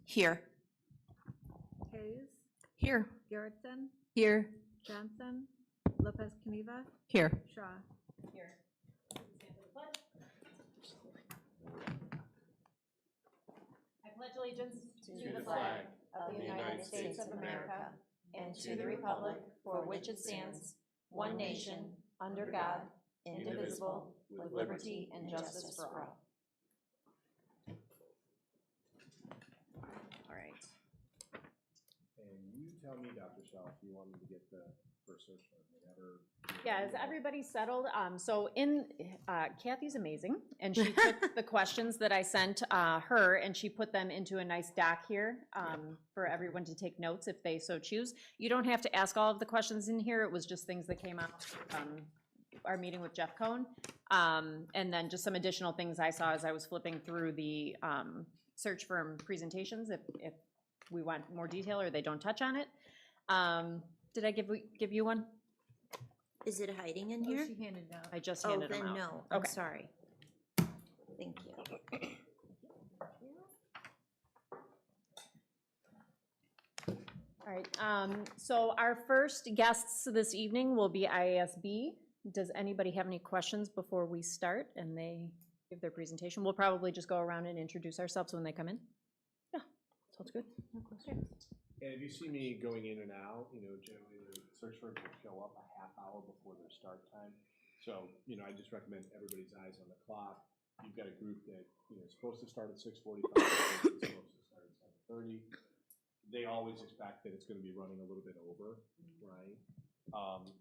Here. Hayes, Here. Garrettson, Here. Johnson, Lopez Caniva, Here. Shaw. Here. I pledge allegiance to the flag of the United States of America and to the republic for which it stands, one nation, under God, indivisible, with liberty and justice for all. All right. And you tell me, Dr. Shaw, if you want me to get the first search term, whatever. Yeah, is everybody settled? So Kathy's amazing, and she took the questions that I sent her, and she put them into a nice doc here for everyone to take notes if they so choose. You don't have to ask all of the questions in here. It was just things that came out our meeting with Jeff Cohn, and then just some additional things I saw as I was flipping through the search firm presentations. If we want more detail or they don't touch on it, did I give you one? Is it hiding in here? She handed it out. I just handed them out. Oh, then no, I'm Okay. sorry. Thank you. All right, so our first guests this evening will be IASB. Does anybody have any questions before we start and they give their presentation? We'll probably just go around and introduce ourselves when they come in. Yeah, sounds good. No questions. And if you see me going in and out, generally the search firms will show up a half hour before their start time. So, I just recommend everybody's eyes on the clock. You've got a group that, is supposed to start at 6:45, supposed to start at 7:30. They always expect that it's going to be running a little bit over, right?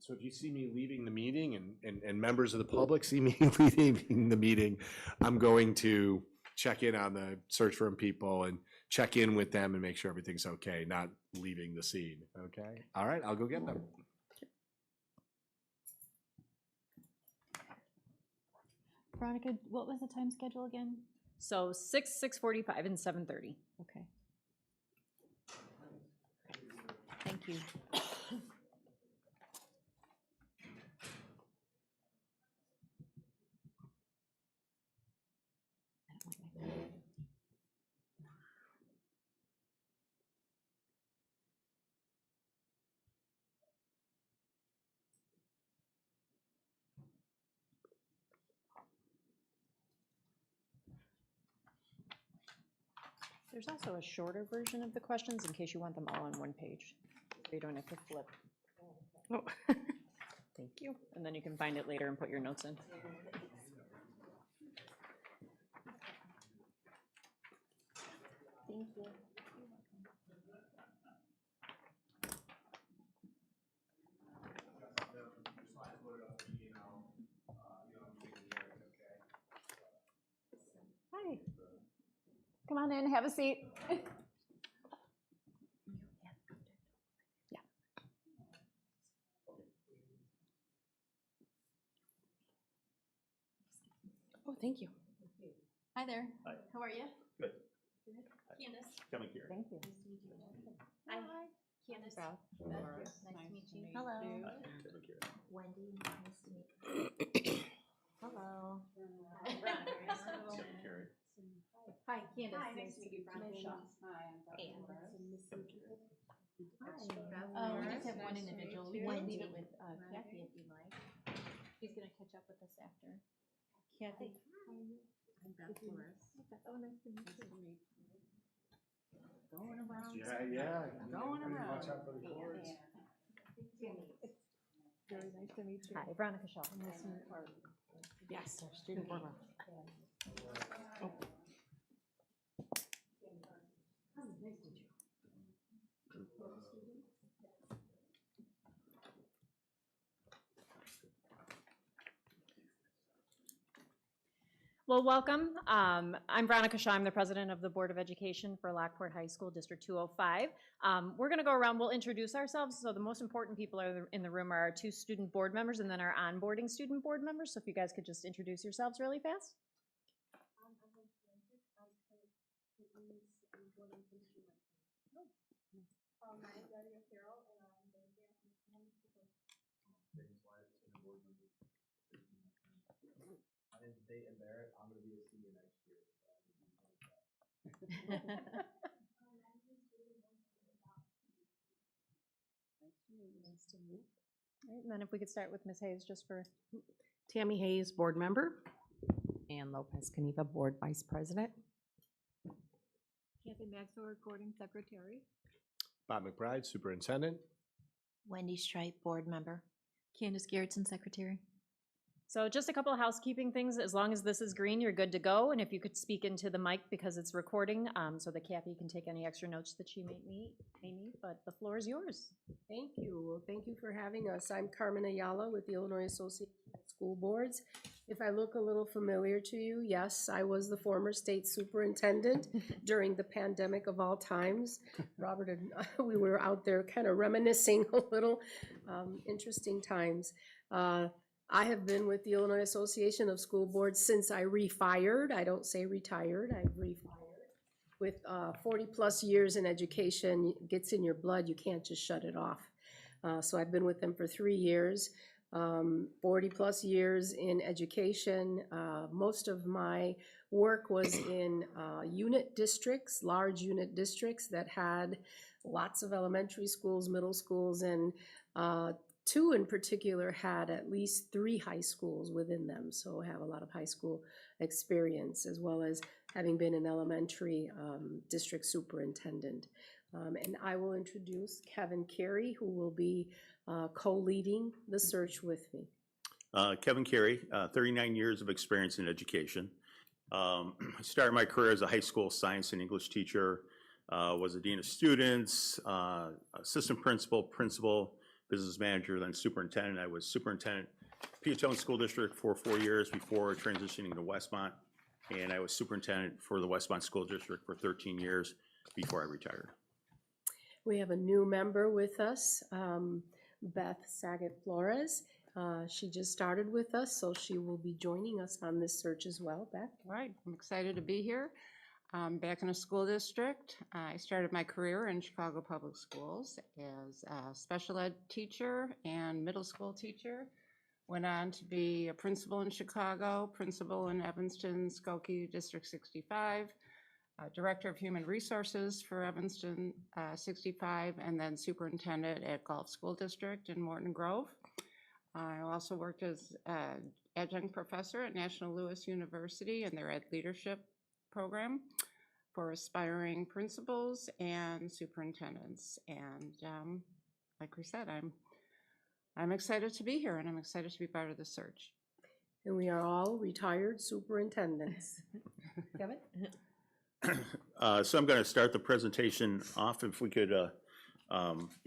So if you see me leaving the meeting and members of the public see me leaving the meeting, I'm going to check in on the search firm people and check in with them and make sure everything's okay, not leaving the scene, okay? All right, I'll go get them. Veronica, what was the time schedule again? So 6:45, and 7:30. Okay. Thank you. There's also a shorter version of the questions in case you want them all on one page. So you don't have to flip. Oh, thank you. And then you can find it later and put your notes in. Thank you. Hi. Come on in, have a seat. Yeah. Oh, thank you. Hi there. Hi. How are you? Good. Candace. Coming here. Thank you. Hi. Candace. Nice to meet you. Hello. Hi, coming here. Wendy, nice to meet you. Hello. Coming here. Hi, Candace. Hi, nice to meet you, Veronica. Hi, And we just have one individual. We can Wendy. leave it with Kathy if you like. She's gonna catch up with us after. Kathy. I'm Beth Flores. Oh, nice to meet you. Going around. Yeah. Going around. Watch out for the cords. Very nice to meet you. Hi, Veronica Shaw. Yes, our student board member. Well, welcome. I'm Veronica Shaw. I'm the president of the Board of Education for Lockport High School, District 205. We're going to go around. We'll introduce ourselves. So the most important people in the room are our two student board members and then our onboarding student board members. So if you guys could just introduce yourselves really fast. My name is Dayton Barrett. I'm going to be a senior next year. Right, and then if we could start with Ms. Hayes, just for, Tammy Hayes, board member. Ann Lopez Caniva, board vice president. Kathy Maxwell, recording secretary. Bob McBride, superintendent. Wendy Stripe, board member. Candace Garrettson, secretary. so just a couple of housekeeping things. As long as this is green, you're good to go. And if you could speak into the mic because it's recording, so that Kathy can take any extra notes that she may need, but the floor is yours. Thank you. Well, thank you for having us. I'm Carmen Ayala with the Illinois Association of School Boards. If I look a little familiar to you, yes, I was the former state superintendent during the pandemic of all times. Robert and we were out there kind of reminiscing a little, interesting times. I have been with the Illinois Association of School Boards since I refired. I don't say retired, I refired. With 40-plus years in education, it gets in your blood, you can't just shut it off. So I've been with them for 3 years, 40-plus years in education. Most of my work was in unit districts, large unit districts that had lots of elementary schools, middle schools, and 2 in particular had at least 3 high schools within them, so I have a lot of high school experience, as well as having been an elementary district superintendent. And I will introduce Kevin Carey, who will be co-leading the search with me. Kevin Carey, 39 years of experience in education. I started my career as a high school science and English teacher, was a dean of students, assistant principal, business manager, then superintendent. I was superintendent Peatone School District for 4 years before transitioning to Westmont, and I was superintendent for the Westmont School District for 13 years before I retired. We have a new member with us, Beth Saget Flores. She just started with us, so she will be joining us on this search as well. Beth? Right, I'm excited to be here. Back in a school district, I started my career in Chicago Public Schools as a special ed teacher and middle school teacher. Went on to be a principal in Chicago, principal in Evanston, Skokie District 65, director of human resources for Evanston 65, and then superintendent at Gulf School District in Morton Grove. I also worked as adjunct professor at National Louis University in their Ed Leadership program for aspiring principals and superintendents. And like we said, I'm excited to be here, and I'm excited to be part of the search. And we are all retired superintendents. Kevin? So I'm going to start the presentation off. If we could,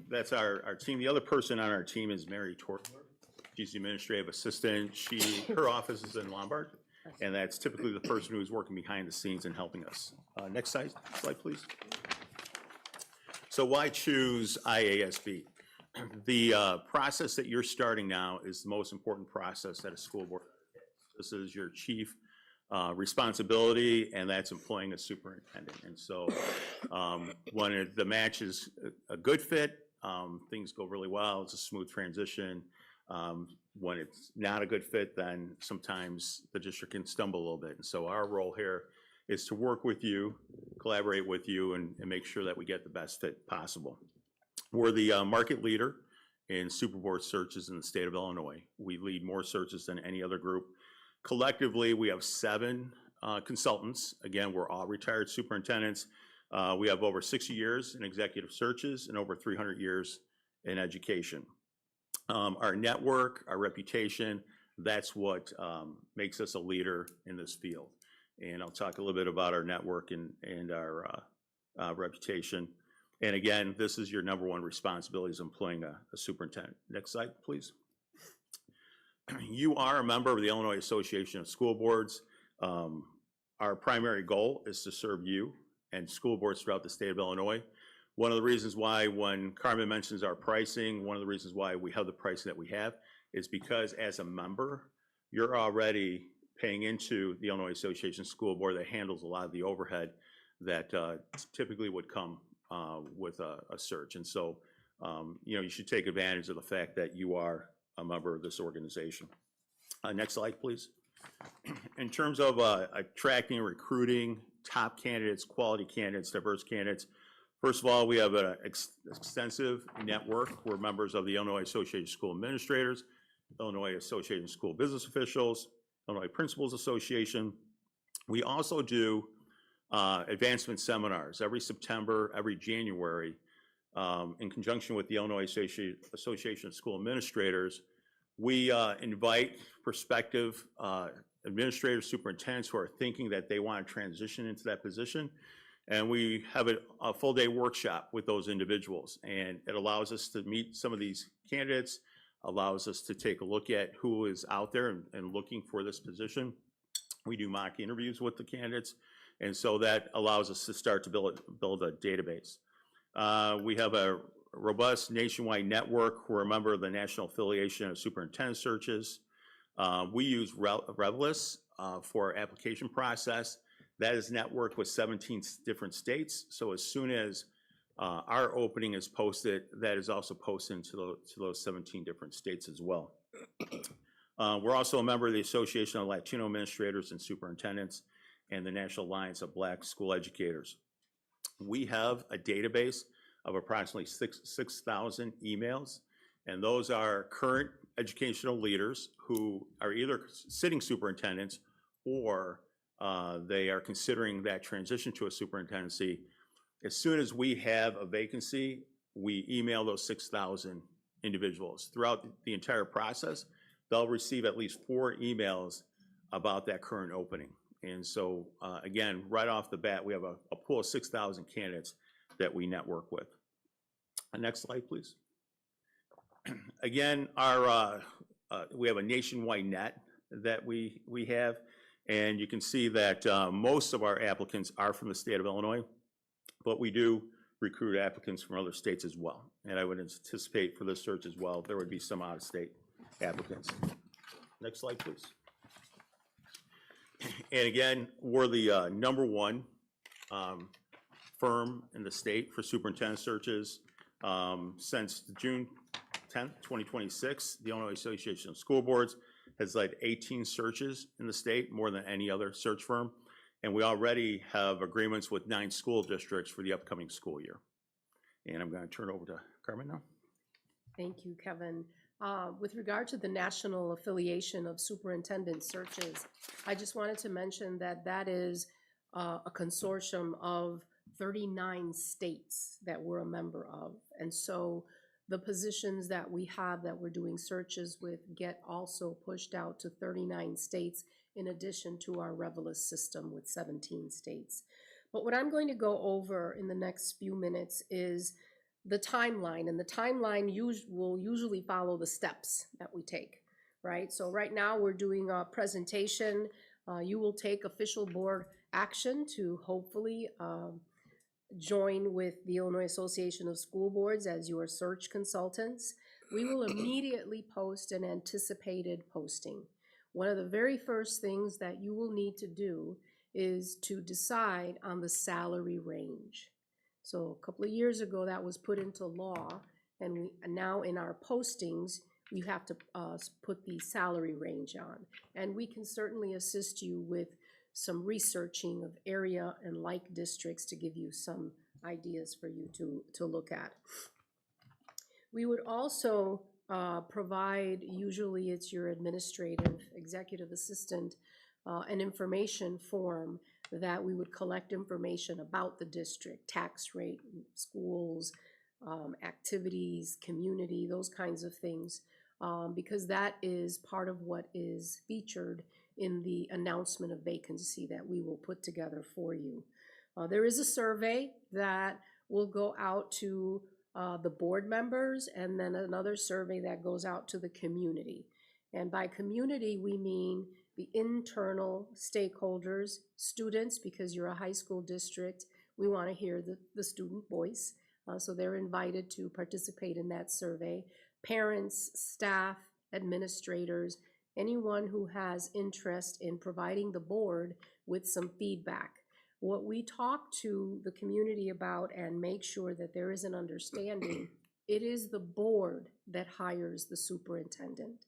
that's our team. The other person on our team is Mary Tortler. She's the administrative assistant. Her office is in Lombard, and that's typically the person who's working behind the scenes and helping us. Next slide, please. So why choose IASB? The process that you're starting now is the most important process that a school board has. This is your chief responsibility, and that's employing a superintendent. And so when the match is a good fit, things go really well. It's a smooth transition. When it's not a good fit, then sometimes the district can stumble a little bit. And so our role here is to work with you, collaborate with you, and make sure that we get the best fit possible. We're the market leader in super board searches in the state of Illinois. We lead more searches than any other group. Collectively, we have 7 consultants. Again, we're all retired superintendents. We have over 60 years in executive searches and over 300 years in education. Our network, our reputation, that's what makes us a leader in this field. And I'll talk a little bit about our network and our reputation. And again, this is your number one responsibility, is employing a superintendent. Next slide, please. You are a member of the Illinois Association of School Boards. Our primary goal is to serve you and school boards throughout the state of Illinois. One of the reasons why, when Carmen mentions our pricing, one of the reasons why we have the pricing that we have is because as a member, you're already paying into the Illinois Association School Board that handles a lot of the overhead that typically would come with a search. And so, you should take advantage of the fact that you are a member of this organization. Next slide, please. In terms of attracting and recruiting top candidates, quality candidates, diverse candidates. First of all, we have an extensive network. We're members of the Illinois Association of School Administrators, Illinois Association of School Business Officials, Illinois Principals Association. We also do advancement seminars every September, every January, in conjunction with the Illinois Association of School Administrators. We invite prospective administrators, superintendents who are thinking that they want to transition into that position. And we have a full-day workshop with those individuals. And it allows us to meet some of these candidates, allows us to take a look at who is out there and looking for this position. We do mock interviews with the candidates. And so that allows us to start to build a database. We have a robust nationwide network. We're a member of the National Affiliation of Superintendent Searches. We use Revelis for our application process. That is networked with 17 different states. So as soon as our opening is posted, that is also posted to those 17 different states as well. We're also a member of the Association of Latino Administrators and Superintendents and the National Alliance of Black School Educators. We have a database of approximately 6,000 emails, and those are current educational leaders who are either sitting superintendents or they are considering that transition to a superintendency. As soon as we have a vacancy, we email those 6,000 individuals. Throughout the entire process, they'll receive at least 4 emails about that current opening. And so, again, right off the bat, we have a pool of 6,000 candidates that we network with. Next slide, please. Again, we have a nationwide net that we have, and you can see that most of our applicants are from the state of Illinois, but we do recruit applicants from other states as well. And I would anticipate for this search as well, there would be some out-of-state applicants. Next slide, please. And again, we're the #1 firm in the state for superintendent searches. Since June 10th, 2026, the Illinois Association of School Boards has led 18 searches in the state, more than any other search firm. And we already have agreements with 9 school districts for the upcoming school year. And I'm going to turn it over to Carmen now. Thank you, Kevin. With regard to the National Affiliation of Superintendent Searches, I just wanted to mention that that is a consortium of 39 states that we're a member of. And so the positions that we have that we're doing searches with get also pushed out to 39 states in addition to our Revelis system with 17 states. But what I'm going to go over in the next few minutes is the timeline, and the timeline will usually follow the steps that we take, right? So right now we're doing a presentation. You will take official board action to hopefully join with the Illinois Association of School Boards as your search consultants. We will immediately post an anticipated posting. One of the very first things that you will need to do is to decide on the salary range. So a couple of years ago, that was put into law, and now in our postings, you have to put the salary range on. And we can certainly assist you with some researching of area and like districts to give you some ideas for you to look at. We would also provide, usually it's your administrative executive assistant, an information form that we would collect information about the district, tax rate, schools, activities, community, those kinds of things, because that is part of what is featured in the announcement of vacancy that we will put together for you. There is a survey that will go out to the board members, and then another survey that goes out to the community. And by community, we mean the internal stakeholders, students, because you're a high school district, we want to hear the student voice. So they're invited to participate in that survey. Parents, staff, administrators, anyone who has interest in providing the board with some feedback. What we talk to the community about and make sure that there is an understanding, it is the board that hires the superintendent.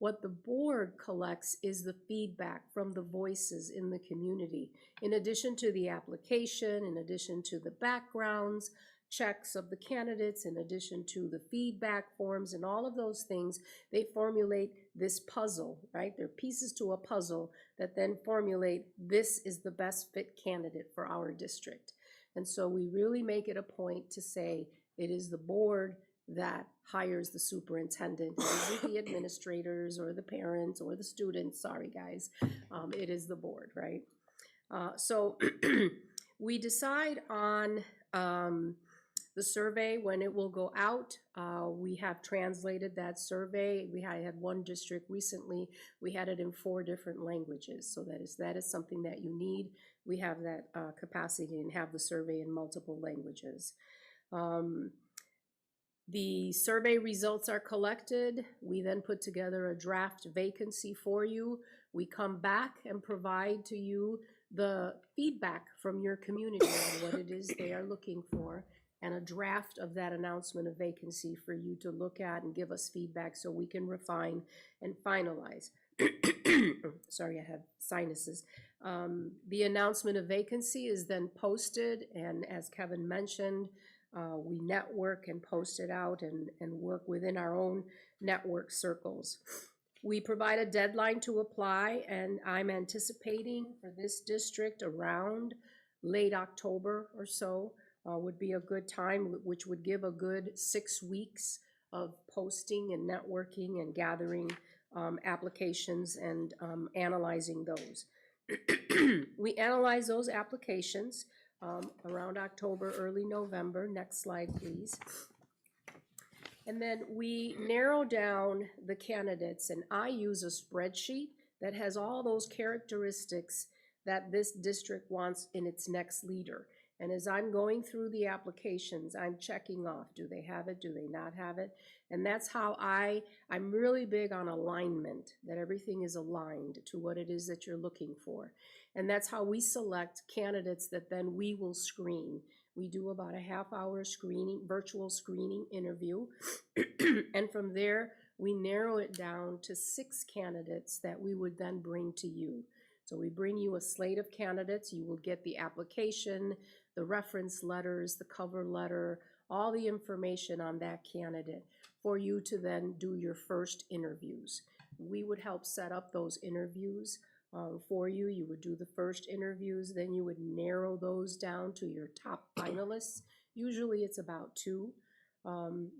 What the board collects is the feedback from the voices in the community. In addition to the application, in addition to the backgrounds, checks of the candidates, in addition to the feedback forms and all of those things, they formulate this puzzle, right? They're pieces to a puzzle that then formulate, this is the best fit candidate for our district. And so we really make it a point to say it is the board that hires the superintendent. It isn't the administrators or the parents or the students, sorry guys, it is the board, right? So we decide on the survey when it will go out. We have translated that survey. I had one district recently, we had it in 4 different languages. So that is something that you need. We have that capacity and have the survey in multiple languages. The survey results are collected. We then put together a draft vacancy for you. We come back and provide to you the feedback from your community on what it is they are looking for, and a draft of that announcement of vacancy for you to look at and give us feedback so we can refine and finalize. Sorry, I have sinuses. The announcement of vacancy is then posted, and as Kevin mentioned, we network and post it out and work within our own network circles. We provide a deadline to apply, and I'm anticipating for this district around late October or so would be a good time, which would give a good 6 weeks of posting and networking and gathering applications and analyzing those. We analyze those applications around October, early November. Next slide, please. And then we narrow down the candidates, and I use a spreadsheet that has all those characteristics that this district wants in its next leader. And as I'm going through the applications, I'm checking off, do they have it, do they not have it? And that's how I'm really big on alignment, that everything is aligned to what it is that you're looking for. And that's how we select candidates that then we will screen. We do about a half-hour screening, virtual screening interview. And from there, we narrow it down to 6 candidates that we would then bring to you. So we bring you a slate of candidates. You will get the application, the reference letters, the cover letter, all the information on that candidate for you to then do your first interviews. We would help set up those interviews for you. You would do the first interviews, then you would narrow those down to your top finalists. Usually it's about 2.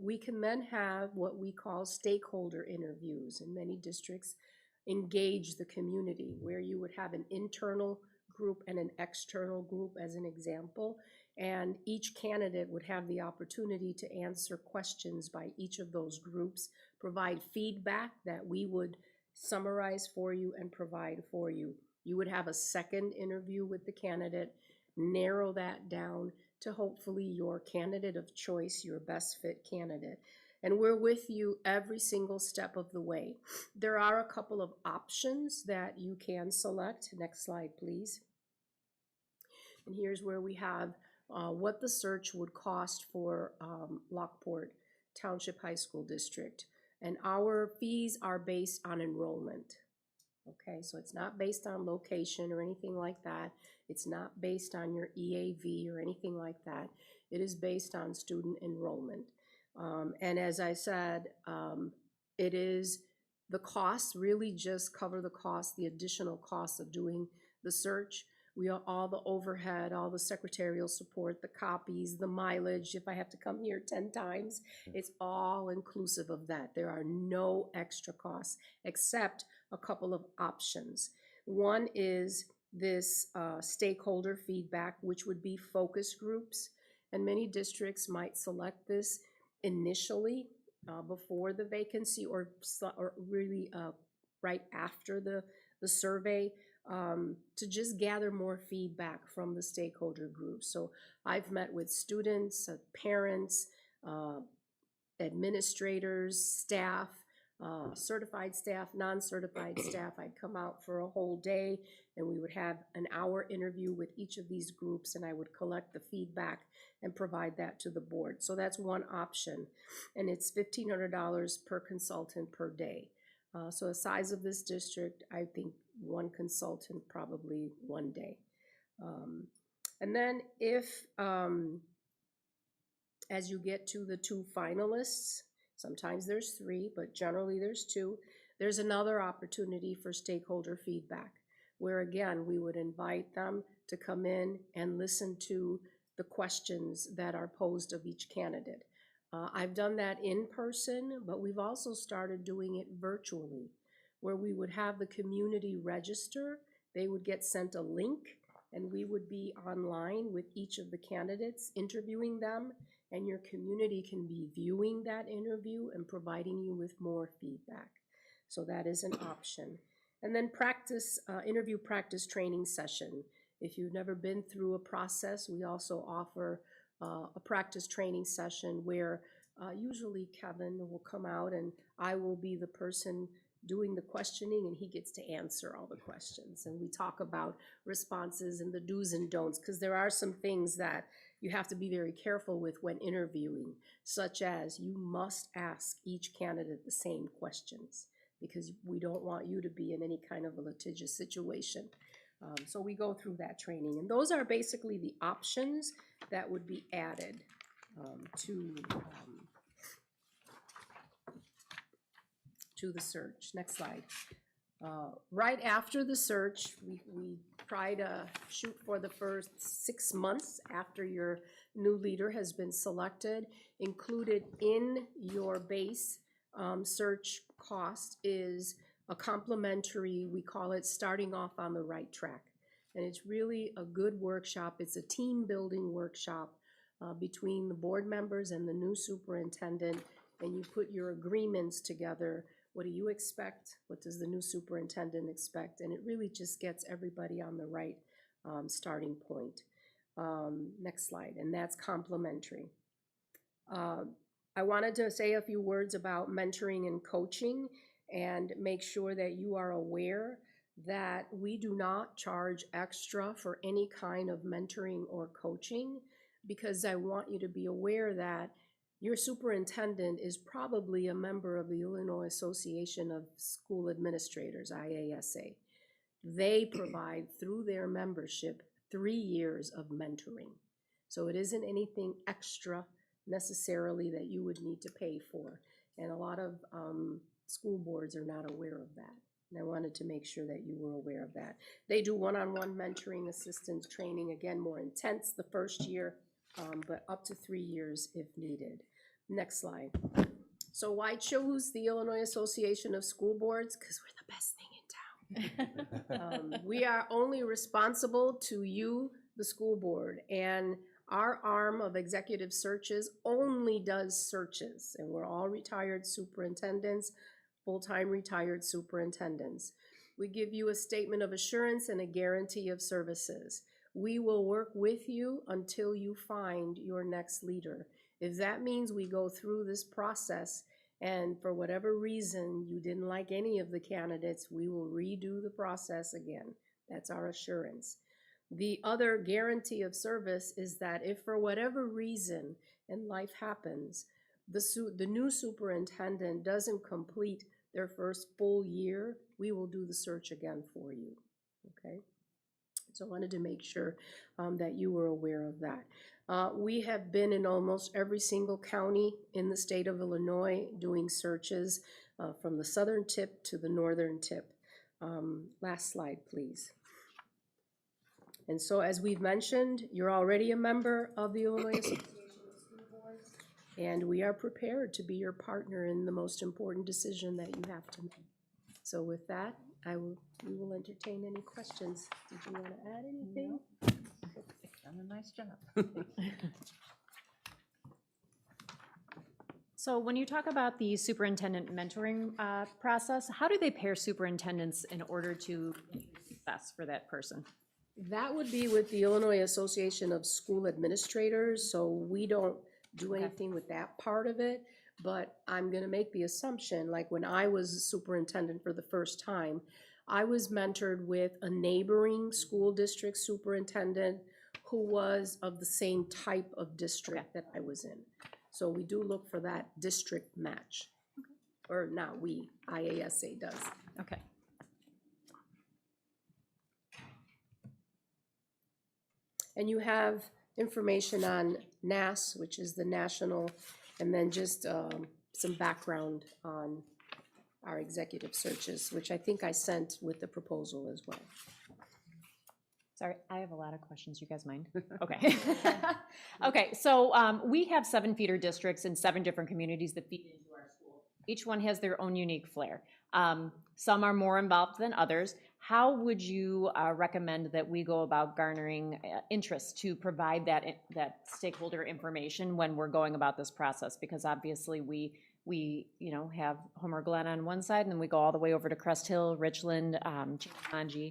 We can then have what we call stakeholder interviews, and many districts engage the community, where you would have an internal group and an external group as an example, and each candidate would have the opportunity to answer questions by each of those groups, provide feedback that we would summarize for you and provide for you. You would have a second interview with the candidate, narrow that down to hopefully your candidate of choice, your best fit candidate. And we're with you every single step of the way. There are a couple of options that you can select. Next slide, please. And here's where we have what the search would cost for Lockport Township High School District. And our fees are based on enrollment. Okay, so it's not based on location or anything like that. It's not based on your EAV or anything like that. It is based on student enrollment. And as I said, it is the costs really just cover the cost, the additional costs of doing the search. We are all the overhead, all the secretarial support, the copies, the mileage. If I have to come here 10 times, it's all inclusive of that. There are no extra costs except a couple of options. One is this stakeholder feedback, which would be focus groups. And many districts might select this initially before the vacancy or really right after the survey to just gather more feedback from the stakeholder groups. So I've met with students, parents, administrators, staff, certified staff, non-certified staff. I'd come out for a whole day and we would have an hour interview with each of these groups, and I would collect the feedback and provide that to the board. So that's one option, and it's $1,500 per consultant per day. So the size of this district, I think one consultant probably one day. And then if, as you get to the two finalists, sometimes there's three, but generally there's two, there's another opportunity for stakeholder feedback, where again, we would invite them to come in and listen to the questions that are posed of each candidate. I've done that in person, but we've also started doing it virtually, where we would have the community register. They would get sent a link, and we would be online with each of the candidates, interviewing them, and your community can be viewing that interview and providing you with more feedback. So that is an option. And then interview practice training session. If you've never been through a process, we also offer a practice training session where usually Kevin will come out and I will be the person doing the questioning, and he gets to answer all the questions. And we talk about responses and the do's and don'ts, because there are some things that you have to be very careful with when interviewing, such as you must ask each candidate the same questions, because we don't want you to be in any kind of a litigious situation. So we go through that training, and those are basically the options that would be added to the search. Next slide. Right after the search, we try to shoot for the first 6 months after your new leader has been selected. Included in your base search cost is a complimentary, we call it Starting Off on the Right Track. And it's really a good workshop. It's a team building workshop between the board members and the new superintendent, and you put your agreements together. What do you expect? What does the new superintendent expect? And it really just gets everybody on the right starting point. Next slide, and that's complimentary. I wanted to say a few words about mentoring and coaching, and make sure that you are aware that we do not charge extra for any kind of mentoring or coaching, because I want you to be aware that your superintendent is probably a member of the Illinois Association of School Administrators, IASA. They provide through their membership 3 years of mentoring. So it isn't anything extra necessarily that you would need to pay for. And a lot of school boards are not aware of that. And I wanted to make sure that you were aware of that. They do one-on-one mentoring assistance training, again, more intense the first year, but up to 3 years if needed. Next slide. So why choose the Illinois Association of School Boards? Because we're the best thing in town. We are only responsible to you, the school board, and our arm of executive searches only does searches, and we're all retired superintendents, full-time retired superintendents. We give you a statement of assurance and a guarantee of services. We will work with you until you find your next leader. If that means we go through this process and for whatever reason you didn't like any of the candidates, we will redo the process again. That's our assurance. The other guarantee of service is that if for whatever reason, and life happens, the new superintendent doesn't complete their first full year, we will do the search again for you, okay? So I wanted to make sure that you were aware of that. We have been in almost every single county in the state of Illinois doing searches from the southern tip to the northern tip. Last slide, please. And so as we've mentioned, you're already a member of the Illinois Association of School Boards, and we are prepared to be your partner in the most important decision that you have to make. So with that, we will entertain any questions. Did you want to add anything? Done a nice job. So when you talk about the superintendent mentoring process, how do they pair superintendents in order to success for that person? That would be with the Illinois Association of School Administrators, so we don't do anything with that part of it. But I'm going to make the assumption, like when I was superintendent for the first time, I was mentored with a neighboring school district superintendent who was of the same type of district that I was in. So we do look for that district match. or not we, IASA does. Okay. And you have information on NAS, which is the national, and then just some background on our executive searches, which I think I sent with the proposal as well. Sorry, I have a lot of questions. You guys mind? Okay. Okay, so we have 7 feeder districts in 7 different communities that feed into our school. Each one has their own unique flair. Some are more involved than others. How would you recommend that we go about garnering interest to provide that stakeholder information when we're going about this process? Because obviously we have Homer Glen on one side, and then we go all the way over to Crest Hill, Richland, Chickamauga.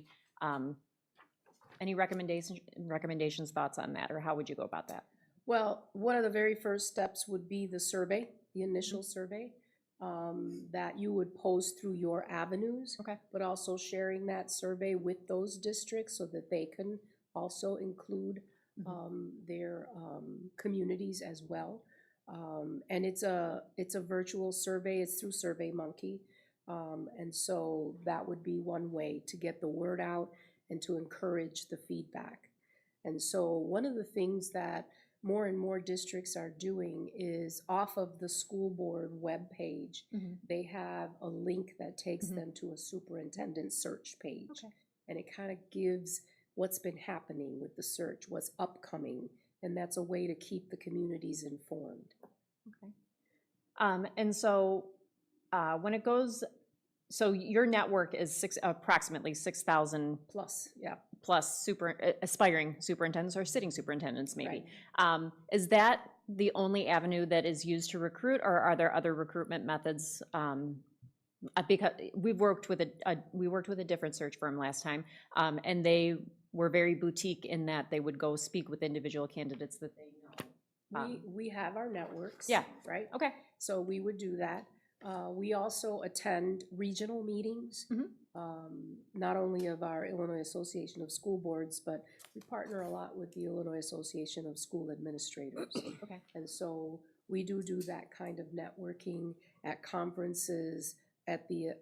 Any recommendations, thoughts on that, or how would you go about that? Well, one of the very first steps would be the survey, the initial survey, that you would post through your avenues. Okay. But also sharing that survey with those districts so that they can also include their communities as well. And it's a virtual survey. It's through SurveyMonkey. And so that would be one way to get the word out and to encourage the feedback. And so one of the things that more and more districts are doing is off of the school board webpage, they have a link that takes them to a superintendent search page. Okay. And it kind of gives what's been happening with the search, what's upcoming, and that's a way to keep the communities informed. Okay. And so when it goes, so your network is approximately 6,000 Plus, yeah. plus aspiring superintendents or sitting superintendents maybe. Right. Is that the only avenue that is used to recruit, or are there other recruitment methods? Because we worked with a different search firm last time, and they were very boutique in that they would go speak with individual candidates that they know. We have our networks. Yeah. Right? Okay. So we would do that. We also attend regional meetings, not only of our Illinois Association of School Boards, but we partner a lot with the Illinois Association of School Administrators. Okay. And so we do that kind of networking at conferences, at the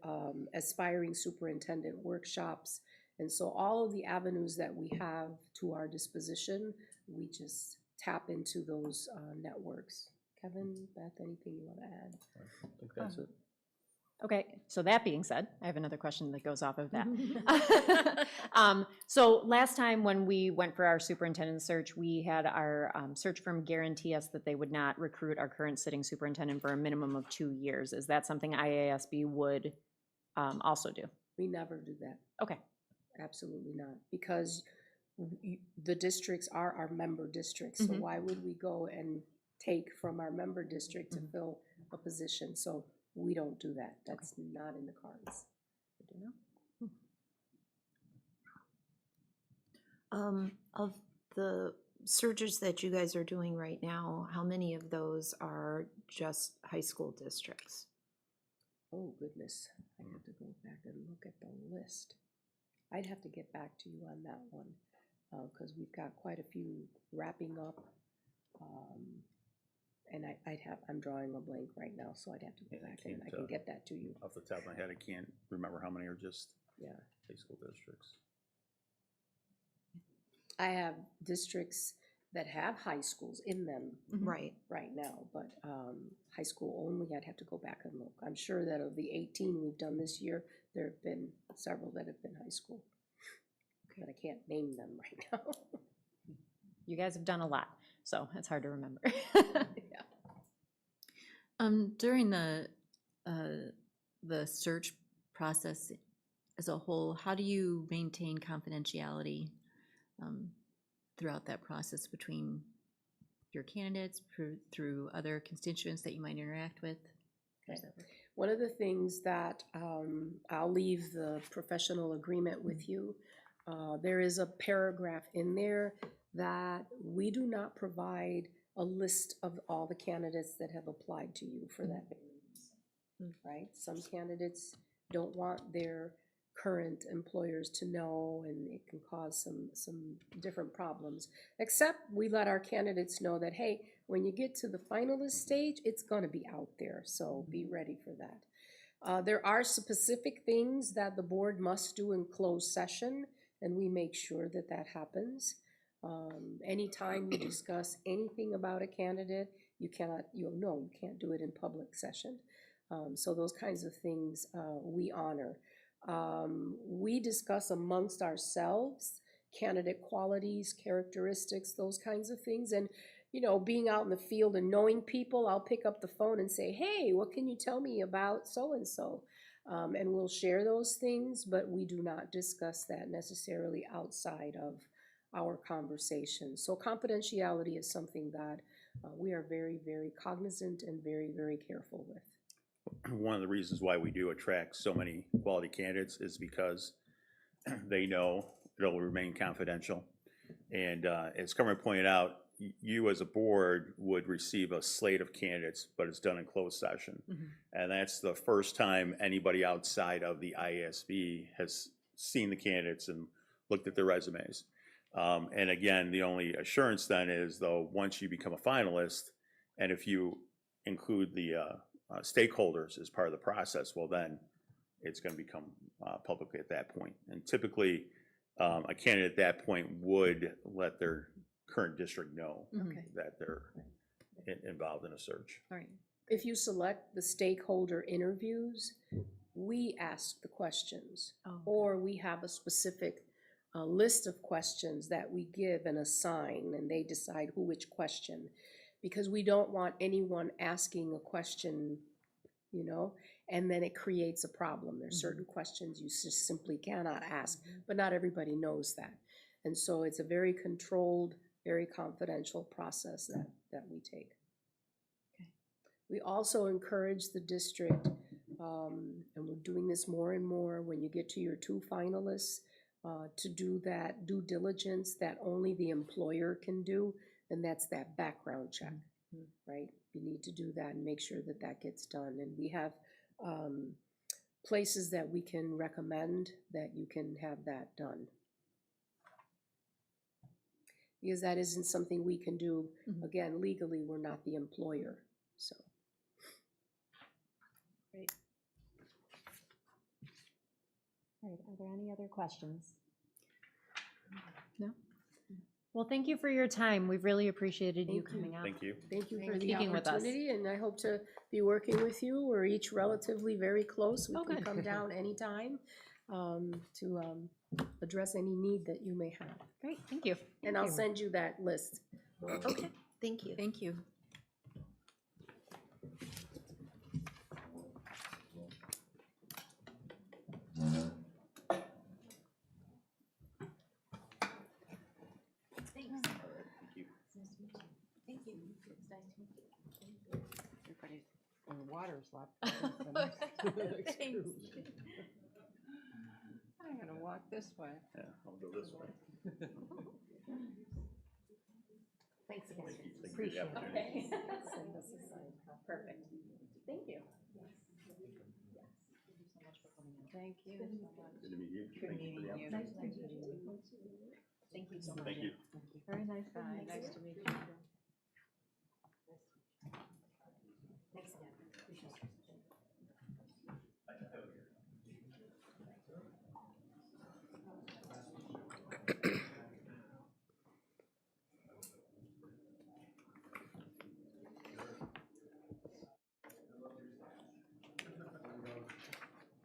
aspiring superintendent workshops. And so all of the avenues that we have to our disposition, we just tap into those networks. Kevin, Beth, anything you want to add? I think that's it. Okay, so that being said, I have another question that goes off of that. So last time when we went for our superintendent search, we had our search firm guarantee us that they would not recruit our current sitting superintendent for a minimum of 2 years. Is that something IASB would also do? We never do that. Okay. Absolutely not, because the districts are our member districts. So why would we go and take from our member district to fill a position? So we don't do that. That's not in the cards. Good to know. Of the searches that you guys are doing right now, how many of those are just high school districts? Oh, goodness. I have to go back and look at the list. I'd have to get back to you on that one, because we've got quite a few wrapping up. And I'm drawing a blank right now, so I'd have to go back and I can get that to you. Off the top of my head, I can't remember how many are just high school districts. I have districts that have high schools in them Right. right now, but high school only, I'd have to go back and look. I'm sure that of the 18 we've done this year, there have been several that have been high school. But I can't name them right now. You guys have done a lot, so it's hard to remember. During the search process as a whole, how do you maintain confidentiality throughout that process between your candidates, through other constituents that you might interact with? How does that work? One of the things that I'll leave the professional agreement with you. There is a paragraph in there that we do not provide a list of all the candidates that have applied to you for that reason, right? Some candidates don't want their current employers to know, and it can cause some different problems. Except we let our candidates know that, hey, when you get to the finalist stage, it's going to be out there, so be ready for that. There are specific things that the board must do in closed session, and we make sure that that happens. Anytime you discuss anything about a candidate, you can't do it in public session. So those kinds of things we honor. We discuss amongst ourselves candidate qualities, characteristics, those kinds of things. And, being out in the field and knowing people, I'll pick up the phone and say, hey, what can you tell me about so-and-so? And we'll share those things, but we do not discuss that necessarily outside of our conversation. So confidentiality is something that we are very, very cognizant and very, very careful with. One of the reasons why we do attract so many quality candidates is because they know it'll remain confidential. And as Carmen pointed out, you as a board would receive a slate of candidates, but it's done in closed session. And that's the first time anybody outside of the IASB has seen the candidates and looked at their resumes. And again, the only assurance then is, though, once you become a finalist, and if you include the stakeholders as part of the process, well, then it's going to become public at that point. And typically, a candidate at that point would let their current district know that they're involved in a search. All right. If you select the stakeholder interviews, we ask the questions, or we have a specific list of questions that we give and assign, and they decide which question, because we don't want anyone asking a question, and then it creates a problem. There's certain questions you just simply cannot ask, but not everybody knows that. And so it's a very controlled, very confidential process that we take. Okay. We also encourage the district, and we're doing this more and more, when you get to your 2 finalists, to do that due diligence that only the employer can do, and that's that background check, right? You need to do that and make sure that that gets done. And we have places that we can recommend that you can have that done. Because that isn't something we can do. Again, legally, we're not the employer, so. Great. All right, are there any other questions? No? Well, thank you for your time. We've really appreciated you Thank you. coming out. Thank you. Thank you for for the speaking with us. opportunity, and I hope to be working with you. We're each relatively very close. We Oh, can good. come down anytime to address any need that you may have. Great, thank you. And I'll send you that list. Okay, thank you. Thank you. Everybody's, and the water's left. Thanks. I'm gonna walk this way. Yeah, I'll go this way. Thanks again. Thank you for the Appreciate it. opportunity. Send us a sign. Perfect. Thank you. Thank you so much. Good to meet you. Good Thank you for the meeting you. opportunity. Thank you so much. Thank you. Very nice. Bye, nice to meet you. Thanks again. Appreciate it.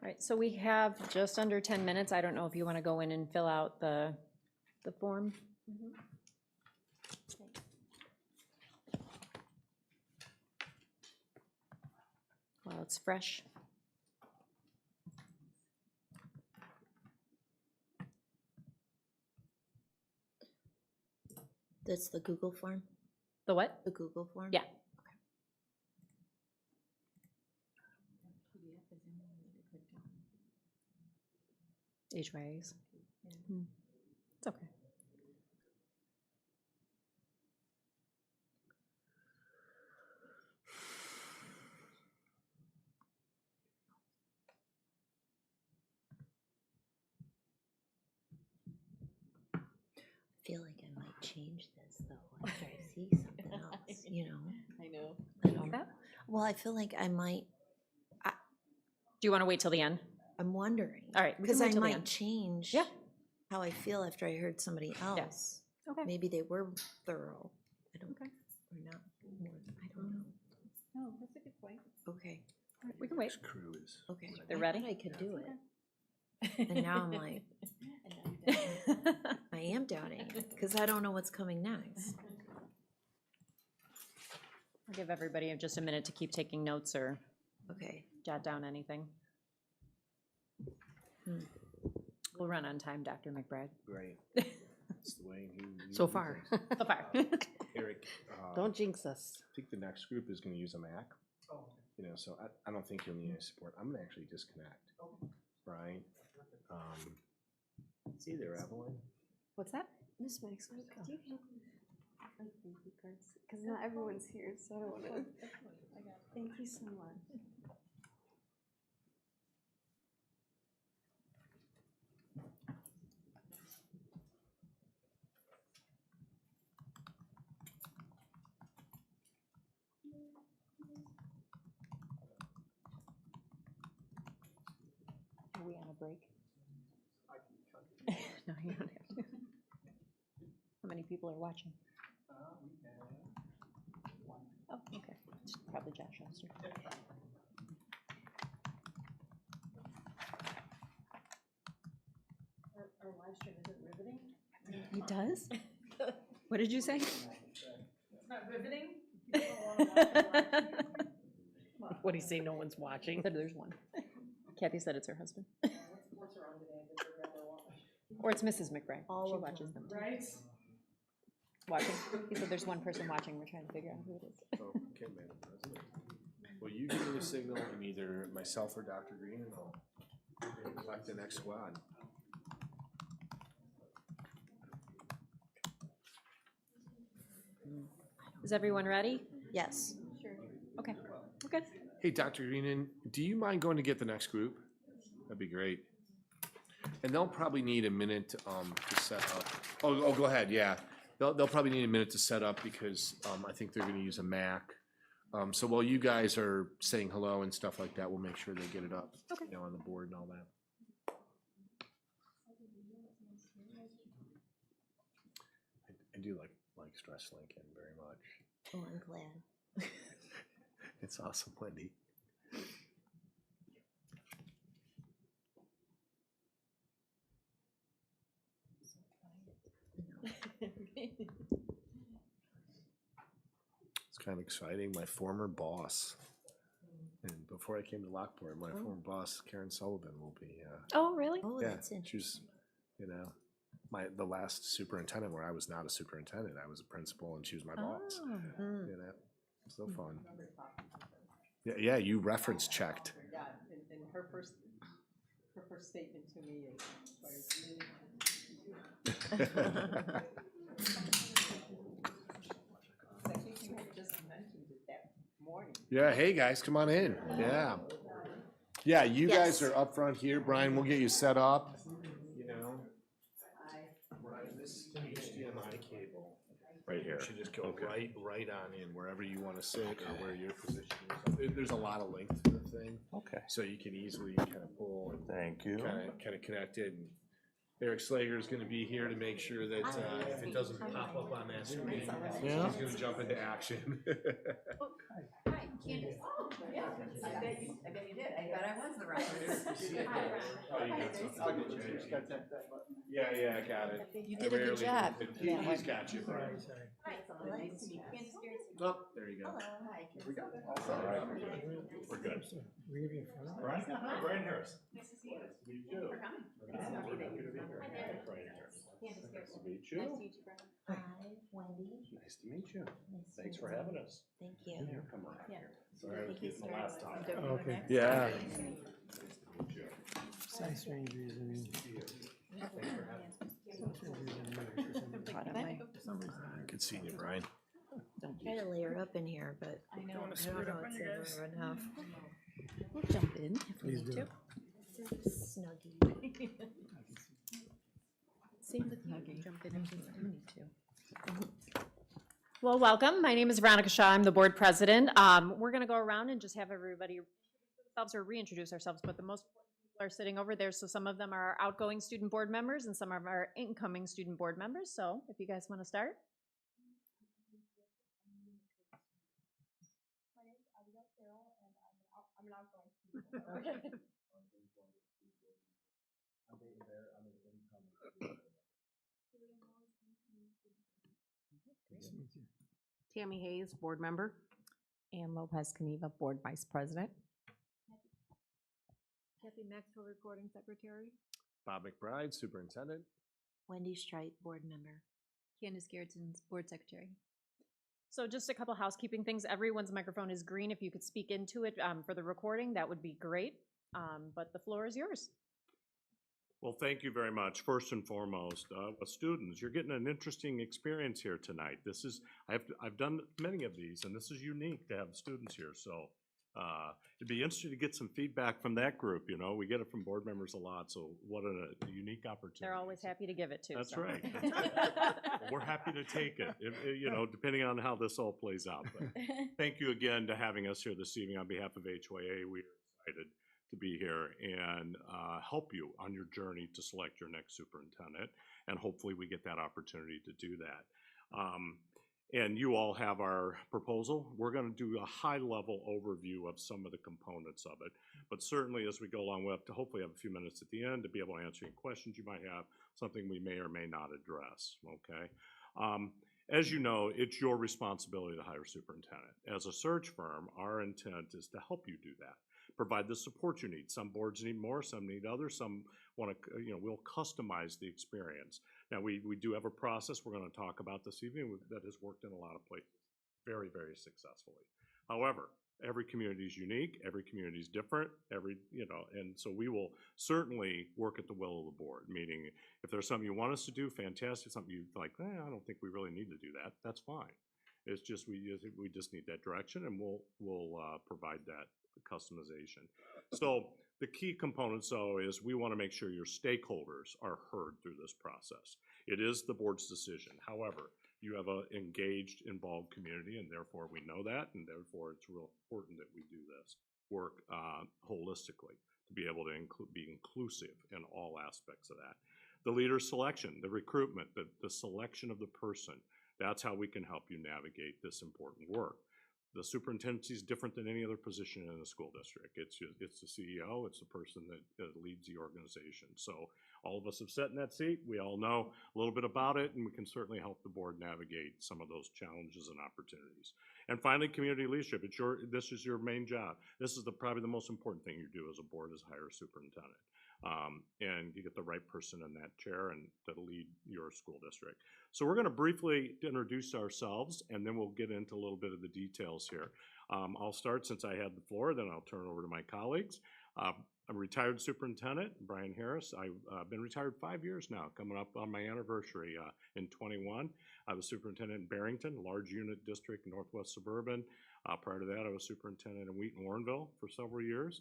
All right, so we have just under 10 minutes. I don't know if you want to go in and fill out the form. While it's fresh. That's the Google form? The what? The Google form? Yeah. HYAs. It's okay. I feel like I might change this though after I see something else, you know? I know. I don't, well, I feel like I might, Do you want to wait till the end? I'm wondering. All right, we can Because wait I till the might end. change Yeah. how I feel after I heard somebody else. Okay. Maybe they were thorough. I don't, Okay. or not more, I don't know. No, that's a good point. Okay, All right, we can wait. This crew is. okay. They're I ready? thought I could do it. And now I'm like, I am doubting, because I don't know what's coming next. I'll give everybody just a minute to keep taking notes or Okay. jot down anything. We'll run on time, Dr. McBride. Great. That's the way you So do far. things. So far. Eric, Don't jinx us. I think the next group is gonna use a Mac. You know, so I don't think you'll need any support. I'm gonna actually disconnect. Brian, see there, Evelyn? What's that? Miss Maxwell, do you have like thank you cards? Because not everyone's here, so I don't want to. Thank you so much. Are we on a break? No, you don't have to. How many people are watching? Oh, okay. It's probably Josh Oster. Our live stream isn't riveting? It does? What did you say? It's not riveting? What do you say, no one's watching? Said there's one. Kathy said it's her husband. Or it's Mrs. McBride. All She of watches them. them. Right. Watching. He said there's one person watching. We're trying to figure out who it is. Oh, okay, Madam President. Well, you give me the signal, and either myself or Dr. Green, and I'll select the next squad. Is everyone ready? Yes. Okay. Okay. Hey, Dr. Greenan, do you mind going to get the next group? That'd be great. And they'll probably need a minute to set up. Oh, go ahead, yeah. They'll probably need a minute to set up because I think they're gonna use a Mac. So while you guys are saying hello and stuff like that, we'll make sure they get it up, Okay. you know, on the board and all that. I do like Stress Lincoln very much. Oh, I'm glad. It's awesome, Wendy. It's kind of exciting. My former boss, and before I came to Lockport, my former boss, Karen Sullivan, will be, Oh, really? Oh, yeah, that's interesting. she was, you know, the last superintendent where I was not a superintendent. I was a principal and she was my boss. Oh. You know, so fun. Yeah, you reference checked. Yeah, and her first statement to me I think you had just mentioned it that morning. Yeah, hey guys, come on in. Yeah. Yeah, you guys Yes. are up front here. Brian, we'll get you set up. You know, Brian, this HDMI cable Right here. should just go Okay. right on in wherever you want to sit or where your position is. There's a lot of length to the thing, Okay. so you can easily kind of pull and Thank you. kind of connect it. And Eric Slager is going to be here to make sure that if it doesn't pop up on that screen, Yeah. he's going to jump into action. Hi, Candace. I bet you did. I thought I was the right. Yeah, got it. You did a good job. He's got you. Hi, nice to meet you. Candace Garrison. Oh, there you go. Hi. Here we go. All right. We're good. Brian Harris. Nice to see you. You too. For coming. Good to be here. Brian Harris. Candace Nice Garrison. to meet Nice you. to meet you, Brenda. Hi, Wendy. Nice to meet you. Nice to Thanks meet for you. having us. Thank you. Here, come on. Yeah. Sorry, I was getting the last time. Okay. Yeah. Nice rangers and Good seeing you, Brian. Try to layer up in here, but I know. I don't know, it's ever enough. We'll jump in if we Please need do. to. Snuggie. Same with me. Jump in if we need to. Well, welcome. My name is Veronica Shaw. I'm the board president. We're going to go around and just have everybody. ourselves or reintroduce ourselves, but the most important people are sitting over there. So some of them are our outgoing student board members and some of our incoming student board members. So if you guys want to start. Tammy Hayes, board member. Ann Lopez Caniva, board vice president. Kathy Maxwell, recording secretary. Bob McBride, superintendent. Wendy Strite, board member. Candace Garrett's board secretary. So just a couple housekeeping things. Everyone's microphone is green. If you could speak into it for the recording, that would be great. But the floor is yours. Well, thank you very much. First and foremost, students, you're getting an interesting experience here tonight. I've done many of these, and this is unique to have students here. So it'd be interesting to get some feedback from that group. You know, we get it from board members a lot. So what a unique opportunity. They're always happy to give it to. That's so. right. We're happy to take it, you know, depending on how this all plays out. But thank you again to having us here this evening on behalf of HYA. We are excited to be here and help you on your journey to select your next superintendent. And hopefully we get that opportunity to do that. And you all have our proposal. We're going to do a high-level overview of some of the components of it. But certainly as we go along, we'll have to hopefully have a few minutes at the end to be able to answer any questions you might have, something we may or may not address, okay? As you know, it's your responsibility to hire a superintendent. As a search firm, our intent is to help you do that. Provide the support you need. Some boards need more, some need others, some want to, you know, we'll customize the experience. Now, we do have a process we're going to talk about this evening that has worked in a lot of places very, very successfully. However, every community is unique, every community is different, and so we will certainly work at the will of the board, meaning if there's something you want us to do, fantastic, something you like, I don't think we really need to do that, that's fine. It's just, we just need that direction, and we'll provide that customization. So the key components, though, is we want to make sure your stakeholders are heard through this process. It is the board's decision. However, you have an engaged, involved community, and therefore we know that, and therefore it's real important that we do this work holistically to be able to be inclusive in all aspects of that. The leader selection, the recruitment, the selection of the person, that's how we can help you navigate this important work. The superintendency is different than any other position in a school district. It's the CEO, it's the person that leads the organization. So all of us have sat in that seat. We all know a little bit about it, and we can certainly help the board navigate some of those challenges and opportunities. And finally, community leadership. This is your main job. This is probably the most important thing you do as a board is hire a superintendent. And you get the right person in that chair and that'll lead your school district. So we're going to briefly introduce ourselves, and then we'll get into a little bit of the details here. I'll start since I had the floor, then I'll turn over to my colleagues. I'm a retired superintendent, Brian Harris. I've been retired 5 years now, coming up on my anniversary in 21. I was superintendent in Barrington, large unit district, Northwest Suburban. Prior to that, I was superintendent in Wheaton-Warrenville for several years.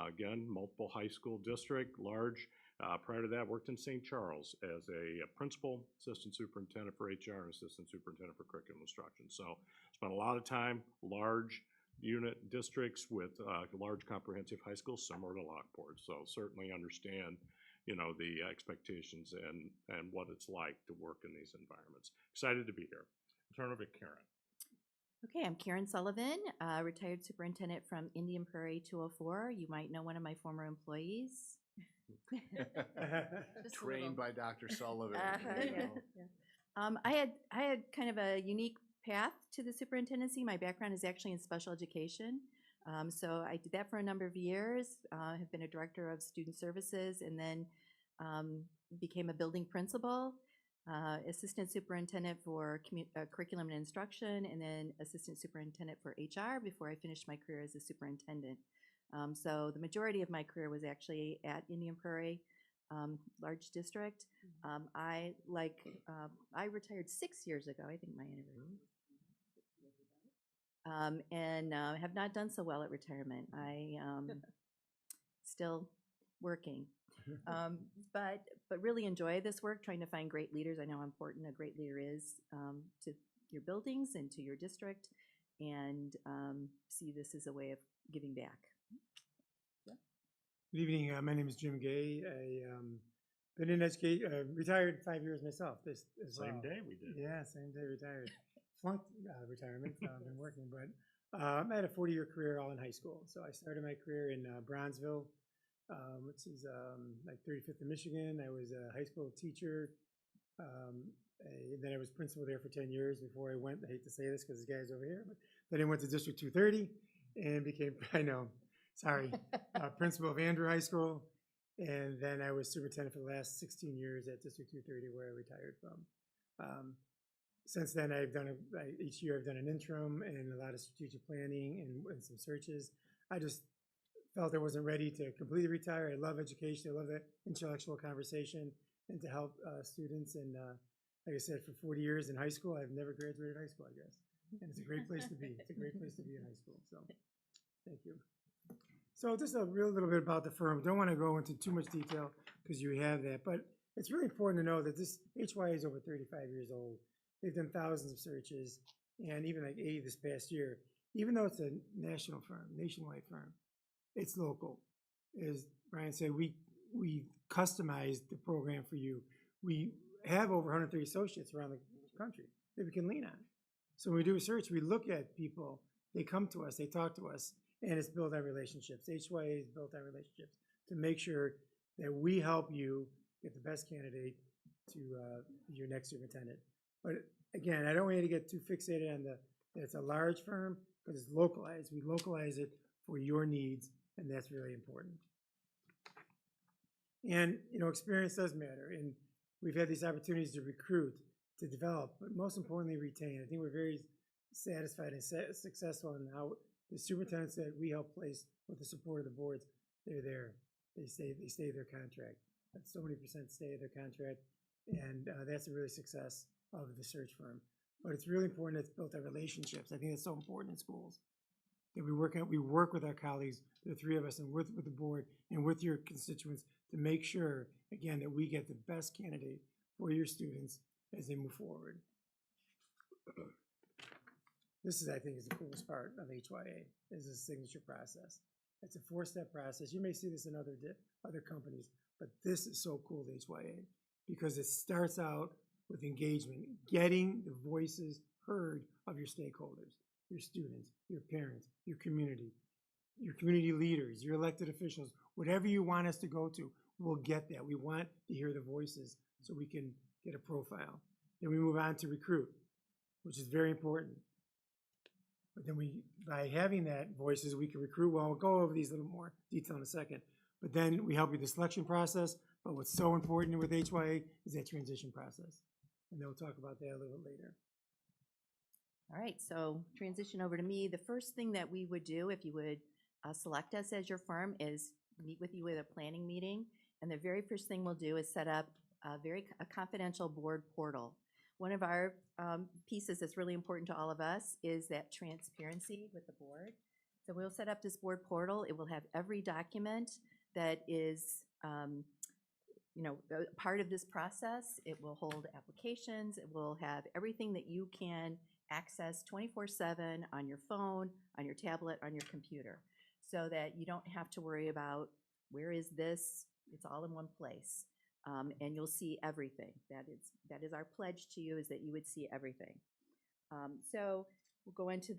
Again, multiple high school district, large. Prior to that, worked in St. Charles as a principal, assistant superintendent for HR, and assistant superintendent for curriculum instruction. So spent a lot of time, large unit districts with large comprehensive high schools, similar to Lockport. So certainly understand, you know, the expectations and what it's like to work in these environments. Excited to be here. Turn over to Karen. Okay, I'm Karen Sullivan, retired superintendent from Indian Prairie 204. You might know one of my former employees. Trained by Dr. Sullivan. I had kind of a unique path to the superintendency. My background is actually in special education. So I did that for a number of years, have been a director of student services, and then became a building principal. Assistant superintendent for curriculum and instruction, and then assistant superintendent for HR before I finished my career as a superintendent. So the majority of my career was actually at Indian Prairie, large district. I retired 6 years ago, I think my anniversary. And have not done so well at retirement. I still working. But really enjoy this work, trying to find great leaders. I know how important a great leader is to your buildings and to your district, and see this as a way of giving back. Good evening. My name is Jim Gay. Been in education, retired 5 years myself. This as Same well. day we did. Yeah, same day retired. Flunked retirement. Been working, but I had a 40-year career all in high school. So I started my career in Bronzeville, which is like 35th in Michigan. I was a high school teacher. Then I was principal there for 10 years before I went. I hate to say this because this guy's over here, but then I went to District 230 and became, I know, sorry, principal of Andrew High School. And then I was superintendent for the last 16 years at District 230, where I retired from. Since then, each year I've done an interim and a lot of strategic planning and some searches. I just felt I wasn't ready to completely retire. I love education. I love that intellectual conversation and to help students. And like I said, for 40 years in high school, I've never graduated high school, I guess. And it's a great place to be. It's a great place to be in high school. So thank you. So just a real little bit about the firm. Don't want to go into too much detail because you have that, but it's really important to know that this HYA is over 35 years old. They've done thousands of searches and even like 80 this past year. Even though it's a national firm, nationwide firm, it's local. As Brian said, we customized the program for you. We have over 130 associates around the country that we can lean on. So when we do a search, we look at people, they come to us, they talk to us, and it's built on relationships. HYA is built on relationships to make sure that we help you get the best candidate to your next superintendent. But again, I don't want you to get too fixated on that it's a large firm because it's localized. We localize it for your needs, and that's really important. And, experience does matter. And we've had these opportunities to recruit, to develop, but most importantly, retain. I think we're very satisfied and successful in how the superintendents that we help place with the support of the boards, they're there. They stay their contract. That's so many % stay their contract, and that's a really success of the search firm. But it's really important it's built on relationships. I think that's so important in schools. That we work with our colleagues, the three of us, and with the board and with your constituents to make sure, again, that we get the best candidate for your students as they move forward. This is, I think, is the coolest part of HYA, is the signature process. It's a 4-step process. You may see this in other companies, but this is so cool to HYA because it starts out with engagement, getting the voices heard of your stakeholders, your students, your parents, your community leaders, your elected officials, whatever you want us to go to, we'll get that. We want to hear the voices so we can get a profile. Then we move on to recruit, which is very important. But then by having that voices, we can recruit well. We'll go over these a little more detail in a second. But then we help you with the selection process. But what's so important with HYA is that transition process. And then we'll talk about that a little bit later. All right, so transition over to me. The first thing that we would do if you would select us as your firm is meet with you with a planning meeting. And the very first thing we'll do is set up a confidential board portal. One of our pieces that's really important to all of us is that transparency with the board. So we'll set up this board portal. It will have every document that is part of this process. It will hold applications. It will have everything that you can access 24/7 on your phone, on your tablet, on your computer, so that you don't have to worry about where is this. It's all in one place. And you'll see everything. That is our pledge to you, is that you would see everything. So we'll go into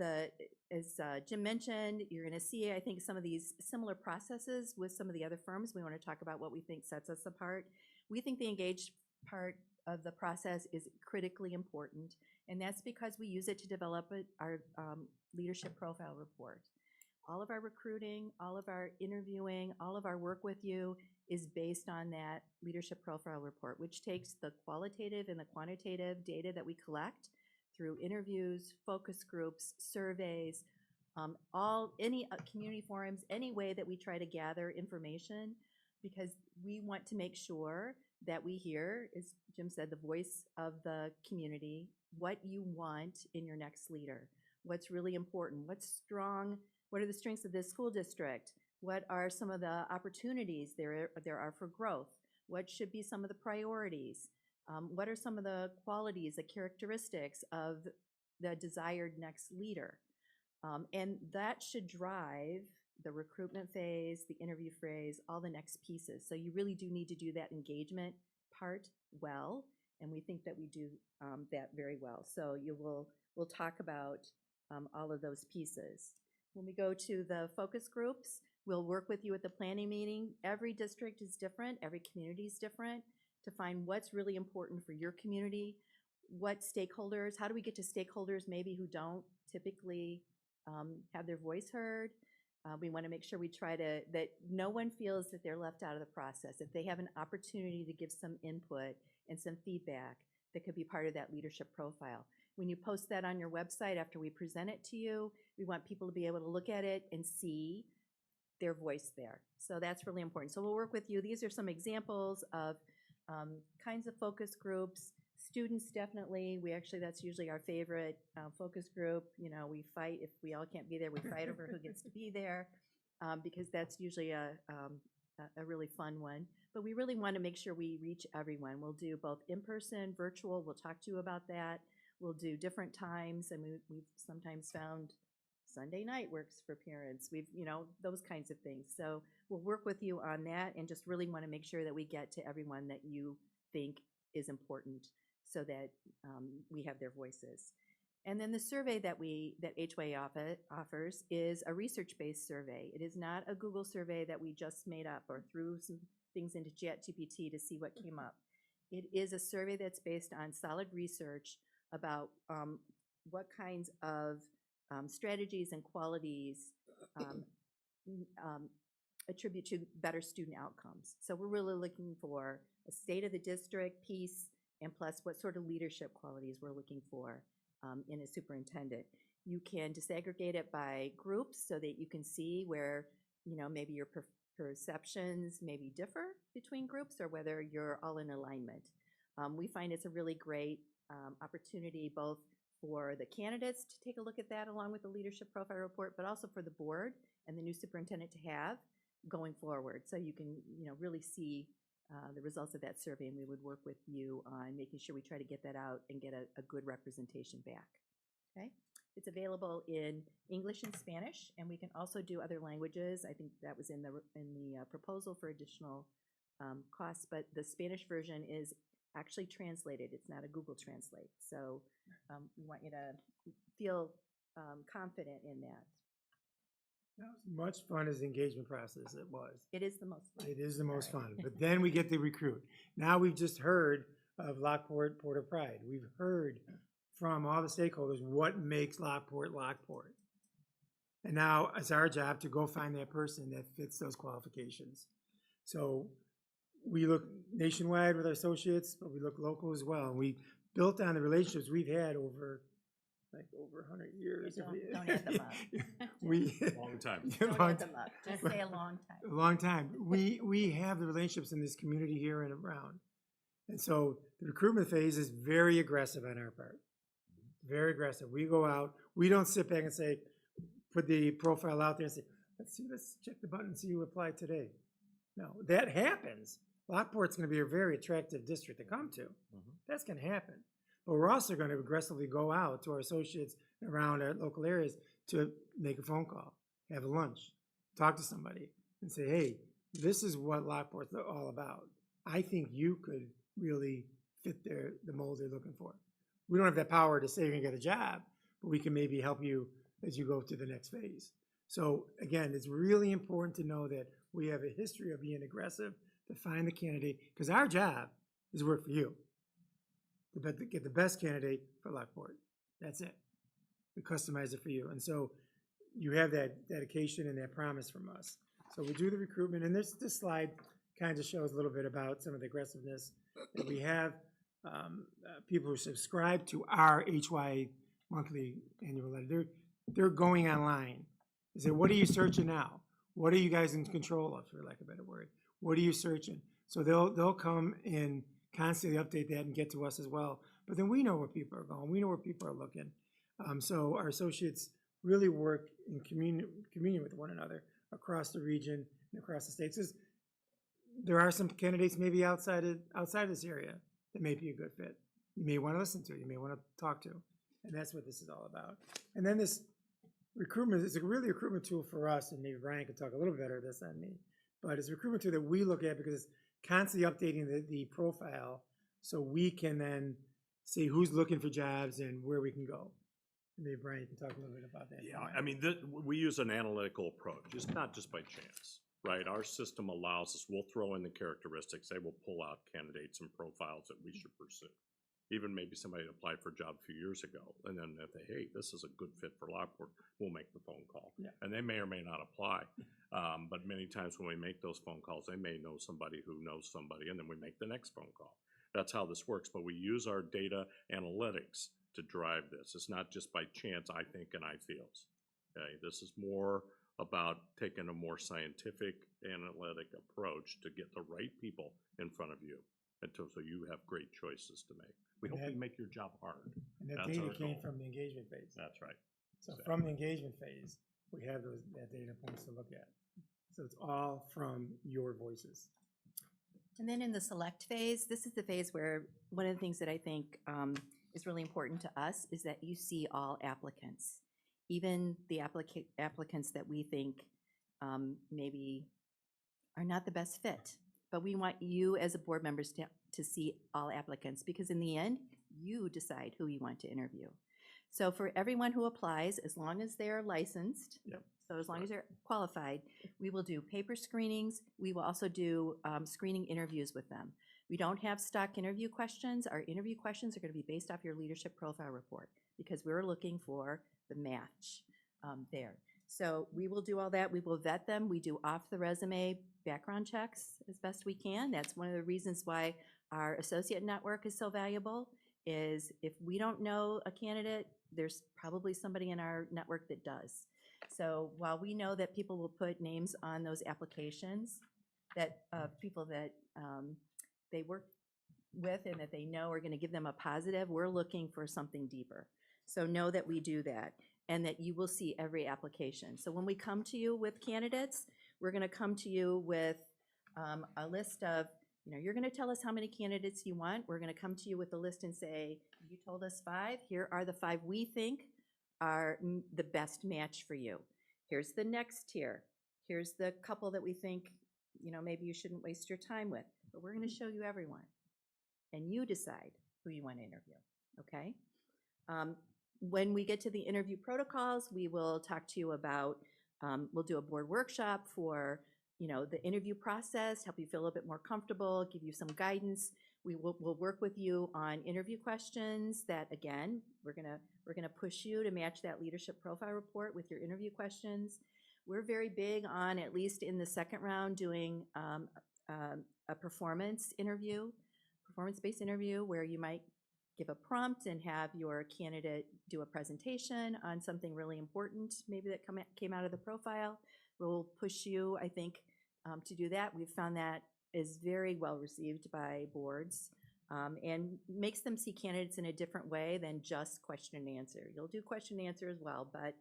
as Jim mentioned, you're going to see, I think, some of these similar processes with some of the other firms. We want to talk about what we think sets us apart. We think the engaged part of the process is critically important, and that's because we use it to develop our leadership profile report. All of our recruiting, all of our interviewing, all of our work with you is based on that leadership profile report, which takes the qualitative and the quantitative data that we collect through interviews, focus groups, surveys, any community forums, any way that we try to gather information, because we want to make sure that we hear, as Jim said, the voice of the community, what you want in your next leader, what's really important, what's strong, what are the strengths of this school district, what are some of the opportunities there are for growth, what should be some of the priorities, what are some of the qualities, the characteristics of the desired next leader. And that should drive the recruitment phase, the interview phase, all the next pieces. So you really do need to do that engagement part well, and we think that we do that very well. So we'll talk about all of those pieces. When we go to the focus groups, we'll work with you at the planning meeting. Every district is different, every community is different, to find what's really important for your community, what stakeholders, how do we get to stakeholders maybe who don't typically have their voice heard. We want to make sure we try to, that no one feels that they're left out of the process. If they have an opportunity to give some input and some feedback, that could be part of that leadership profile. When you post that on your website after we present it to you, we want people to be able to look at it and see their voice there. So that's really important. So we'll work with you. These are some examples of kinds of focus groups. Students, definitely. That's usually our favorite focus group. You know, we fight if we all can't be there. We fight over who gets to be there because that's usually a really fun one. But we really want to make sure we reach everyone. We'll do both in-person, virtual. We'll talk to you about that. We'll do different times, and we've sometimes found Sunday night works for parents. Those kinds of things. So we'll work with you on that and just really want to make sure that we get to everyone that you think is important so that we have their voices. And then the survey that HYA offers is a research-based survey. It is not a Google survey that we just made up or threw some things into ChatGPT to see what came up. It is a survey that's based on solid research about what kinds of strategies and qualities attribute to better student outcomes. So we're really looking for a state of the district piece, and plus what sort of leadership qualities we're looking for in a superintendent. You can disaggregate it by groups so that you can see where, maybe your perceptions maybe differ between groups or whether you're all in alignment. We find it's a really great opportunity both for the candidates to take a look at that along with the leadership profile report, but also for the board and the new superintendent to have going forward. So you can, really see the results of that survey, and we would work with you on making sure we try to get that out and get a good representation back. Okay? It's available in English and Spanish, and we can also do other languages. I think that was in the proposal for additional costs, but the Spanish version is actually translated. It's not a Google Translate. So we want you to feel confident in that. That was much fun as the engagement process it was. It is the most fun. It is the most fun. But then we get to recruit. Now we've just heard of Lockport, Port of Pride. We've heard from all the stakeholders what makes Lockport, Lockport. And now it's our job to go find that person that fits those qualifications. So we look nationwide with our associates, but we look local as well. And we built on the relationships we've had over 100 years. Don't add them up. Long time. Don't add them up. Just say a long time. A long time. We have the relationships in this community here and around. And so the recruitment phase is very aggressive on our part. Very aggressive. We go out. We don't sit back and say, put the profile out there and say, let's check the button and see who applied today. No, that happens. Lockport's going to be a very attractive district to come to. That's going to happen. But we're also going to aggressively go out to our associates around our local areas to make a phone call, have a lunch, talk to somebody, and say, hey, this is what Lockport's all about. I think you could really fit the mold they're looking for. We don't have that power to say you're going to get a job, but we can maybe help you as you go to the next phase. So again, it's really important to know that we have a history of being aggressive to find the candidate, because our job is to work for you, to get the best candidate for Lockport. That's it. We customize it for you. And so you have that dedication and that promise from us. So we do the recruitment, and this slide kind of shows a little bit about some of the aggressiveness that we have. People who subscribe to our HY monthly annual letter, they're going online. They say, what are you searching now? What are you guys in control of, for lack of a better word? What are you searching? So they'll come and constantly update that and get to us as well. But then we know where people are going. We know where people are looking. So our associates really work in communion with one another across the region and across the states. There are some candidates maybe outside this area that may be a good fit. You may want to listen to, you may want to talk to. And that's what this is all about. And then this recruitment is really a recruitment tool for us, and maybe Brian could talk a little better this than me. But it's a recruitment tool that we look at because it's constantly updating the profile, so we can then see who's looking for jobs and where we can go. Maybe Brian can talk a little bit about that. Yeah, I mean, we use an analytical approach. It's not just by chance, right? Our system allows us, we'll throw in the characteristics, they will pull out candidates and profiles that we should pursue. Even maybe somebody applied for a job a few years ago, and then if they, hey, this is a good fit for Lockport, we'll make the phone call. Yeah. And they may or may not apply, but many times when we make those phone calls, they may know somebody who knows somebody, and then we make the next phone call. That's how this works, but we use our data analytics to drive this. It's not just by chance, I think, and I feels. Okay, this is more about taking a more scientific, analytic approach to get the right people in front of you, so you have great choices to make. We hope we make your job hard. And that That's data our came goal. from the engagement phase. That's right. So from the engagement phase, we have that data points to look at. So it's all from your voices. And then in the select phase, this is the phase where one of the things that I think is really important to us is that you see all applicants, even the applicants that we think maybe are not the best fit. But we want you as a board members to see all applicants, because in the end, you decide who you want to interview. So for everyone who applies, as long as they're licensed, Yep. so as long as they're qualified, we will do paper screenings. We will also do screening interviews with them. We don't have stock interview questions. Our interview questions are going to be based off your leadership profile report, because we're looking for the match there. So we will do all that. We will vet them. We do off the resume background checks as best we can. That's one of the reasons why our associate network is so valuable, is if we don't know a candidate, there's probably somebody in our network that does. So while we know that people will put names on those applications, that people that they work with and that they know are going to give them a positive, we're looking for something deeper. So know that we do that, and that you will see every application. So when we come to you with candidates, we're going to come to you with a list of, you're going to tell us how many candidates you want. We're going to come to you with a list and say, you told us 5. Here are the 5 we think are the best match for you. Here's the next tier. Here's the couple that we think, maybe you shouldn't waste your time with. But we're going to show you everyone, and you decide who you want to interview, okay? When we get to the interview protocols, we will talk to you about, we'll do a board workshop for, the interview process, help you feel a little bit more comfortable, give you some guidance. We'll work with you on interview questions that, again, we're gonna push you to match that leadership profile report with your interview questions. We're very big on, at least in the second round, doing a performance interview, performance-based interview, where you might give a prompt and have your candidate do a presentation on something really important, maybe that came out of the profile. We'll push you, I think, to do that. We've found that is very well received by boards, and makes them see candidates in a different way than just question and answer. You'll do question and answer as well, but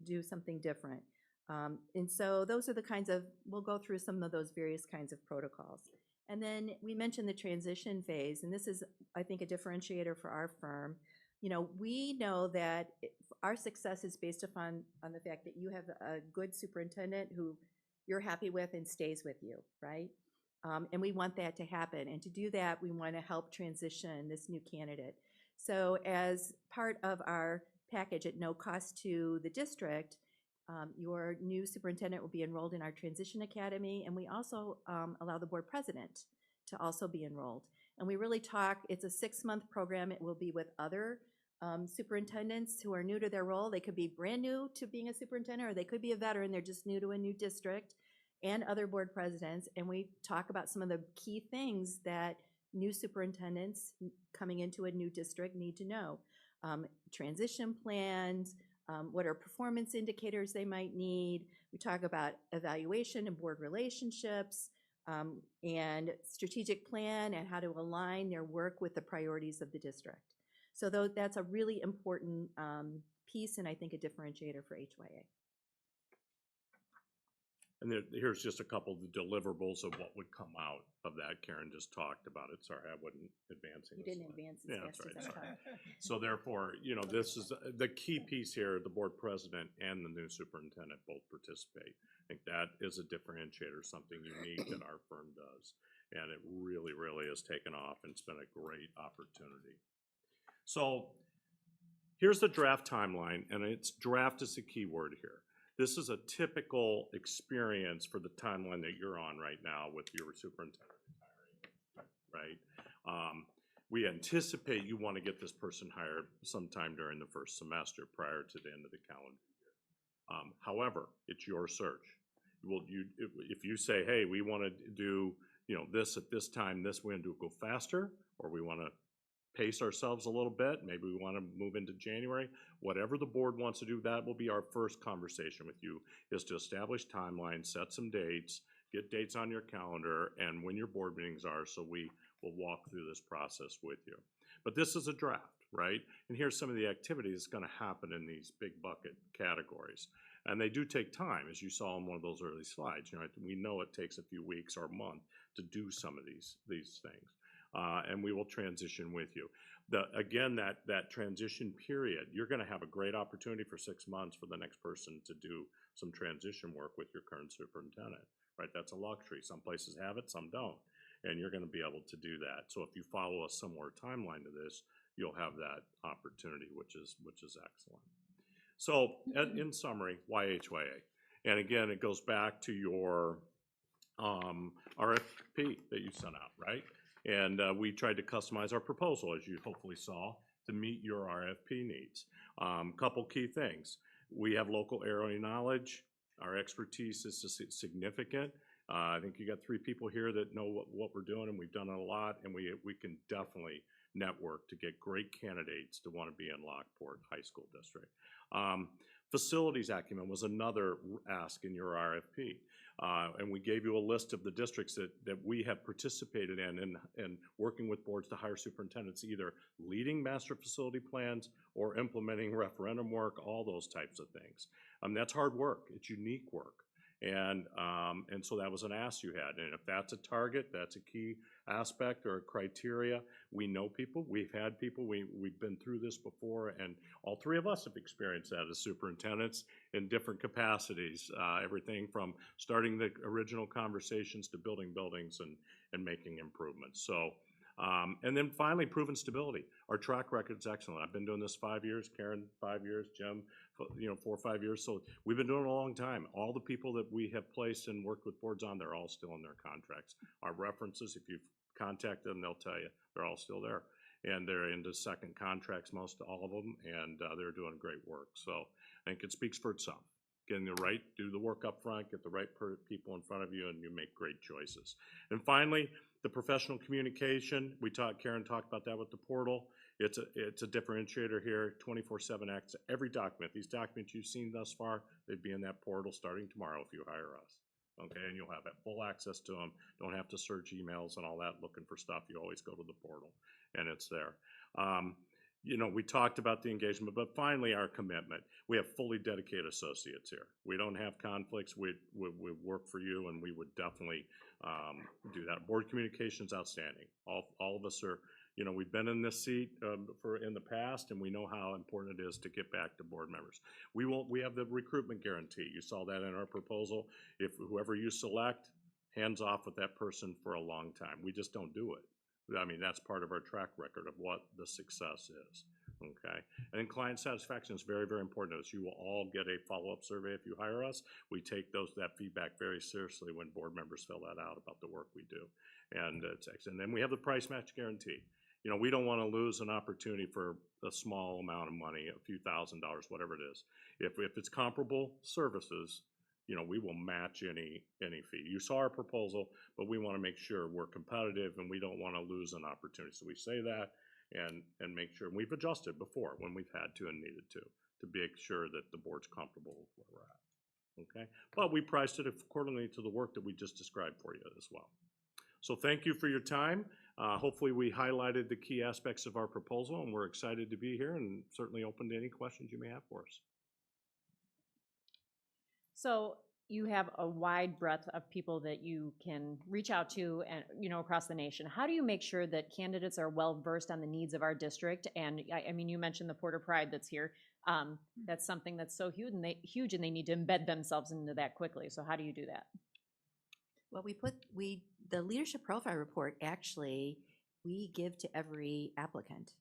do something different. And so those are the kinds of, we'll go through some of those various kinds of protocols. And then we mentioned the transition phase, and this is, I think, a differentiator for our firm. We know that our success is based upon the fact that you have a good superintendent who you're happy with and stays with you, right? And we want that to happen. And to do that, we want to help transition this new candidate. So as part of our package at no cost to the district, your new superintendent will be enrolled in our Transition Academy, and we also allow the board president to also be enrolled. And we really talk, it's a 6-month program. It will be with other superintendents who are new to their role. They could be brand new to being a superintendent, or they could be a veteran, they're just new to a new district, and other board presidents. And we talk about some of the key things that new superintendents coming into a new district need to know. Transition plans, what are performance indicators they might need. We talk about evaluation and board relationships, and strategic plan, and how to align their work with the priorities of the district. So that's a really important piece, and I think a differentiator for HYA. And here's just a couple of the deliverables of what would come out of that. Karen just talked about it. Sorry, I wasn't advancing. You the didn't slide. advance as Yeah, fast that's as I right, sorry. talked. So therefore, this is the key piece here, the board president and the new superintendent both participate. I think that is a differentiator, something unique that our firm does. And it really, really has taken off, and it's been a great opportunity. So here's the draft timeline, and it's draft is the key word here. This is a typical experience for the timeline that you're on right now with your superintendent retiring, right? We anticipate you want to get this person hired sometime during the first semester prior to the end of the calendar year. However, it's your search. If you say, hey, we want to do this at this time, this we're going to go faster, or we want to pace ourselves a little bit, maybe we want to move into January, whatever the board wants to do, that will be our first conversation with you, is to establish timelines, set some dates, get dates on your calendar, and when your board meetings are, so we will walk through this process with you. But this is a draft, right? And here's some of the activities that's going to happen in these big bucket categories. And they do take time, as you saw in one of those early slides. We know it takes a few weeks or a month to do some of these things. And we will transition with you. Again, that transition period, you're going to have a great opportunity for 6 months for the next person to do some transition work with your current superintendent, right? That's a luxury. Some places have it, some don't. And you're going to be able to do that. So if you follow a similar timeline to this, you'll have that opportunity, which is excellent. So in summary, why HYA? And again, it goes back to your RFP that you sent out, right? And we tried to customize our proposal, as you hopefully saw, to meet your RFP needs. Couple key things. We have local area knowledge. Our expertise is significant. I think you got 3 people here that know what we're doing, and we've done it a lot, and we can definitely network to get great candidates to want to be in Lockport High School District. Facilities acumen was another ask in your RFP. And we gave you a list of the districts that we have participated in working with boards to hire superintendents, either leading master facility plans or implementing referendum work, all those types of things. That's hard work. It's unique work. And so that was an ask you had. And if that's a target, that's a key aspect or a criteria. We know people, we've had people, we've been through this before, and all 3 of us have experienced that as superintendents in different capacities, everything from starting the original conversations to building buildings and making improvements. So, and then finally, proven stability. Our track record is excellent. I've been doing this 5 years, Karen 5 years, Jim 4 or 5 years. So we've been doing it a long time. All the people that we have placed and worked with boards on, they're all still in their contracts. Our references, if you've contacted them, they'll tell you they're all still there. And they're into second contracts, most all of them, and they're doing great work. So I think it speaks for itself. Getting the right, do the work up front, get the right people in front of you, and you make great choices. And finally, the professional communication. Karen talked about that with the portal. It's a differentiator here, 24/7 access. Every document, these documents you've seen thus far, they'd be in that portal starting tomorrow if you hire us. Okay, and you'll have full access to them. Don't have to search emails and all that looking for stuff. You always go to the portal, and it's there. We talked about the engagement, but finally our commitment. We have fully dedicated associates here. We don't have conflicts. We work for you, and we would definitely do that. Board communication is outstanding. All of us are, we've been in this seat in the past, and we know how important it is to get back to board members. We have the recruitment guarantee. You saw that in our proposal. If whoever you select, hands off with that person for a long time. We just don't do it. I mean, that's part of our track record of what the success is, okay? And then client satisfaction is very, very important to us. You will all get a follow-up survey if you hire us. We take that feedback very seriously when board members fill that out about the work we do. And then we have the price match guarantee. We don't want to lose an opportunity for a small amount of money, a few $1,000s, whatever it is. If it's comparable services, we will match any fee. You saw our proposal, but we want to make sure we're competitive and we don't want to lose an opportunity. So we say that and make sure. And we've adjusted before when we've had to and needed to make sure that the board's comfortable with where we're at. Okay? But we priced it accordingly to the work that we just described for you as well. So thank you for your time. Hopefully we highlighted the key aspects of our proposal, and we're excited to be here and certainly open to any questions you may have for us. So you have a wide breadth of people that you can reach out to and, across the nation. How do you make sure that candidates are well-versed on the needs of our district? And I mean, you mentioned the Porter Pride that's here. That's something that's so huge and they need to embed themselves into that quickly. So how do you do that? Well, the leadership profile report, actually, we give to every applicant.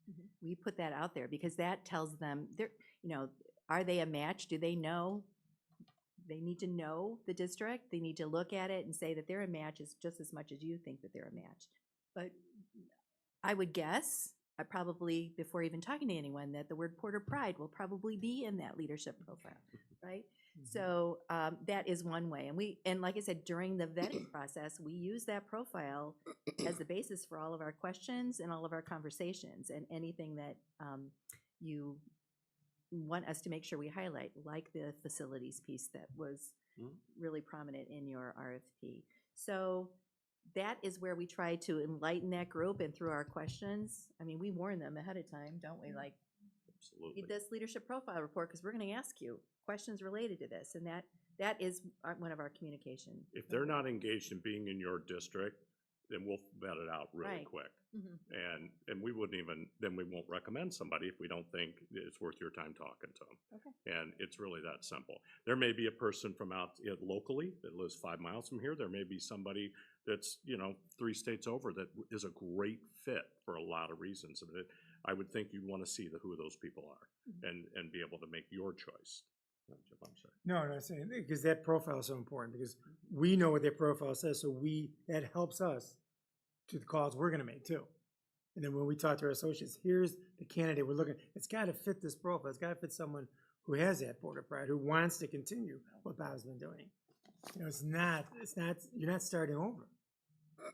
We put that out there because that tells them, are they a match? Do they know? They need to know the district. They need to look at it and say that they're a match just as much as you think that they're a match. But I would guess, probably before even talking to anyone, that the word Porter Pride will probably be in that leadership profile, right? So that is one way. And like I said, during the vetting process, we use that profile as the basis for all of our questions and all of our conversations and anything that you want us to make sure we highlight, like the facilities piece that was really prominent in your RFP. So that is where we try to enlighten that group, and through our questions, I mean, we warn them ahead of time, don't we? Like, Absolutely. read this leadership profile report because we're going to ask you questions related to this, and that is one of our communication. If they're not engaged in being in your district, then we'll vet it out really Right. quick. And we wouldn't even, then we won't recommend somebody if we don't think it's worth your time talking to them. Okay. And it's really that simple. There may be a person from out locally that lives 5 miles from here. There may be somebody that's, 3 states over that is a great fit for a lot of reasons. And I would think you'd want to see who those people are and be able to make your choice. I'm sorry. No, I'm saying, because that profile is so important, because we know what their profile says, so that helps us to the calls we're gonna make too. And then when we talk to our associates, here's the candidate we're looking, it's gotta fit this profile, it's gotta fit someone who has that Porter Pride, who wants to continue what Bob's been doing. It's not, you're not starting over.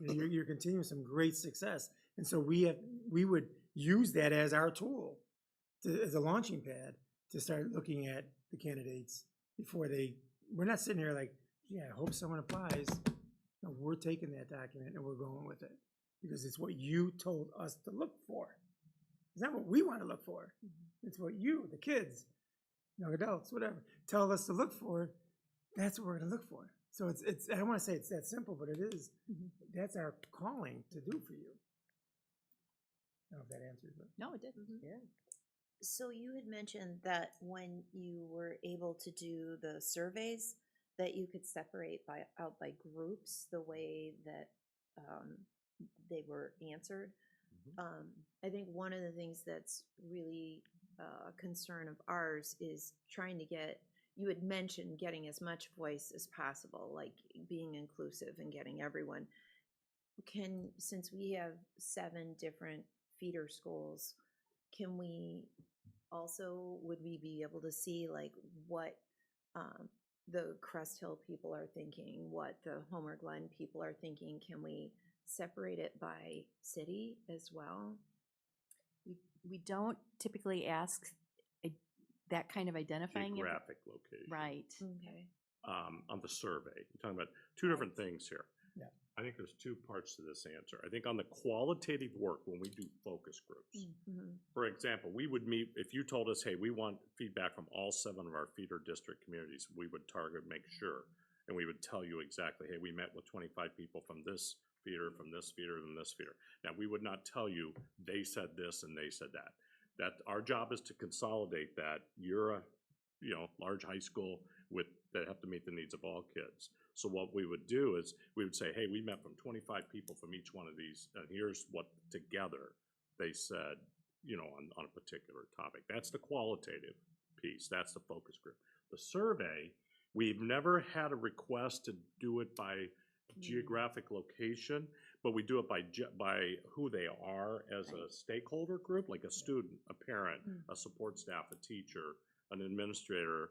You're continuing some great success. And so we would use that as our tool, as a launching pad, to start looking at the candidates before we're not sitting here like, yeah, I hope someone applies. No, we're taking that document and we're going with it because it's what you told us to look for. It's not what we want to look for. It's what you, the kids, young adults, whatever, tell us to look for. That's what we're going to look for. So it's I don't want to say it's that simple, but it is. That's our calling to do for you. I don't know if that answers it. No, it did. Yeah. So you had mentioned that when you were able to do the surveys, that you could separate out by groups the way that they were answered. I think one of the things that's really a concern of ours is trying to you had mentioned getting as much voice as possible, like being inclusive and getting everyone. Since we have 7 different feeder schools, would we be able to see like what the Crest Hill people are thinking, what the Homer Glen people are thinking? Can we separate it by city as well? We don't typically ask that kind of identifying. Geographic location. Right. Okay. On the survey, you're talking about 2 different things here. Yeah. I think there's 2 parts to this answer. I think on the qualitative work, when we do focus groups, for example, we would meet, if you told us, hey, we want feedback from all 7 of our feeder district communities, we would target, make sure, and we would tell you exactly, hey, we met with 25 people from this feeder, from this feeder, and this feeder. Now, we would not tell you, they said this and they said that. Our job is to consolidate that. You're a, large high school that have to meet the needs of all kids. So what we would do is we would say, hey, we met from 25 people from each one of these, and here's what together they said, on a particular topic. That's the qualitative piece. That's the focus group. The survey, we've never had a request to do it by geographic location, but we do it by who they are as a stakeholder group, like a student, a parent, a support staff, a teacher, an administrator,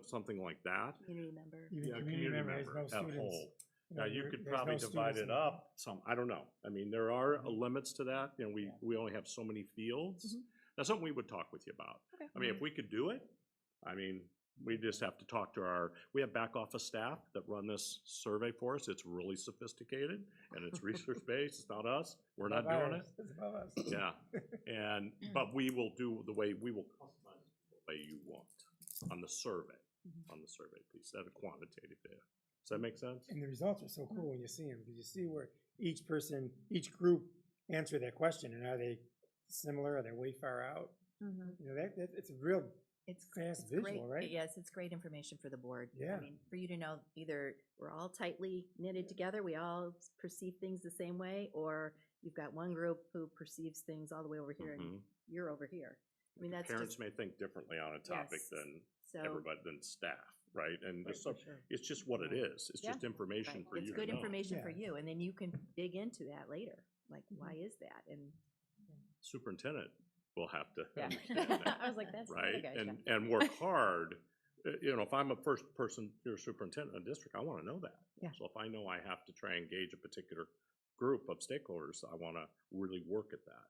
something like that. Community member. Even Yeah, community member has no at students. whole. Now, you could there's probably no divide students it in up some, I don't know. I mean, there are limits to that, we only have so many fields. That's something we would talk with you about. Okay. I mean, if we could do it, we just have to talk to we have back office staff that run this survey for us. It's really sophisticated and it's research-based. It's not us. We're not doing it. It's above us. Yeah. But we will do we will customize it the way you want on the survey. on the survey piece, that quantitative data. Does that make sense? And the results are so cool when you see them, because you see where each person, each group answered that question, and are they similar, are they way far out? You know, that it's a real It's fast it's great. visual, right? Yes, it's great information for the board. Yeah. I mean, for you to know either we're all tightly knitted together, we all perceive things the same way, or you've got one group who perceives things all the way over here and Mhm. you're over here. I mean, that's Parents just, may think differently on a topic Yes. than so. everybody, than staff, right? And Right, just so, for sure. it's just what it is. It's Yeah. just information Right. for you It's to good know. information for Yeah. you, and then you can dig into that later. Like, why is that? And Superintendent will have to Yeah. understand that, I was like, that's the other right? guy's And, job. and work hard. You know, if I'm a first person, you're a superintendent in a district, I want to know that. Yeah. So if I know I have to try and engage a particular group of stakeholders, I want to really work at that.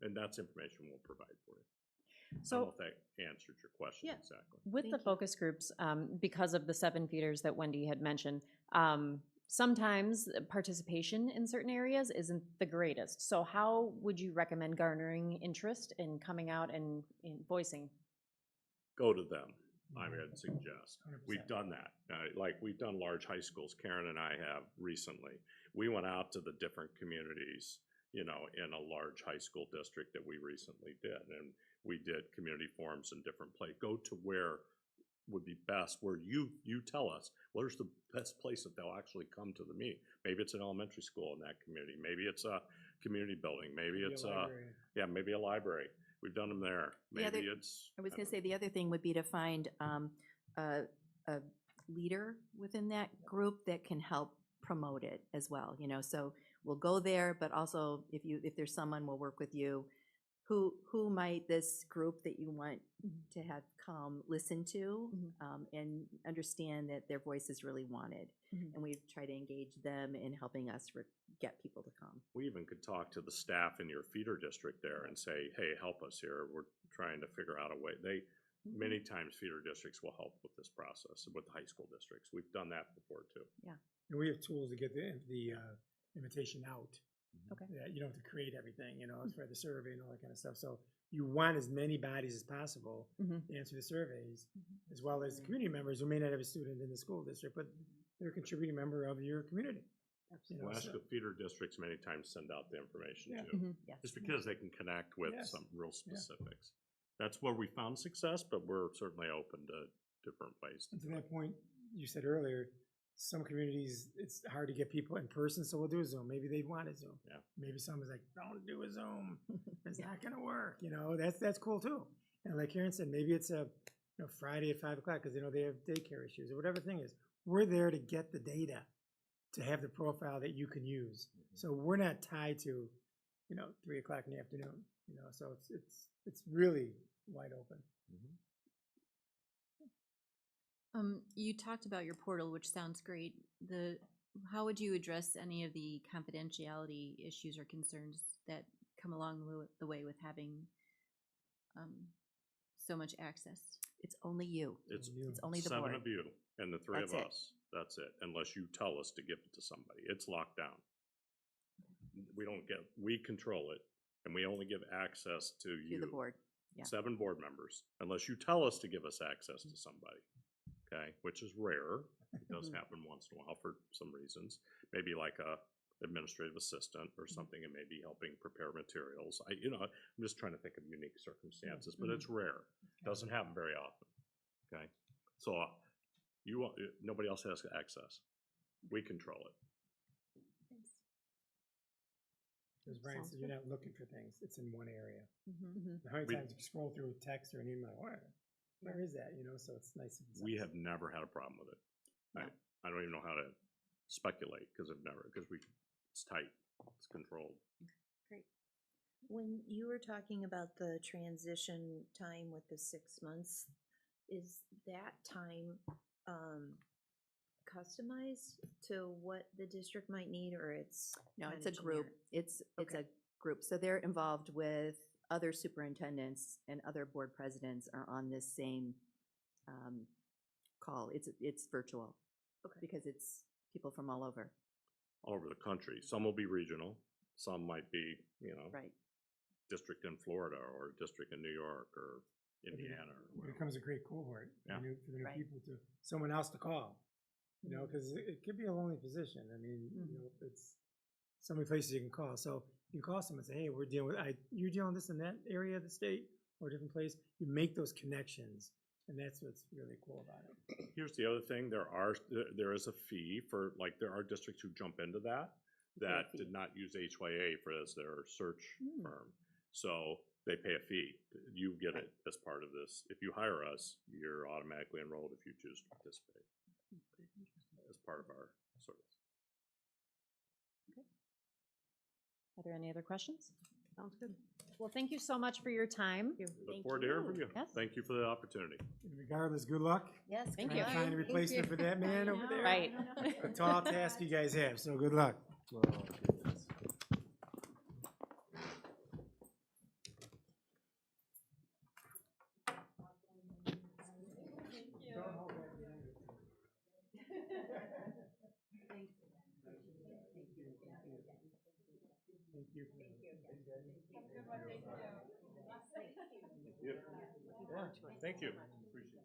And that's information we'll provide for you. I don't know So if that answered your question Yeah. exactly. with the Thank you. focus groups, because of the 7 feeders that Wendy had mentioned, sometimes participation in certain areas isn't the greatest. So how would you recommend garnering interest in coming out and in voicing? Go to them, I would suggest. 100%. We've done that. Like, we've done large high schools. Karen and I have recently. We went out to the different communities, you know, in a large high school district that we recently did. And we did community forums in different places. Go to where would be best, where you tell us, where's the best place that they'll actually come to the meeting? Maybe it's an elementary school in that community. Maybe it's a community building. Maybe Maybe a it's library. yeah, maybe a library. We've done them there. The other- Maybe it's. I was gonna say, the other thing would be to find a leader within that group that can help promote it as well, you know, so we'll go there, but also if there's someone, we'll work with you. Who might this group that you want to have come listen to, and understand that their voice is really wanted? And we try to engage them in helping us get people to come. We even could talk to the staff in your feeder district there and say, hey, help us here. We're trying to figure out a way. Many times feeder districts will help with this process, with high school districts. We've done that before too. And we have tools to get the invitation out. Okay. That you don't have to create everything, you know, as for the survey and all that kind of stuff. So you want as many bodies as possible to answer the surveys, as well as community members who may not have a student in the school district, but they're a contributing member of your community. You know, We'll ask so- the feeder districts many times send out the information Yeah. too. Yes. Just because they can connect with Yes. some real specifics. That's where we found success, but we're certainly open to different ways. And to that point, you said earlier, some communities, it's hard to get people in person, so we'll do a Zoom. Maybe they want a Zoom. Yeah. Maybe someone's like, don't do a Zoom. It's not gonna work, you know, that's cool too. And like Karen said, maybe it's a, Friday at 5 o'clock, because they know they have daycare issues, or whatever the thing is. We're there to get the data, to have the profile that you can use. So we're not tied to, 3 o'clock in the afternoon, so it's really wide open. You talked about your portal, which sounds great. How would you address any of the confidentiality issues or concerns that come along the way with having so much access? It's only you. It's It's only the 7 board. of you and the 3 of That's it. us. That's it, unless you tell us to give it to somebody. It's locked down. We control it, and we only give access to you. To the board. Yeah. 7 board members, unless you tell us to give us access to somebody, okay, which is rare. It does happen once in a while for some reasons, maybe like a administrative assistant or something, and maybe helping prepare materials. I'm just trying to think of unique circumstances, but it's rare. Doesn't happen very often, okay? So nobody else has access. We control it. As Brian said, you're not looking for things, it's in one area. Mm-hmm. How many We- times you scroll through text or an email, where is that, so it's nice. We have never had a problem with it. I don't even know how to speculate, because it's tight, it's controlled. When you were talking about the transition time with the 6 months, is that time customized to what the district might need, or it's? No, it's kinda a group. generic? It's Okay. a group. So they're involved with other superintendents and other board presidents are on this same call. It's virtual. Okay. Because it's people from all over. All over the country. Some will be regional, some might be, Right. district in Florida or district in New York or, Indiana or It wherever. becomes a great cohort Yeah. for the new Right. people to, someone else to call. You know, because it could be a lonely position. I mean, you know, it's so many places you can call. So you can call someone and say, hey, we're dealing with, you're dealing with this in that area of the state or a different place. You make those connections, and that's what's really cool about it. Here's the other thing, there is a fee for, like, there are districts who jump into that did not use HYA as their search firm. So they pay a fee. You get it as part of this. If you hire us, you're automatically enrolled if you choose to participate as part of our service. Are there any other questions? Sounds good. Well, thank you so much for your time. Look forward to hearing from you. Yes. Thank you for the opportunity. And regardless, good luck. Yes, Thank good you. luck. Find a replacement for that man over there. Right. A tall task you guys have, so good luck. Thank you. Thank you. Appreciate it.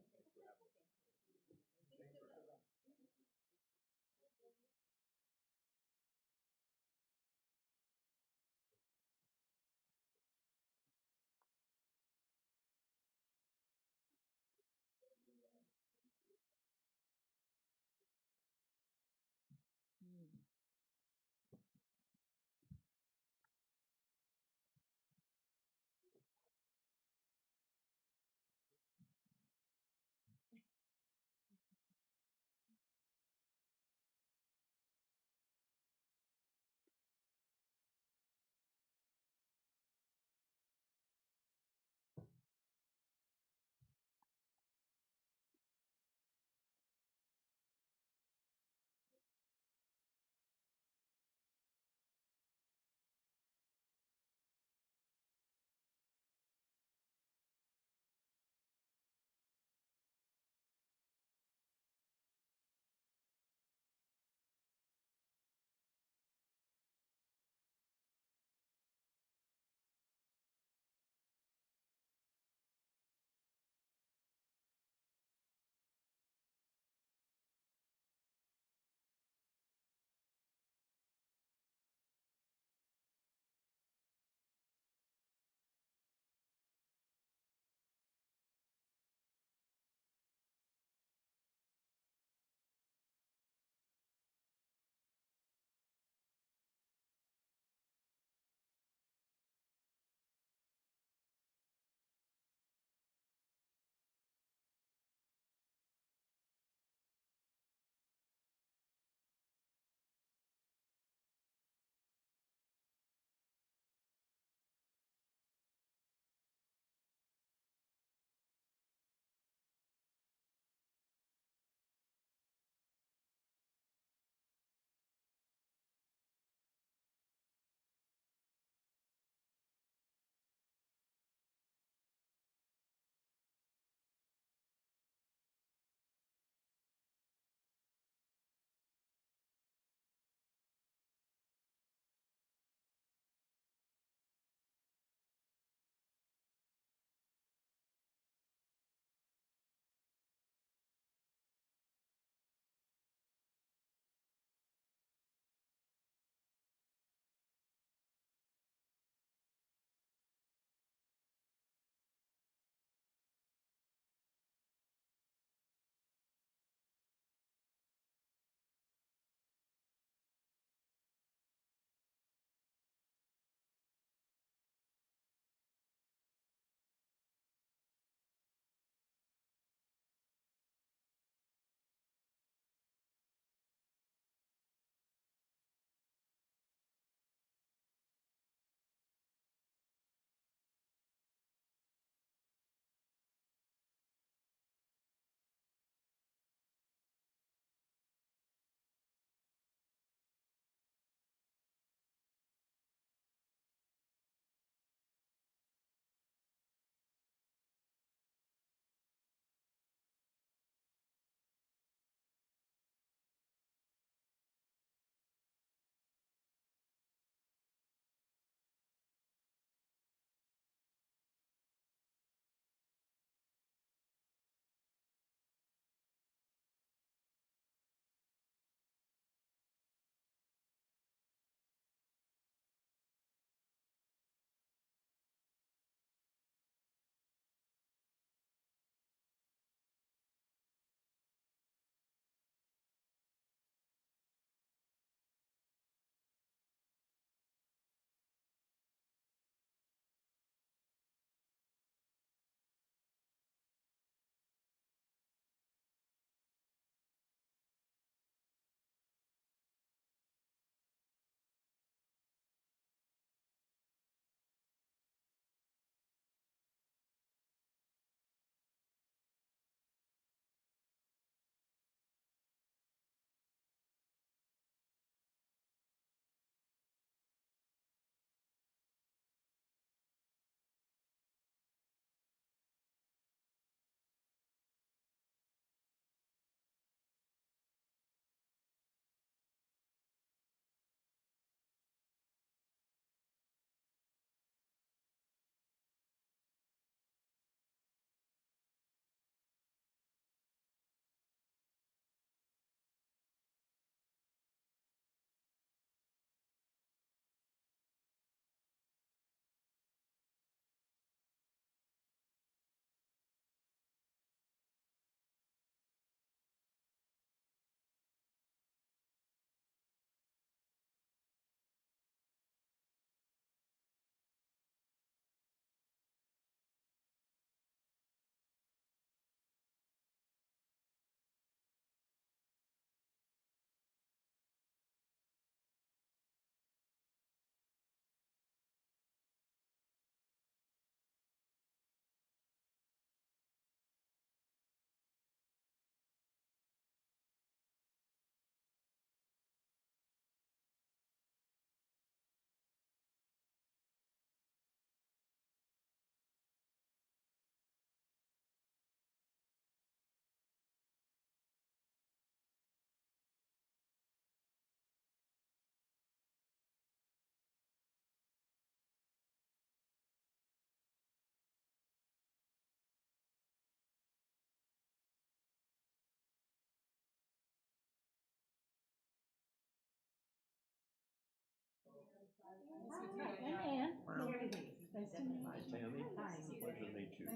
Tammy. Pleasure to meet you.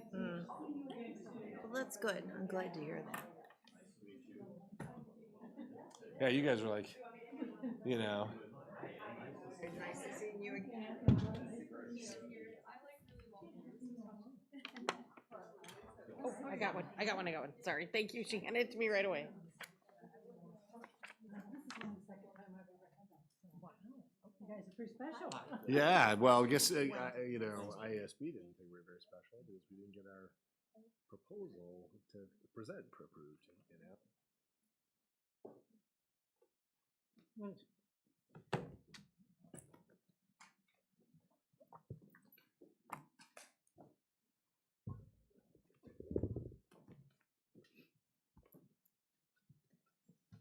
Well, that's good. I'm glad to hear that. Yeah, you guys are like, you know. Nice to see you again. Oh, I got one. Sorry. Thank you. She handed it to me right away. You guys are pretty special. Yeah, well, I guess, you know, ISB didn't think we were very special because we didn't get our proposal to present approved, you know?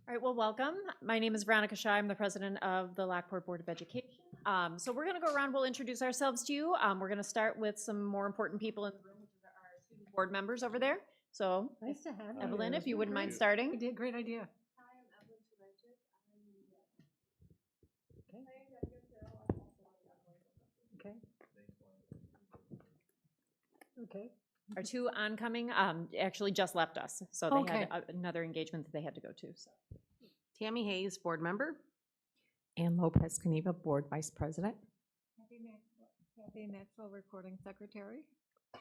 All right, well, welcome. My name is Veronica Shai. I'm the president of the Lockport Board of Education. So we're going to go around. We'll introduce ourselves to you. We're going to start with some more important people in the room, which are our student board members over there. So Nice to have you. Evelyn, if you wouldn't mind You starting. did, great idea. Okay. Okay. Our two oncoming actually just left us, so they had another engagement that they had to go to. So. Tammy Hayes, board member. Ann Lopez Caniva, board vice president. Kathy Maxwell, recording secretary.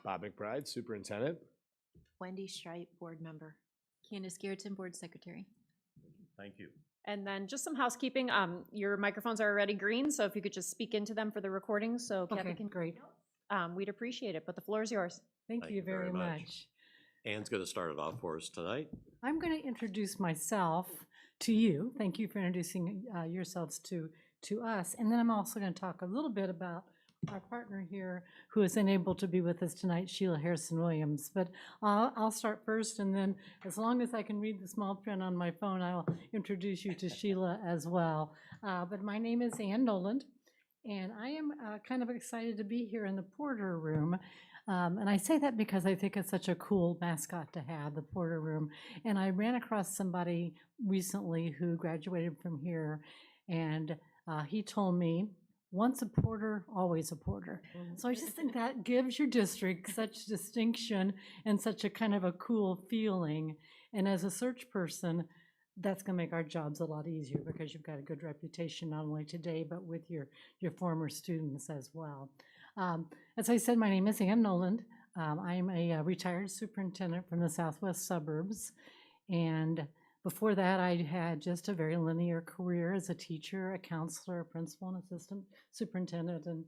Bob McBride, superintendent. Wendy Stripe, board member. Candace Garrettson, board secretary. Thank you. And then just some housekeeping. Your microphones are already green, so if you could just speak into them for the recording, so Kathy can. Great. We'd appreciate it, but the floor is yours. Thank you very much. Ann's going to start it off for us tonight. I'm going to introduce myself to you. Thank you for introducing yourselves to us. And then I'm also going to talk a little bit about our partner here who is unable to be with us tonight, Sheila Harrison-Williams. But I'll start first, and then as long as I can read the small print on my phone, I'll introduce you to Sheila as well. But my name is Ann Noland, and I am kind of excited to be here in the Porter Room. And I say that because I think it's such a cool mascot to have, the Porter Room. And I ran across somebody recently who graduated from here, and he told me, once a porter, always a porter. So I just think that gives your district such distinction and such a kind of a cool feeling. And as a search person, that's going to make our jobs a lot easier because you've got a good reputation not only today, but with your former students as well. As I said, my name is Ann Noland. I'm a retired superintendent from the southwest suburbs. And before that, I had just a very linear career as a teacher, a counselor, a principal, and assistant superintendent, and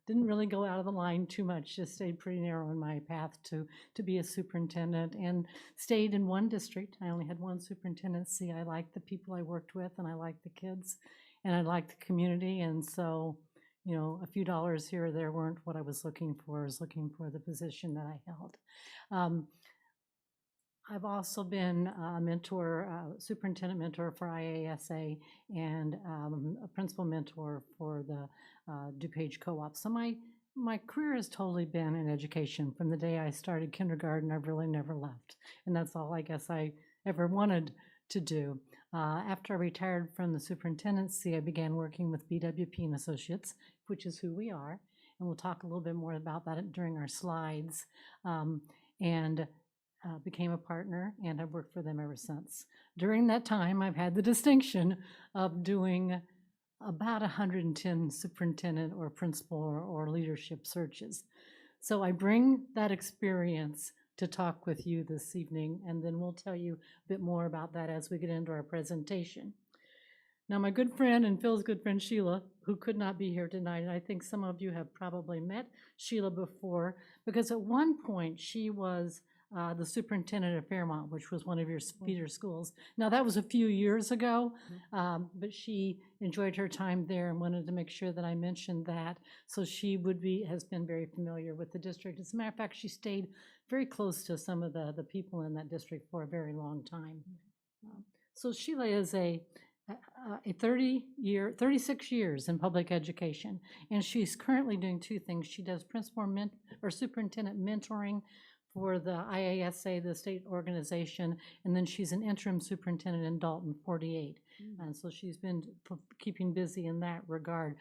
didn't really go out of the line too much, just stayed pretty narrow in my path to be a superintendent, and stayed in one district. I only had one superintendency. I liked the people I worked with, and I liked the kids, and I liked the community, and so, you know, a few dollars here or there weren't what I was looking for. I was looking for the position that I held. I've also been a mentor, superintendent mentor for IASA, and a principal mentor for the DuPage Co-op. So my career has totally been in education. From the day I started kindergarten, I've really never left. And that's all I guess I ever wanted to do. After I retired from the superintendency, I began working with BWP and Associates, which is who we are. And we'll talk a little bit more about that during our slides. Became a partner, and I've worked for them ever since. During that time, I've had the distinction of doing about 110 superintendent or principal or leadership searches. So I bring that experience to talk with you this evening, and then we'll tell you a bit more about that as we get into our presentation. Now, my good friend and Phil's good friend Sheila, who could not be here tonight, and I think some of you have probably met Sheila before, because at one point she was the superintendent of Fairmont, which was one of your feeder schools. Now, that was a few years ago, but she enjoyed her time there and wanted to make sure that I mentioned that. So she has been very familiar with the district. As a matter of fact, she stayed very close to some of the people in that district for a very long time. So Sheila is a 36 years in public education, and she's currently doing two things. She does superintendent mentoring for the IASA, the state organization, and then she's an interim superintendent in Dalton 48. And so she's been keeping busy in that regard.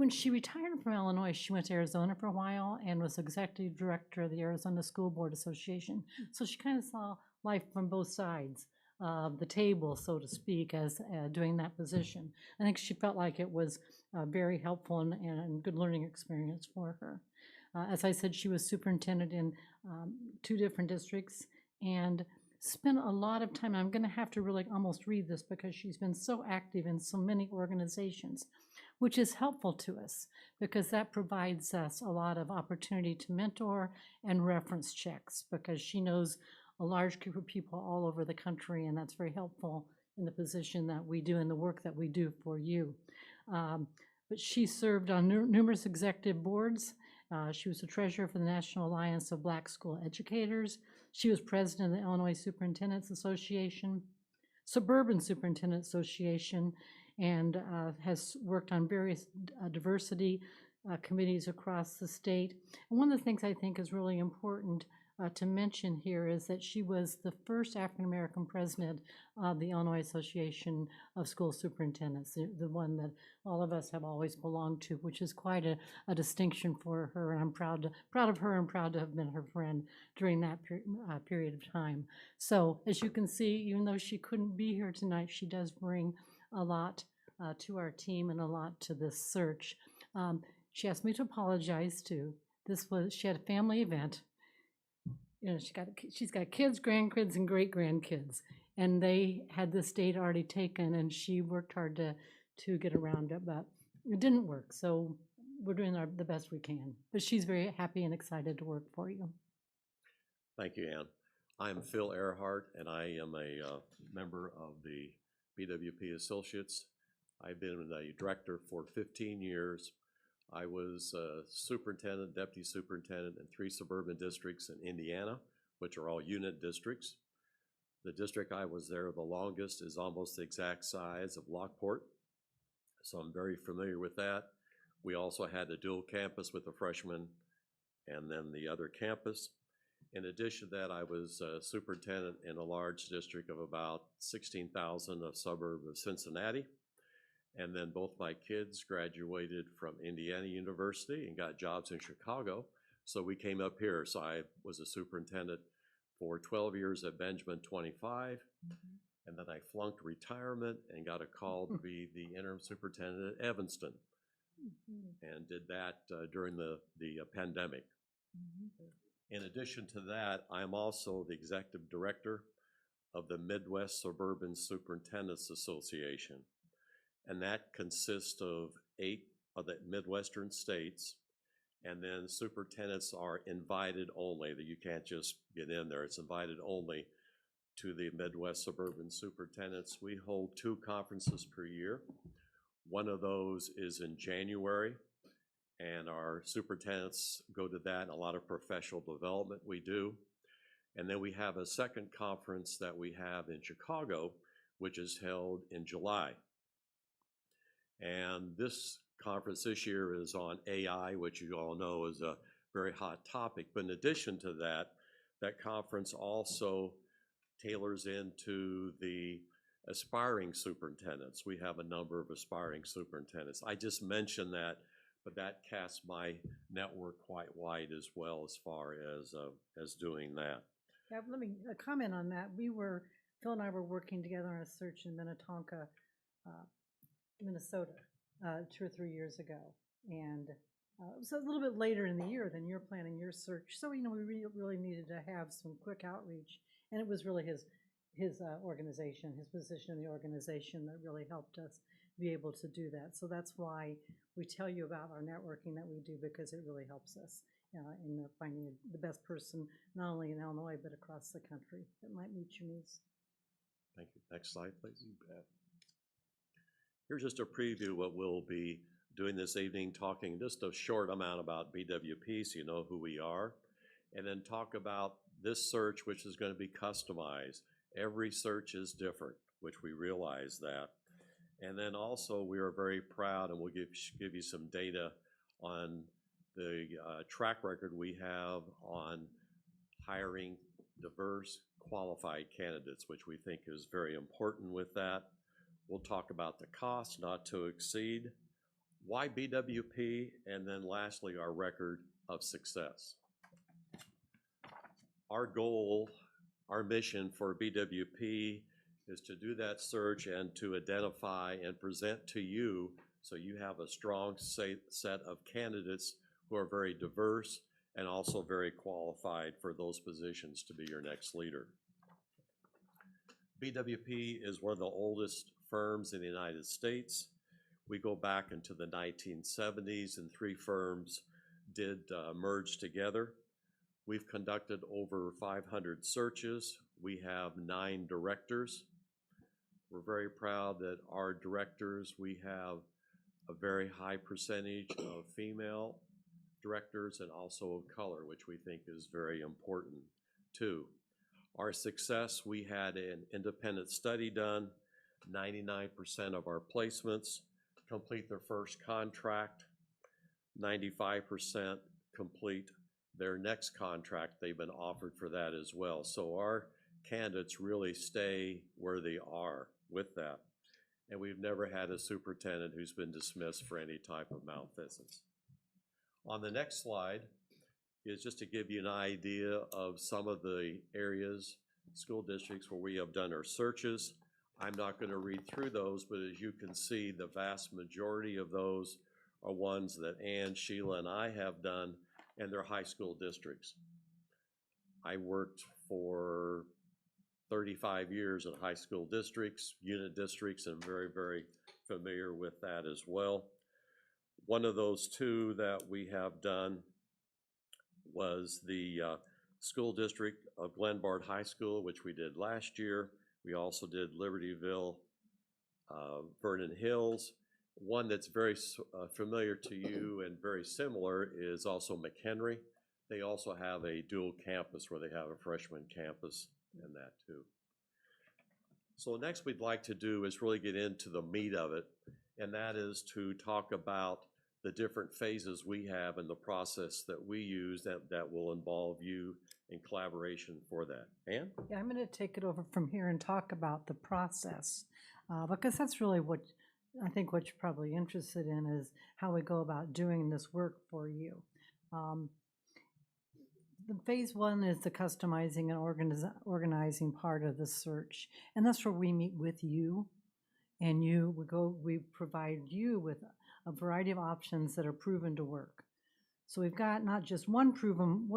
When she retired from Illinois, she went to Arizona for a while and was executive director of the Arizona School Board Association. So she kind of saw life from both sides of the table, so to speak, as doing that position. I think she felt like it was very helpful and good learning experience for her. As I said, she was superintendent in 2 different districts and spent a lot of time. I'm going to have to really almost read this because she's been so active in so many organizations, which is helpful to us because that provides us a lot of opportunity to mentor and reference checks because she knows a large group of people all over the country, and that's very helpful in the position that we do and the work that we do for you. But she served on numerous executive boards. She was the treasurer for the National Alliance of Black School Educators. She was president of the Illinois Superintendents Association, Suburban Superintendent Association, and has worked on various diversity committees across the state. And one of the things I think is really important to mention here is that she was the first African-American president of the Illinois Association of School Superintendents, the one that all of us have always belonged to, which is quite a distinction for her, and I'm proud of her and proud to have been her friend during that period of time. So as you can see, even though she couldn't be here tonight, she does bring a lot to our team and a lot to this search. She asked me to apologize too. She had a family event. You know, she's got kids, grandkids, and great-grandkids, and they had this date already taken, and she worked hard to get around it, but it didn't work, so we're doing the best we can. But she's very happy and excited to work for you. Thank you, Ann. I'm Phil Earhart, and I am a member of the BWP Associates. I've been a director for 15 years. I was superintendent, deputy superintendent in 3 suburban districts in Indiana, which are all unit districts. The district I was there the longest is almost the exact size of Lockport, so I'm very familiar with that. We also had a dual campus with the freshman and then the other campus. In addition to that, I was superintendent in a large district of about 16,000, a suburb of Cincinnati. And then both my kids graduated from Indiana University and got jobs in Chicago. So we came up here. So I was a superintendent for 12 years at Benjamin 25. And then I flunked retirement and got a call to be the interim superintendent at Evanston. And did that during the pandemic. In addition to that, I'm also the executive director of the Midwest Suburban Superintendents Association. And that consists of 8 of the Midwestern states, and then superintendents are invited only, that you can't just get in there. It's invited only to the Midwest Suburban Superintendents. We hold 2 conferences per year. One of those is in January, and our superintendents go to that, and a lot of professional development we do. And then we have a second conference that we have in Chicago, which is held in July. And this conference this year is on AI, which you all know is a very hot topic. But in addition to that, that conference also tailors into the aspiring superintendents. We have a number of aspiring superintendents. I just mentioned that, but that casts my network quite wide as well as far as doing that. Yeah, let me comment on that. Phil and I were working together on a search in Minnetonka, Minnesota, 2 or 3 years ago. And it was a little bit later in the year than you're planning your search. So, you know, we really needed to have some quick outreach. And it was really his organization, his position in the organization that really helped us be able to do that. So that's why we tell you about our networking that we do, because it really helps us in finding the best person, not only in Illinois, but across the country that might meet your needs. Thank you. Next slide, please. Here's just a preview of what we'll be doing this evening, talking just a short amount about BWP so you know who we are, and then talk about this search, which is going to be customized. Every search is different, which we realize that. And then also we are very proud, and we'll give you some data on the track record we have on hiring diverse, qualified candidates, which we think is very important with that. We'll talk about the cost not to exceed, Why BWP? And then lastly, our record of success. Our goal, our mission for BWP is to do that search and to identify and present to you so you have a strong set of candidates who are very diverse and also very qualified for those positions to be your next leader. BWP is one of the oldest firms in the United States. We go back into the 1970s and 3 firms did merge together. We've conducted over 500 searches. We have 9 directors. We're very proud that our directors, we have a very high percentage of female directors and also of color, which we think is very important too. Our success, we had an independent study done. 99% of our placements complete their first contract. 95% complete their next contract. They've been offered for that as well. So our candidates really stay where they are with that. And we've never had a superintendent who's been dismissed for any type of malfeasance. On the next slide is just to give you an idea of some of the areas, school districts where we have done our searches. I'm not going to read through those, but as you can see, the vast majority of those are ones that Ann, Sheila, and I have done, and they're high school districts. I worked for 35 years in high school districts, unit districts, and very, very familiar with that as well. One of those 2 that we have done was the school district of Glenbard High School, which we did last year. We also did Libertyville, Vernon Hills. One that's very familiar to you and very similar is also McHenry. They also have a dual campus where they have a freshman campus in that too. So next we'd like to do is really get into the meat of it, and that is to talk about the different phases we have in the process that we use that will involve you in collaboration for that. Ann? Yeah, I'm going to take it over from here and talk about the process, because that's really what I think what you're probably interested in is how we go about doing this work for you. The phase 1 is the customizing and organizing part of the search, and that's where we meet with you, and we provide you with a variety of options that are proven to work. So we've got not just one proven,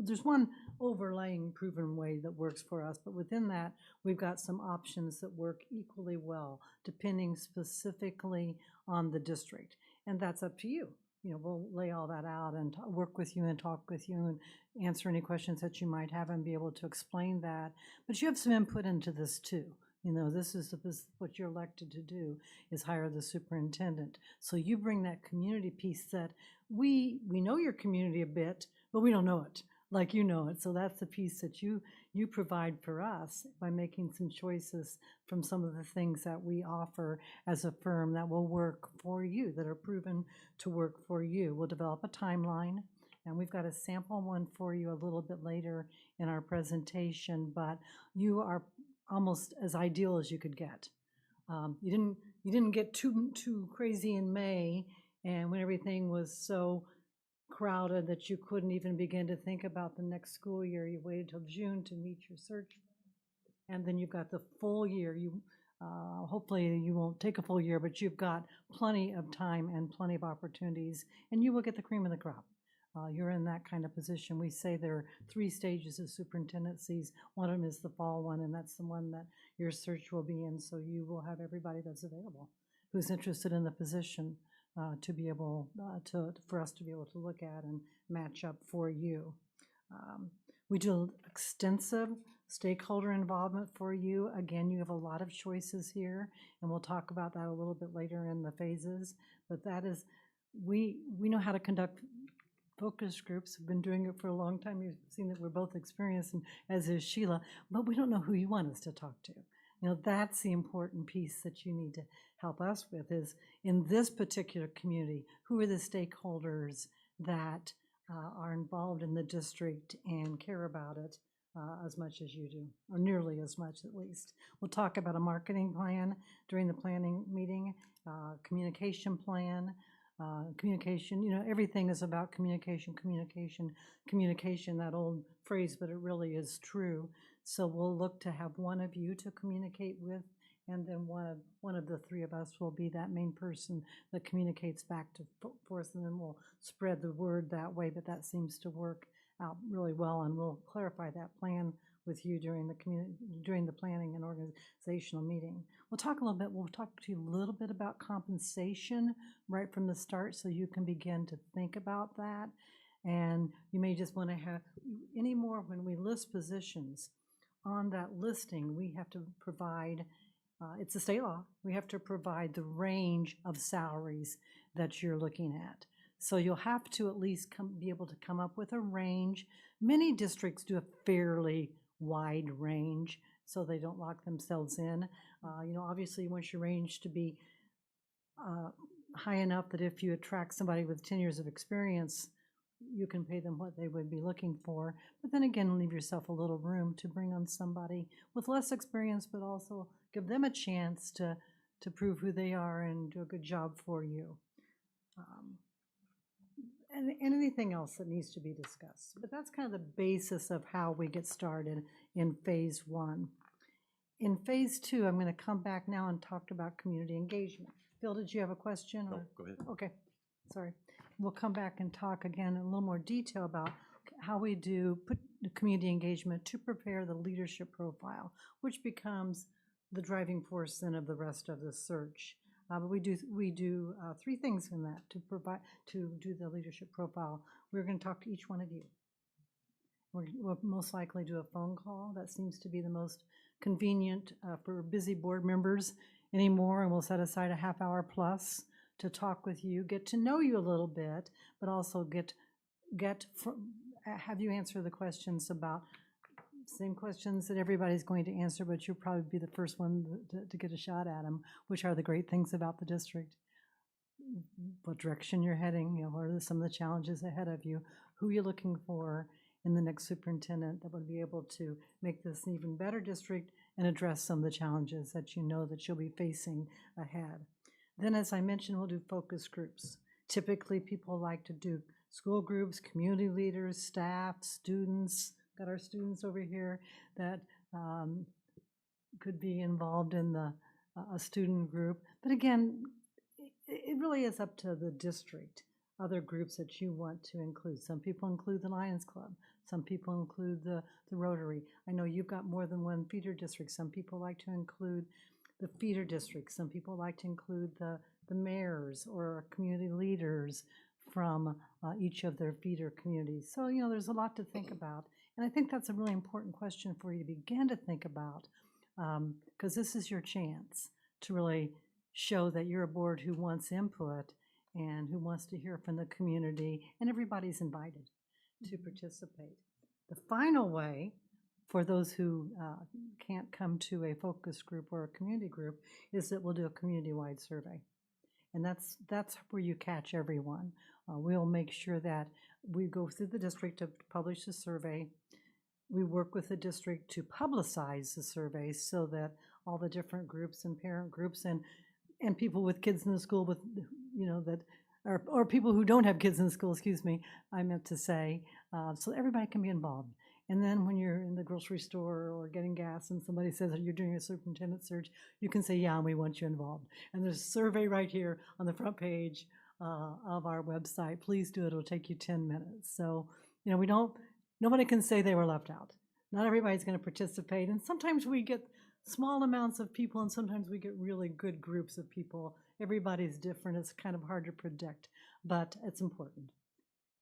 there's one overlaying proven way that works for us, but within that, we've got some options that work equally well, depending specifically on the district. And that's up to you. You know, we'll lay all that out and work with you and talk with you and answer any questions that you might have and be able to explain that. But you have some input into this too. You know, this is what you're elected to do, is hire the superintendent. So you bring that community piece that we know your community a bit, but we don't know it like you know it. So that's the piece that you provide for us by making some choices from some of the things that we offer as a firm that will work for you, that are proven to work for you. We'll develop a timeline, and we've got a sample one for you a little bit later in our presentation, but you are almost as ideal as you could get. You didn't get too crazy in May, and when everything was so crowded that you couldn't even begin to think about the next school year. You waited till June to meet your search, and then you've got the full year. Hopefully you won't take a full year, but you've got plenty of time and plenty of opportunities, and you will get the cream of the crop. You're in that kind of position. We say there are 3 stages of superintendencies. One of them is the fall one, and that's the one that your search will be in, so you will have everybody that's available who's interested in the position to be able for us to be able to look at and match up for you. We do extensive stakeholder involvement for you. Again, you have a lot of choices here, and we'll talk about that a little bit later in the phases, but that is, we know how to conduct focus groups. We've been doing it for a long time. You've seen that we're both experienced, and as is Sheila, but we don't know who you want us to talk to. You know, that's the important piece that you need to help us with, is in this particular community, who are the stakeholders that are involved in the district and care about it as much as you do, or nearly as much at least. We'll talk about a marketing plan during the planning meeting, communication plan, communication, everything is about communication, communication, communication, that old phrase, but it really is true. So we'll look to have one of you to communicate with, and then one of the three of us will be that main person that communicates back to forth, and then we'll spread the word that way, but that seems to work out really well, and we'll clarify that plan with you during the planning and organizational meeting. We'll talk to you a little bit about compensation right from the start, so you can begin to think about that. And you may just want to have any more when we list positions. On that listing, we have to provide, it's a state law, we have to provide the range of salaries that you're looking at. So you'll have to at least be able to come up with a range. Many districts do a fairly wide range, so they don't lock themselves in. Obviously you want your range to be high enough that if you attract somebody with 10 years of experience, you can pay them what they would be looking for. But then again, leave yourself a little room to bring on somebody with less experience, but also give them a chance to prove who they are and do a good job for you. And anything else that needs to be discussed. But that's kind of the basis of how we get started in phase 1. In phase 2, I'm going to come back now and talk about community engagement. Phil, did you have a question? No, go ahead. Okay, sorry. We'll come back and talk again in a little more detail about how we do put the community engagement to prepare the leadership profile, which becomes the driving force then of the rest of the search. But we do 3 things in that to do the leadership profile. We're going to talk to each one of you. We'll most likely do a phone call. That seems to be the most convenient for busy board members anymore, and we'll set aside a half hour plus to talk with you, get to know you a little bit, but also have you answer the questions about same questions that everybody's going to answer, but you'll probably be the first one to get a shot at them, which are the great things about the district. What direction you're heading, what are some of the challenges ahead of you, who you're looking for in the next superintendent that would be able to make this an even better district and address some of the challenges that you know that you'll be facing ahead. Then, as I mentioned, we'll do focus groups. Typically, people like to do school groups, community leaders, staff, students. Got our students over here that could be involved in a student group. But again, it really is up to the district, other groups that you want to include. Some people include the Lions Club. Some people include the Rotary. I know you've got more than one feeder district. Some people like to include the feeder districts. Some people like to include the mayors or community leaders from each of their feeder communities. So, there's a lot to think about. And I think that's a really important question for you to begin to think about, because this is your chance to really show that you're a board who wants input and who wants to hear from the community, and everybody's invited to participate. The final way, for those who can't come to a focus group or a community group, is that we'll do a community-wide survey. And that's where you catch everyone. We'll make sure that we go through the district to publish the survey. We work with the district to publicize the survey so that all the different groups and parent groups and people with kids in the school with, or people who don't have kids in the school, I meant to say, so everybody can be involved. And then when you're in the grocery store or getting gas and somebody says, you're doing a superintendent search, you can say, yeah, we want you involved. And there's a survey right here on the front page of our website. Please do it. It'll take you 10 minutes. So, nobody can say they were left out. Not everybody's going to participate. And sometimes we get small amounts of people, and sometimes we get really good groups of people. Everybody's different. It's kind of hard to predict, but it's important.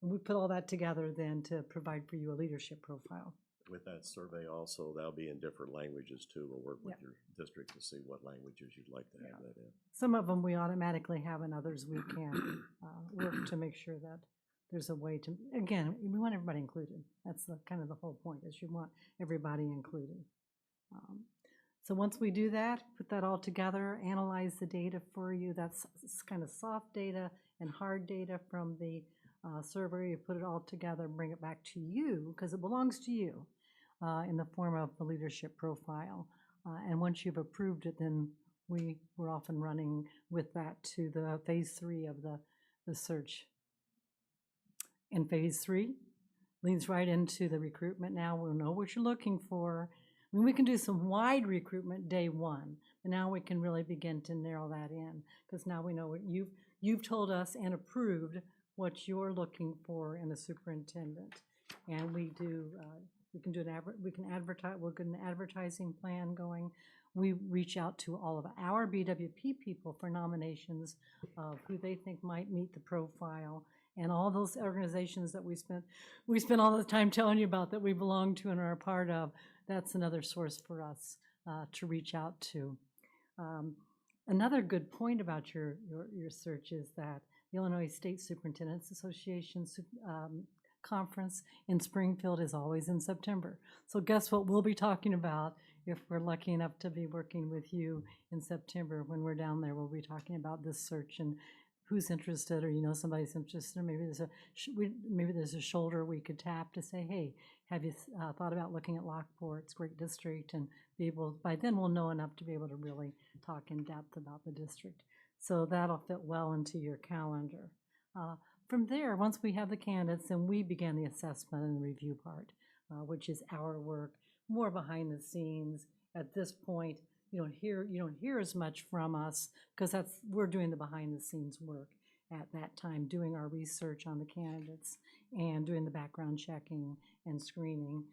And we put all that together then to provide for you a leadership profile. With that survey also, that'll be in different languages too. We'll work with your district to see what languages you'd like to have that in. Some of them we automatically have, and others we can work to make sure that there's a way to, again, we want everybody included. That's kind of the whole point, is you want everybody included. So once we do that, put that all together, analyze the data for you. That's kind of soft data and hard data from the survey. You put it all together and bring it back to you, because it belongs to you in the form of the leadership profile. And once you've approved it, then we're off and running with that to the phase 3 of the the search. In phase 3, leads right into the recruitment now. We'll know what you're looking for. I mean, we can do some wide recruitment day 1, but now we can really begin to narrow that in, because now we know what you've told us and approved what you're looking for in a superintendent. And we do, we can advertise, we'll get an advertising plan going. We reach out to all of our BWP people for nominations of who they think might meet the profile. And all those organizations that we spent all the time telling you about that we belong to and are a part of, that's another source for us to reach out to. Another good point about your search is that the Illinois State Superintendents Association conference in Springfield is always in September. So guess what we'll be talking about if we're lucky enough to be working with you in September. When we're down there, we'll be talking about this search and who's interested, or somebody's interested, or maybe there's a shoulder we could tap to say, hey, have you thought about looking at Lockport? It's a great district, and be able, by then we'll know enough to be able to really talk in depth about the district. So that'll fit well into your calendar. From there, once we have the candidates, then we begin the assessment and the review part, which is our work, more behind the scenes. At this point, you don't hear as much from us, because we're doing the behind the scenes work at that time, doing our research on the candidates and doing the background checking and screening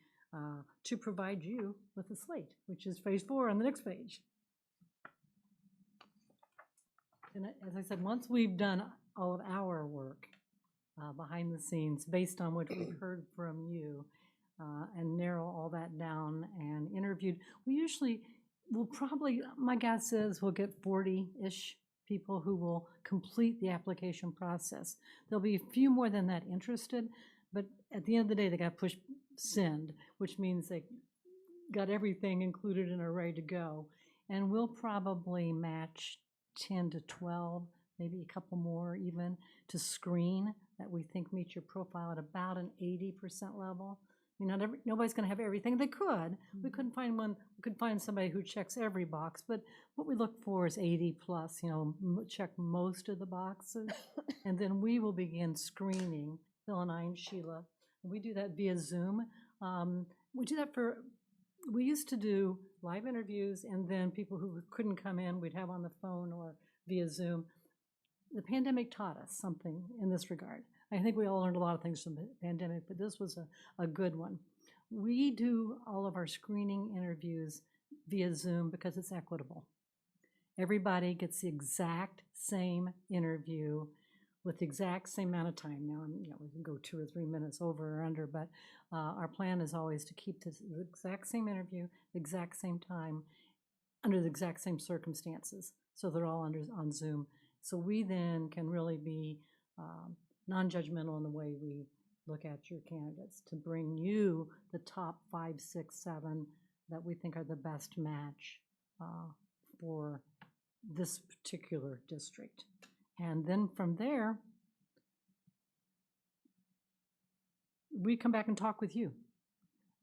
to provide you with a slate, which is phase 4 on the next page. And as I said, once we've done all of our work behind the scenes based on what we've heard from you and narrow all that down and interviewed, my guess is we'll get 40-ish people who will complete the application process. There'll be a few more than that interested, but at the end of the day, they got to push send, which means they got everything included and are ready to go. And we'll probably match 10 to 12, maybe a couple more even, to screen that we think meet your profile at about an 80% level. I mean, nobody's going to have everything. They could. We couldn't find one. We could find somebody who checks every box, but what we look for is 80 plus, check most of the boxes. And then we will begin screening, Bill and I and Sheila. We do that via Zoom. We used to do live interviews, and then people who couldn't come in, we'd have on the phone or via Zoom. The pandemic taught us something in this regard. I think we all learned a lot of things from the pandemic, but this was a good one. We do all of our screening interviews via Zoom because it's equitable. Everybody gets the exact same interview with the exact same amount of time. Now, we can go 2 or 3 minutes over or under, but our plan is always to keep the exact same interview, the exact same time, under the exact same circumstances. So they're all on Zoom. So we then can really be non-judgmental in the way we look at your candidates to bring you the top 5, 6, 7 that we think are the best match for this particular district. And then from there, we come back and talk with you.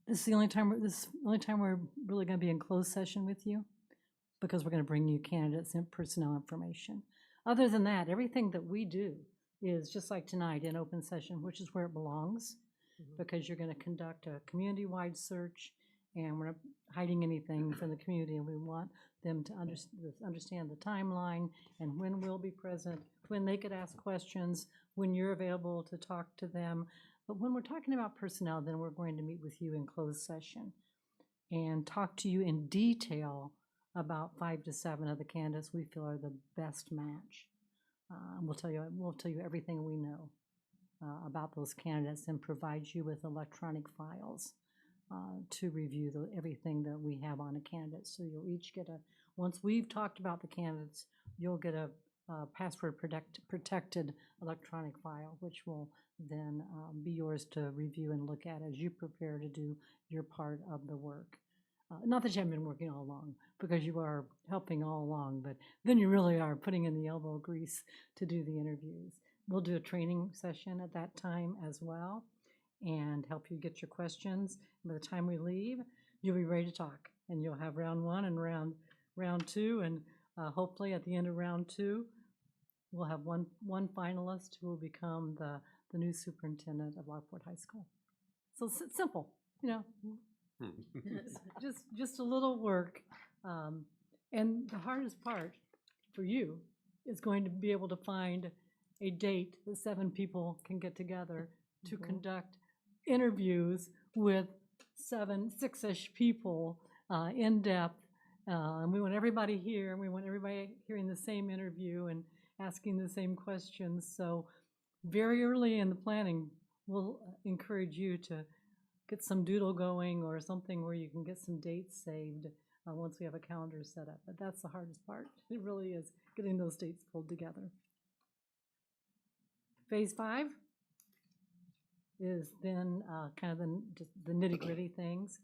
This is the only time we're really going to be in closed session with you, because we're going to bring you candidates and personnel information. Other than that, everything that we do is just like tonight in open session, which is where it belongs, because you're going to conduct a community-wide search, and we're not hiding anything from the community, and we want them to understand the timeline and when we'll be present, when they could ask questions, when you're available to talk to them. But when we're talking about personnel, then we're going to meet with you in closed session and talk to you in detail about 5 to 7 of the candidates we feel are the best match. We'll tell you everything we know about those candidates and provide you with electronic files to review everything that we have on a candidate. So you'll each get once we've talked about the candidates, you'll get a password protected electronic file, which will then be yours to review and look at as you prepare to do your part of the work. Not that you haven't been working all along, because you are helping all along, but then you really are putting in the elbow grease to do the interviews. We'll do a training session at that time as well and help you get your questions. By the time we leave, you'll be ready to talk, and you'll have round 1 and round 2, and hopefully at the end of round 2, we'll have one finalist who will become the new superintendent of Lockport High School. So it's simple, you know, just a little work. And the hardest part for you is going to be able to find a date that 7 people can get together to conduct interviews with 6-ish people, in depth. And we want everybody here, and we want everybody hearing the same interview and asking the same questions. So very early in the planning, we'll encourage you to get some doodle going or something where you can get some dates saved once we have a calendar set up. But that's the hardest part. It really is getting those dates pulled together. Phase 5 is then kind of just the nitty-gritty things.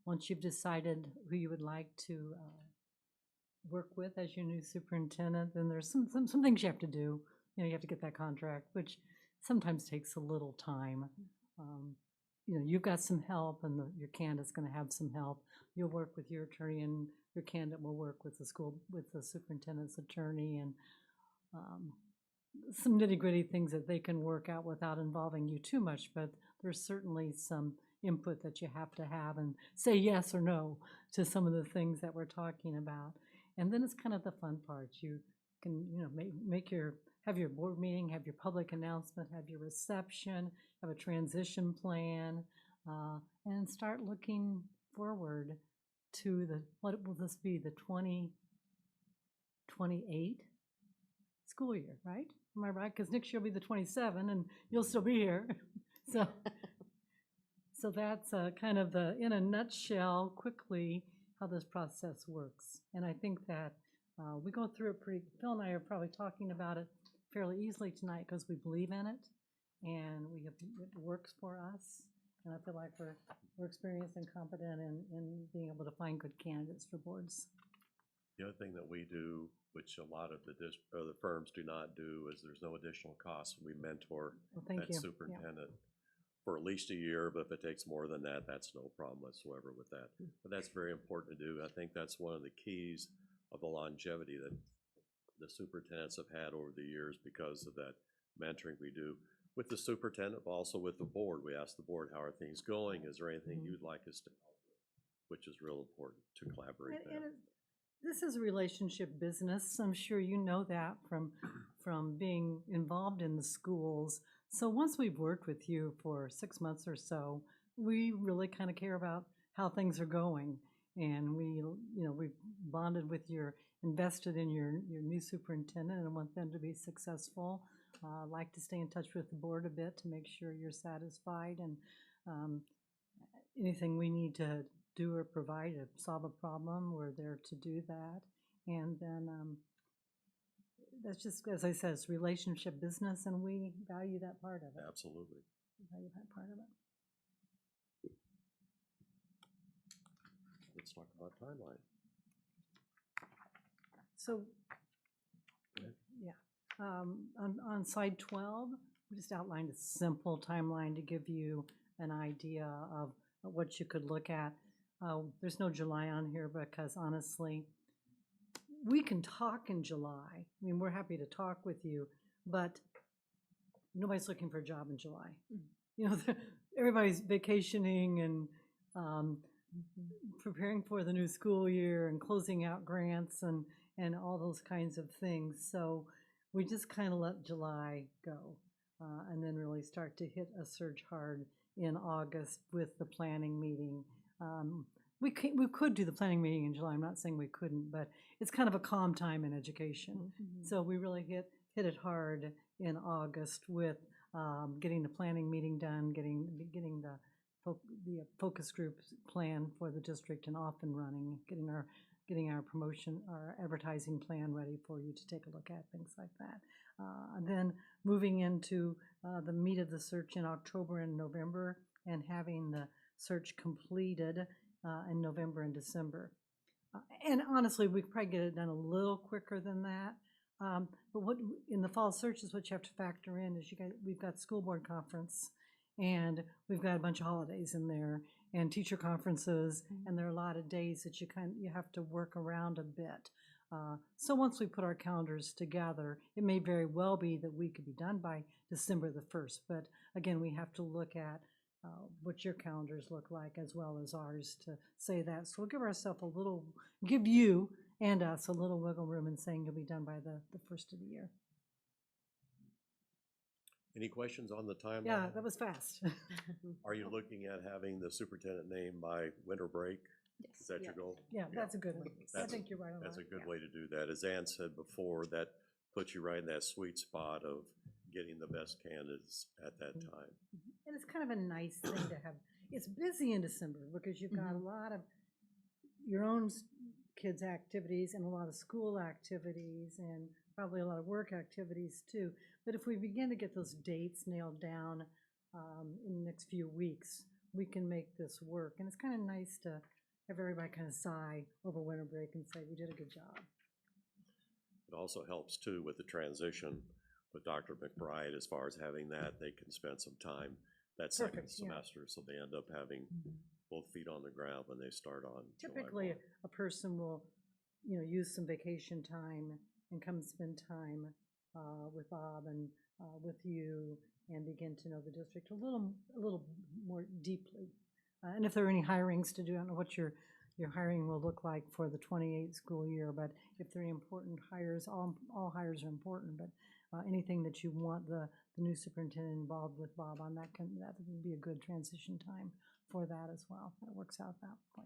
Once you've decided who you would like to work with as your new superintendent, then there's some things you have to do. You know, you have to get that contract, which sometimes takes a little time. You know, you've got some help, and your candidate's going to have some help. You'll work with your attorney, and your candidate will work with the superintendent's attorney, and some nitty-gritty things that they can work out without involving you too much, but there's certainly some input that you have to have and say yes or no to some of the things that we're talking about. And then it's kind of the fun part. You can, you know, have your board meeting, have your public announcement, have your reception, have a transition plan, and start looking forward to what will this be, the 2028 school year, right? Am I right? Because next year will be the 27, and you'll still be here. So that's kind of in a nutshell, quickly, how this process works. And I think that we go through it Phil and I are probably talking about it fairly easily tonight because we believe in it, and it works for us. And I feel like we're experienced and competent in being able to find good candidates for boards. The other thing that we do, which a lot of the firms do not do, is there's no additional cost. We mentor that superintendent for at least a year, but if it takes more than that, that's no problem whatsoever with that. But that's very important to do. I think that's one of the keys of the longevity that the superintendents have had over the years because of that mentoring we do with the superintendent, but also with the board. We ask the board, how are things going? Is there anything you'd like us to help with? Which is real important to collaborate there. This is a relationship business. I'm sure you know that from being involved in the schools. So once we've worked with you for 6 months or so, we really kind of care about how things are going. And we've bonded with invested in your new superintendent and want them to be successful. Like to stay in touch with the board a bit to make sure you're satisfied, and anything we need to do or provide to solve a problem, we're there to do that. And then that's just, as I said, it's relationship business, and we value that part of it. Absolutely. We value that part of it. Let's talk about timeline. So, yeah, on slide 12, we just outlined a simple timeline to give you an idea of what you could look at. There's no July on here because honestly, we can talk in July. I mean, we're happy to talk with you, but nobody's looking for a job in July. You know, everybody's vacationing and preparing for the new school year and closing out grants and all those kinds of things. So we just kind of let July go and then really start to hit a surge hard in August with the planning meeting. We could do the planning meeting in July. I'm not saying we couldn't, but it's kind of a calm time in education. So we really hit it hard in August with getting the planning meeting done, getting the focus group plan for the district and off and running, getting our promotion, our advertising plan ready for you to take a look at, things like that. And then moving into the meat of the search in October and November, and having the search completed in November and December. And honestly, we could probably get it done a little quicker than that. But what in the fall search is what you have to factor in is we've got school board conference, and we've got a bunch of holidays in there, and teacher conferences, and there are a lot of days that you have to work around a bit. So once we put our calendars together, it may very well be that we could be done by December the 1st. But again, we have to look at what your calendars look like as well as ours to say that. So we'll give you and us a little wiggle room in saying you'll be done by the first of the year. Any questions on the timeline? Yeah, that was fast. Are you looking at having the superintendent named by winter break? Is that your goal? Yeah, that's a good one. I That's- think you're right on that. That's a good Yeah. way to do that. As Ann said before, that puts you right in that sweet spot of getting the best candidates at that time. And it's kind of a nice thing to have. It's busy in December because you've got a lot of your own kids' activities and a lot of school activities and probably a lot of work activities too. But if we begin to get those dates nailed down in the next few weeks, we can make this work. And it's kind of nice to have everybody kind of sigh over winter break and say, we did a good job. It also helps too with the transition with Dr. McBride as far as having that, they can spend some time that second Perfect, yeah. semester, so they end up having both feet on the ground when they start on July Typically, 1. a person will, use some vacation time and come spend time with Bob and with you and begin to know the district a little more deeply. And if there are any hirings to do, I don't know what your hiring will look like for the 28 school year, but if there are important hires, all hires are important, but anything that you want the new superintendent involved with Bob on, that would be a good transition time for that as well. That works out that way.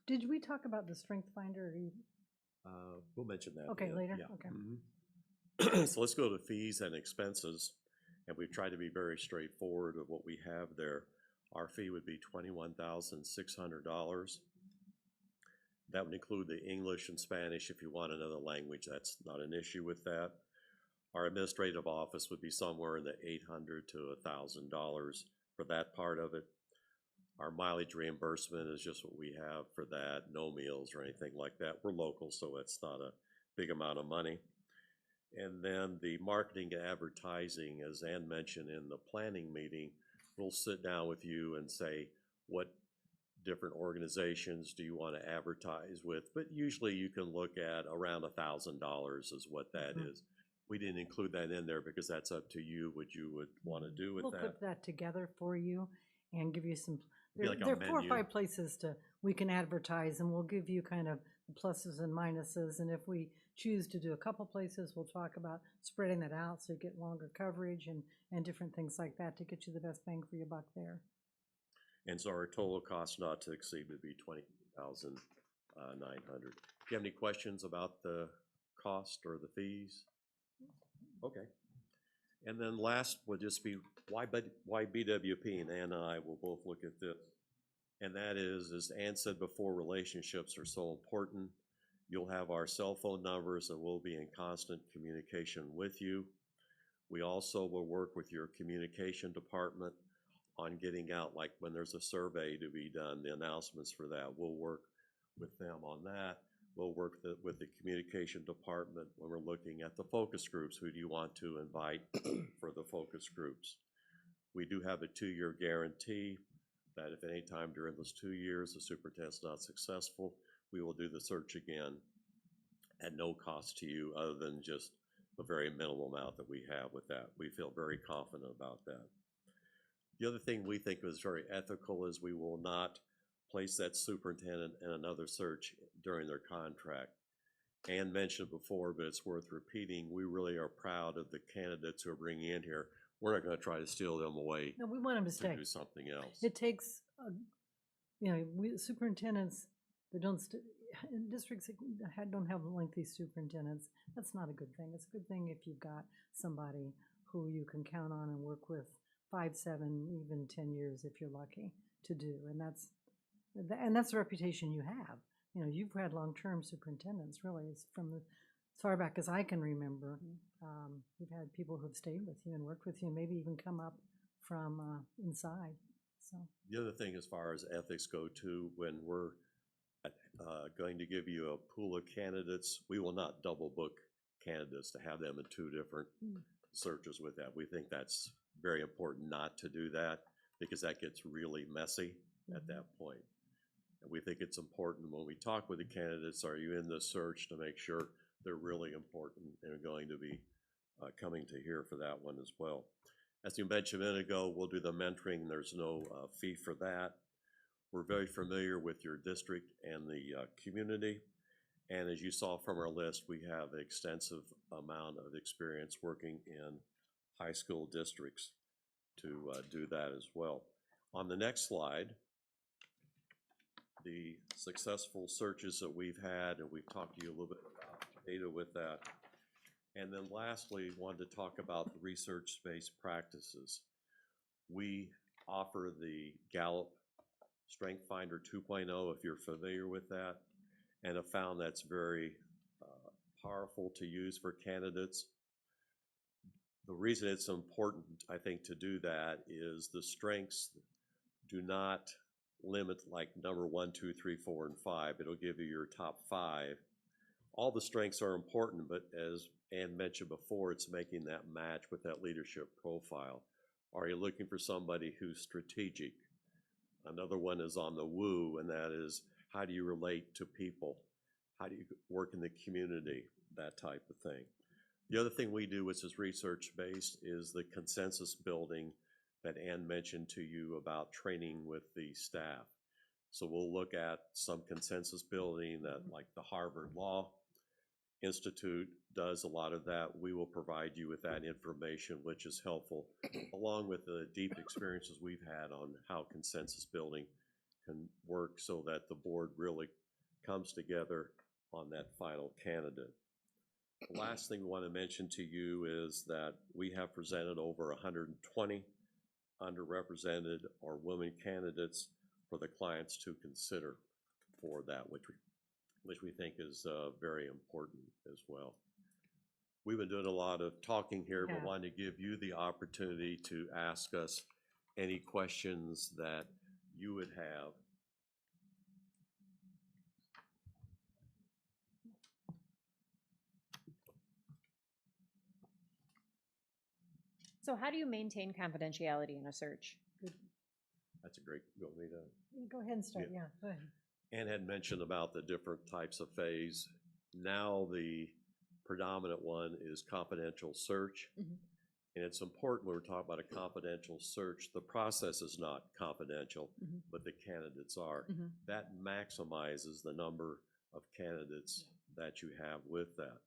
Did we talk about the strength finder? We'll mention that. Okay, later? Yeah. Okay. Mhm. So let's go to fees and expenses, and we've tried to be very straightforward of what we have there. Our fee would be $21,600. That would include the English and Spanish. If you want another language, that's not an issue with that. Our administrative office would be somewhere in the $800 to $1,000 for that part of it. Our mileage reimbursement is just what we have for that, no meals or anything like that. We're local, so it's not a big amount of money. And then the marketing and advertising, as Ann mentioned in the planning meeting, we'll sit down with you and say, what different organizations do you want to advertise with? But usually you can look at around $1,000 is what that is. We didn't include that in there because that's up to you, what you would want to do with We'll that. put that together for you and give you some, Be there like a there are 4 or menu. 5 places we can advertise, and we'll give you kind of the pluses and minuses. And if we choose to do a couple places, we'll talk about spreading that out so you get longer coverage and different things like that to get you the best bang for your buck there. And so our total cost not to exceed would be $20,900. Do you have any questions about the cost or the fees? Okay. And then last would just be why BWP, and Ann and I will both look at this. And that is, as Ann said before, relationships are so important. You'll have our cell phone numbers and we'll be in constant communication with you. We also will work with your communication department on getting out, like when there's a survey to be done, the announcements for that. We'll work with them on that. We'll work with the communication department when we're looking at the focus groups. Who do you want to invite for the focus groups? We do have a 2-year guarantee that if at any time during those 2 years the superintendent's not successful, we will do the search again at no cost to you other than just the very minimal amount that we have with that. We feel very confident about that. The other thing we think is very ethical is we will not place that superintendent in another search during their contract. Ann mentioned before, but it's worth repeating, we really are proud of the candidates who are bringing in here. We're not going to try to steal them away No, we want them to to stay. do something else. It takes, we superintendents that in districts that don't have lengthy superintendents, that's not a good thing. It's a good thing if you've got somebody who you can count on and work with 5, 7, even 10 years if you're lucky to do. And that's the reputation you have. You've had long-term superintendents, really. It's from as far back as I can remember. You've had people who've stayed with you and worked with you and maybe even come up from inside. So The other thing as far as ethics go too, when we're going to give you a pool of candidates, we will not double book candidates to have them in 2 different searches with that. We think that's very important not to do that because that gets really messy at that point. And we think it's important when we talk with the candidates, are you in this search, to make sure they're really important and are going to be coming to here for that one as well. As you mentioned a minute ago, we'll do the mentoring. There's no fee for that. We're very familiar with your district and the community. And as you saw from our list, we have an extensive amount of experience working in high school districts to do that as well. On the next slide, the successful searches that we've had, and we've talked to you a little bit about data with that. And then lastly, wanted to talk about the research-based practices. We offer the Gallup Strength Finder 2.0, if you're familiar with that, and have found that's very powerful to use for candidates. The reason it's important, I think, to do that is the strengths do not limit like number 1, 2, 3, 4, and 5. It'll give you your top 5. All the strengths are important, but as Ann mentioned before, it's making that match with that leadership profile. Are you looking for somebody who's strategic? Another one is on the woo, and that is, how do you relate to people? How do you work in the community? That type of thing. The other thing we do, which is research-based, is the consensus building that Ann mentioned to you about training with the staff. So we'll look at some consensus building that, like the Harvard Law Institute does a lot of that. We will provide you with that information, which is helpful, along with the deep experiences we've had on how consensus building can work so that the board really comes together on that final candidate. The last thing we want to mention to you is that we have presented over 120 underrepresented or women candidates for the clients to consider for that, which we think is very important as well. We've been doing a lot of talking here, but wanted to give you the opportunity to ask us any questions that you would have. So how do you maintain confidentiality in a search? That's a great, you want me to? Go ahead and start, yeah, go ahead. Ann had mentioned about the different types of phase. Now the predominant one is confidential search. And it's important when we're talking about a confidential search, the process is not confidential, but the candidates are. That maximizes the number of candidates that you have with that.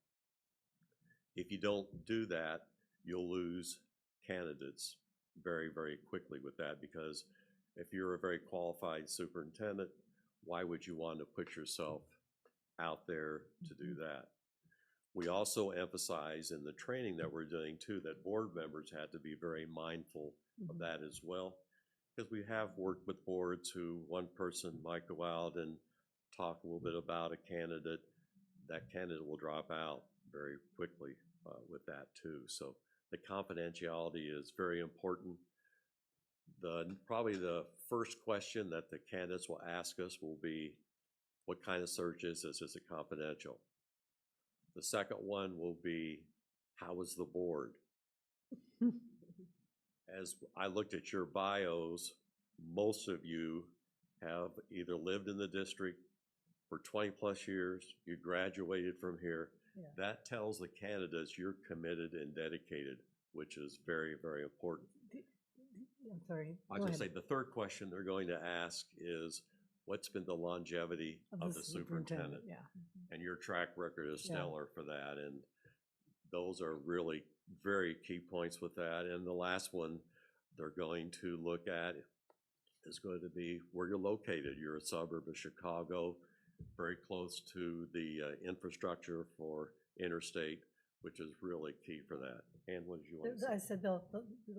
If you don't do that, you'll lose candidates very, very quickly with that, because if you're a very qualified superintendent, why would you want to put yourself out there to do that? We also emphasize in the training that we're doing too, that board members had to be very mindful of that as well. Because we have worked with boards who one person might go out and talk a little bit about a candidate. That candidate will drop out very quickly with that too. So the confidentiality is very important. Probably the first question that the candidates will ask us will be, what kind of search is this? Is it confidential? The second one will be, how is the board? As I looked at your bios, most of you have either lived in the district for 20 plus years, you graduated from here. That tells the candidates you're committed and dedicated, which is very, very important. I'm sorry. I was going to say, the third question they're going to ask is, what's been the longevity of the superintendent? And your track record is stellar for that. And those are really very key points with that. And the last one they're going to look at is going to be where you're located. You're a suburb of Chicago, very close to the infrastructure for interstate, which is really key for that. And what did you want to say? I said they'll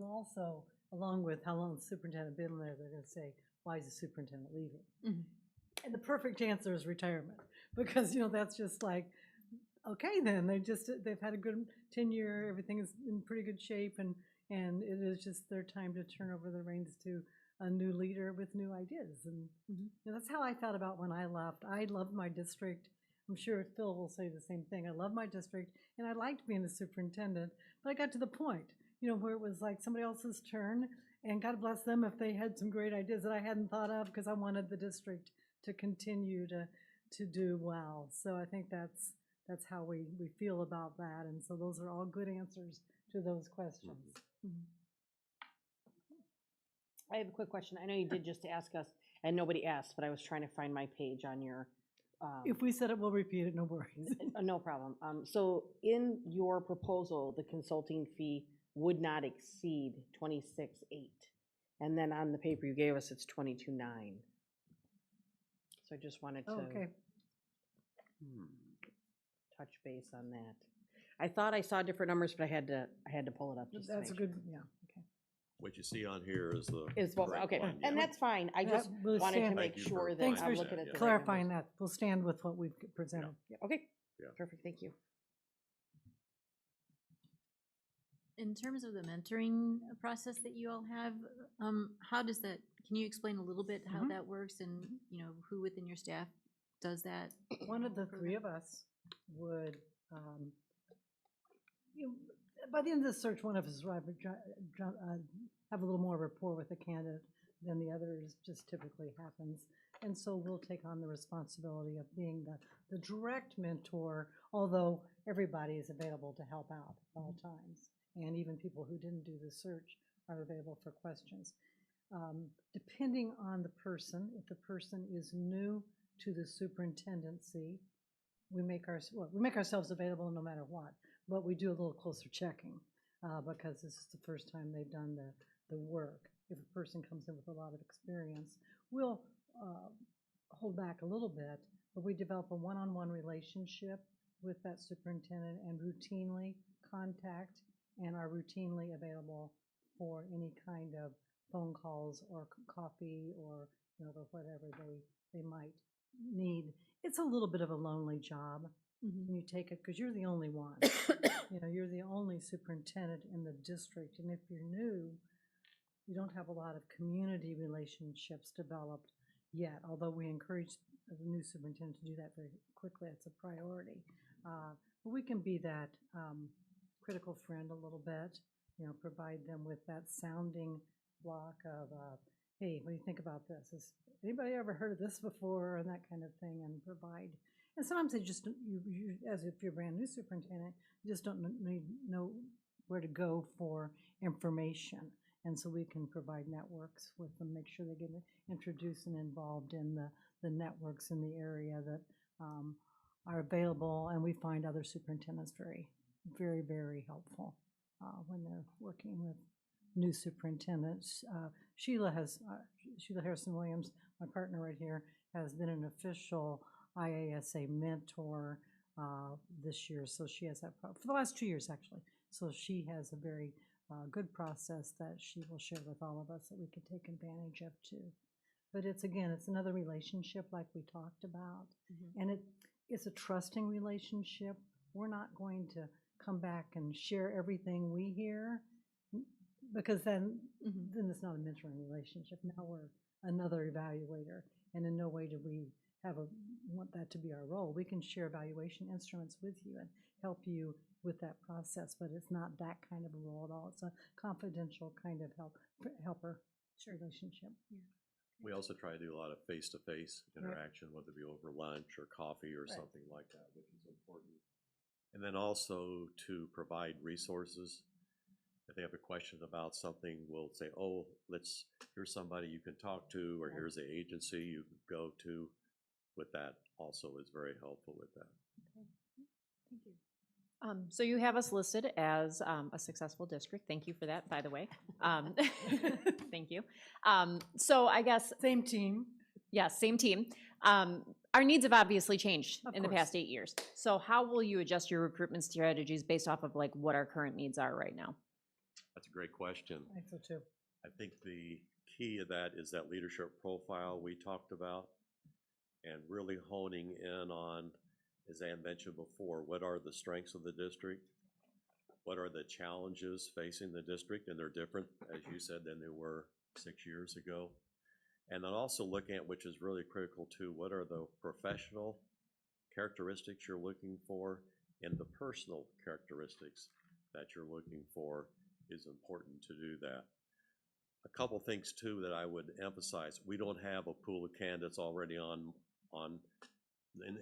also, along with how long the superintendent been there, they're going to say, why is the superintendent leaving? And the perfect answer is retirement, because, you know, that's just like, okay, then they've had a good tenure, everything is in pretty good shape, and it is just their time to turn over the reins to a new leader with new ideas. And you know, that's how I felt about when I left. I loved my district. I'm sure Phil will say the same thing. I love my district, and I liked being the superintendent, but I got to the point, you know, where it was like somebody else's turn, and God bless them if they had some great ideas that I hadn't thought of, because I wanted the district to continue to do well. So I think that's how we feel about that. And so those are all good answers to those questions. I have a quick question. I know you did just ask us, and nobody asked, but I was trying to find my page on your. If we said it, we'll repeat it, no worries. No problem. So in your proposal, the consulting fee would not exceed 26.8. And then on the paper you gave us, it's 22.9. So I just wanted to. Oh, okay. Touch base on that. I thought I saw different numbers, but I had to pull it up just to That's a make good, yeah, okay. What you see on here is the. Is what, correct okay, one, and yeah. that's fine. I Yeah, just we'll wanted to stand- make Thank you sure for that Thanks I'm for looking at the right clarifying numbers. that. We'll stand with what we've presented. Yeah, okay, Yeah. perfect, thank you. In terms of the mentoring process that you all have, how does that, can you explain a little bit how that works and, you know, who within your staff does that? One of the three of us would, by the end of the search, one of us would have a little more rapport with the candidate than the others, just typically happens. And so we'll take on the responsibility of being the direct mentor, although everybody is available to help out at all times. And even people who didn't do the search are available for questions. Depending on the person, if the person is new to the superintendency, we make ourselves available no matter what, but we do a little closer checking because this is the first time they've done the work. If a person comes in with a lot of experience, we'll hold back a little bit, but we develop a one-on-one relationship with that superintendent and routinely contact and are routinely available for any kind of phone calls or coffee or, you know, or whatever they might need. It's a little bit of a lonely job when you take it because you're the only one. You know, you're the only superintendent in the district, and if you're new, you don't have a lot of community relationships developed yet, although we encourage the new superintendent to do that very quickly. It's a priority. But we can be that critical friend a little bit, you know, provide them with that sounding block of, hey, what do you think about this? Has anybody ever heard of this before? And that kind of thing, and provide. And sometimes they just, you as if you're a brand new superintendent, you just don't know where to go for information. And so we can provide networks with them, make sure they get introduced and involved in the networks in the area that are available. And we find other superintendents very, very, very helpful when they're working with new superintendents. Sheila Harrison-Williams, my partner right here, has been an official IASA mentor this year. So she has that for the last 2 years, actually. So she has a very good process that she will share with all of us that we could take advantage of too. But it's another relationship like we talked about. And it's a trusting relationship. We're not going to come back and share everything we hear because then it's not a mentoring relationship. Now we're another evaluator, and in no way do we want that to be our role. We can share evaluation instruments with you and help you with that process, but it's not that kind of a role at all. It's a confidential kind of helper relationship. We also try to do a lot of face-to-face interaction, whether it be over lunch or coffee or something like that, which is important. And then also to provide resources. If they have a question about something, we'll say, oh, here's somebody you can talk to, or here's the agency you can go to. With that also is very helpful with that. Thank you. So you have us listed as a successful district. Thank you for that, by the way. Thank you. So I guess same team. Yes, same team. Our needs have obviously changed Of in the course. past 8 years. So how will you adjust your recruitment strategies based off of like what our current needs are right now? That's a great question. I think so too. I think the key of that is that leadership profile we talked about and really honing in on, as Ann mentioned before, what are the strengths of the district? What are the challenges facing the district? And they're different, as you said, than they were 6 years ago. And then also looking at, which is really critical too, what are the professional characteristics you're looking for and the personal characteristics that you're looking for is important to do that. A couple things too that I would emphasize, we don't have a pool of candidates already in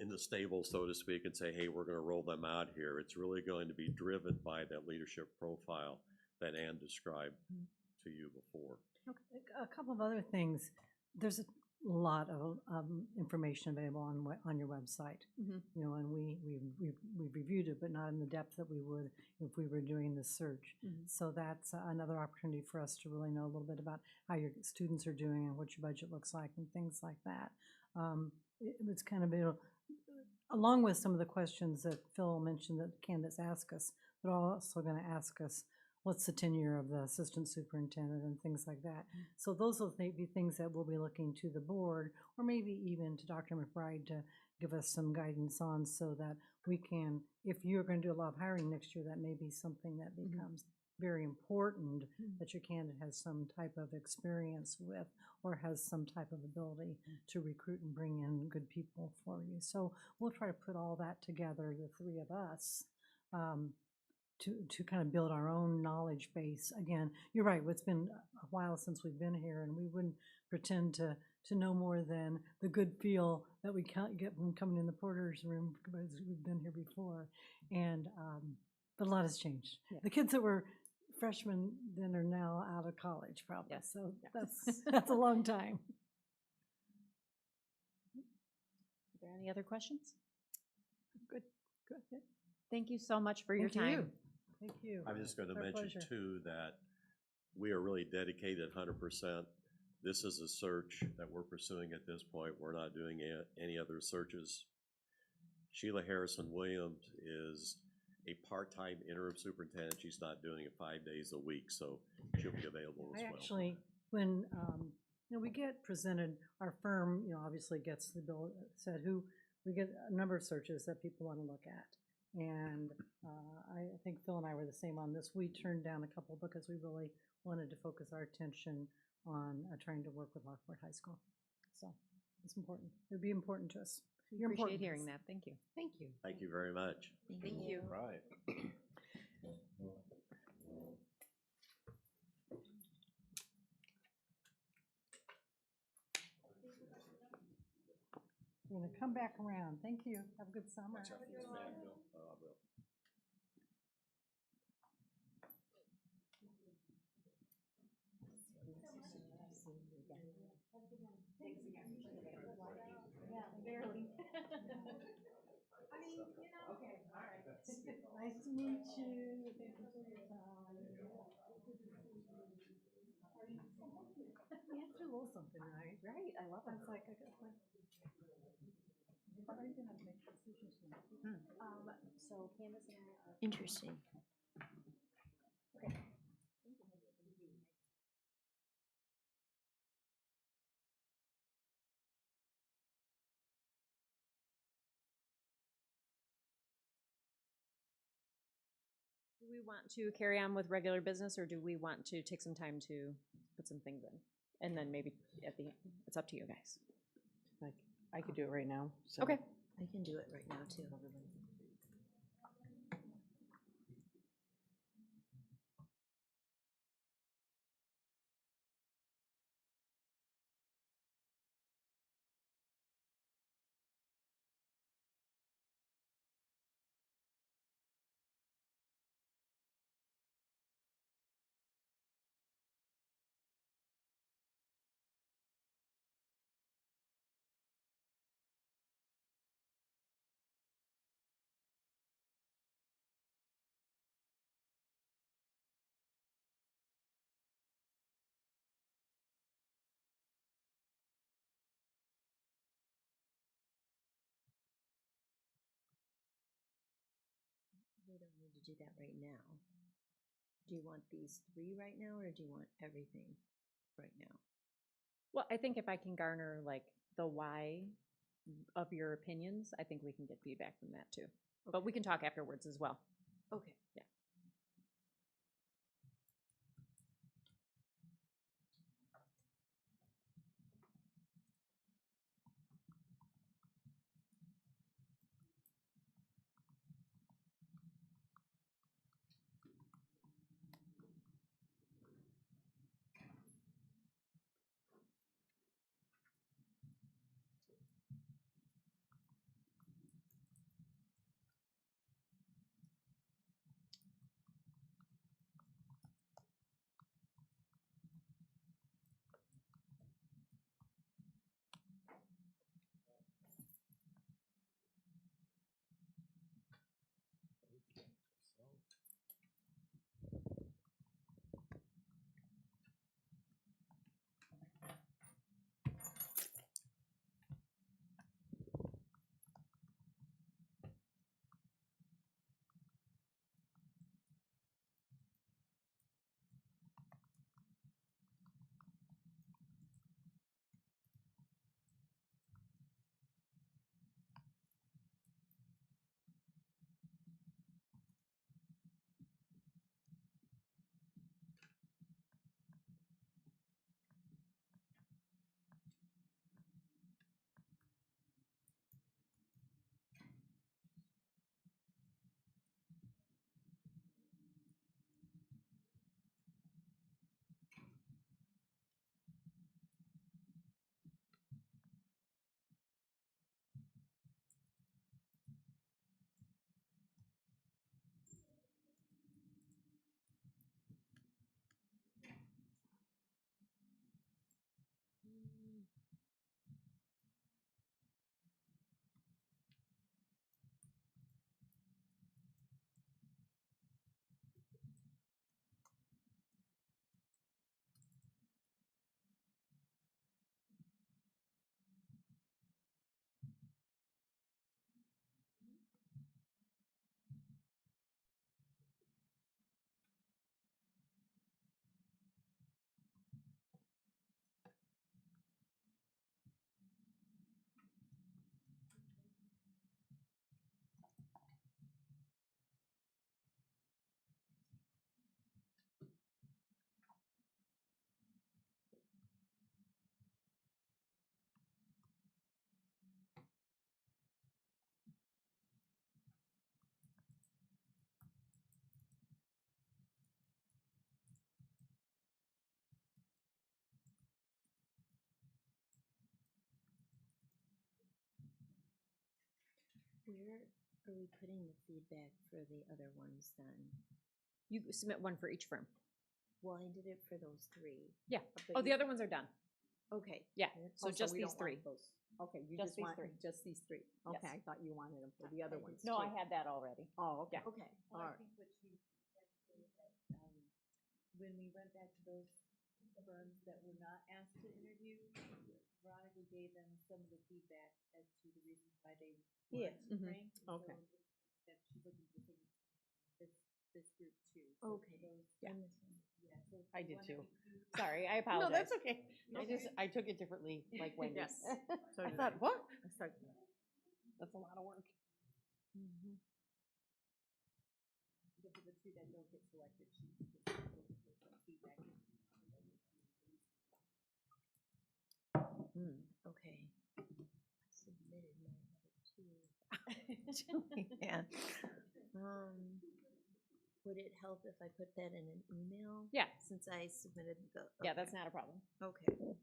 the stable, so to speak, and say, hey, we're gonna roll them out here. It's really going to be driven by that leadership profile that Ann described to you before. Okay, a couple of other things. There's a lot of information available on your website. You know, and we've reviewed it, but not in the depth that we would if we were doing the search. So that's another opportunity for us to really know a little bit about how your students are doing and what your budget looks like and things like that. It's kind of, along with some of the questions that Phil mentioned that candidates ask us, they're also going to ask us, what's the tenure of the assistant superintendent and things like that. So those will be things that we'll be looking to the board or maybe even to Dr. McBride to give us some guidance on so that we can, if you're going to do a lot of hiring next year, that may be something that becomes very important that your candidate has some type of experience with or has some type of ability to recruit and bring in good people for you. So we'll try to put all that together, the three of us, to kind of build our own knowledge base. Again, you're right, it's been a while since we've been here, and we wouldn't pretend to know more than the good feel that we get from coming in the porter's room because we've been here before. And but a lot has changed. Yeah. The kids that were freshmen then are now out of college probably. Yeah. So that's a long time. Are there any other questions? Good. Thank you so much for your time. Thank you. I'm just going to mention too that we are really dedicated 100%. This is a search that we're pursuing at this point. We're not doing any other searches. Sheila Harrison Williams is a part-time interim superintendent. She's not doing it 5 days a week, so she'll be available as well. Actually, when we get presented, our firm, obviously gets the bill said who we get a number of searches that people want to look at. And I think Phil and I were the same on this. We turned down a couple because we really wanted to focus our attention on trying to work with Lockport High School. So it's important. It would be important to us. You're appreciate hearing that. Thank you. Thank you. Thank you very much. Thank you. Right. We're going to come back around. Thank you. Have a good summer. Nice to meet you. Thank you for your time. You have to do a little something, right? Right, I love it. It's like, are you going to make decisions now? So Candace and I are. Interesting. Do we want to carry on with regular business, or do we want to take some time to put some things in? And then maybe at the end, it's up to you guys. Like, I could do it right now. So. Okay. I can do it right now too. We don't need to do that right now. Do you want these three right now, or do you want everything right now? Well, I think if I can garner like the why of your opinions, I think we can get feedback from that too. Okay. But we can talk afterwards as well. Okay. Yeah. Where are we putting the feedback for the other ones then? You submit one for each firm. Well, I did it for those three. Yeah. But Oh, the you- other ones are done. Okay. Yeah, so Oh, just we these don't want three. those. Okay, you Just just these want three. just these three. Yes. Okay, I thought you wanted them for the other ones No, I too. had that already. Oh, okay. Yeah. Okay, All right. When we went back to those firms that were not asked to interview, Veronica gave them some of the feedback as to the reasons why they Yes. weren't Mhm. ranked. and Okay. so that she's looking for things, this group too. okay. Yeah. I'm missing. Yeah, so. I the did one too. that we do- Sorry, I No, apologize. that's okay. I took it differently, like Wendy. Yes. So I did thought, what? I start- That's a lot of work. So for the two that don't get selected, she's just looking for some feedback. Okay. I submitted my other two. Yeah. Would it help if I put that in an email? Yeah. Since I submitted the. Yeah, that's not a problem. Okay.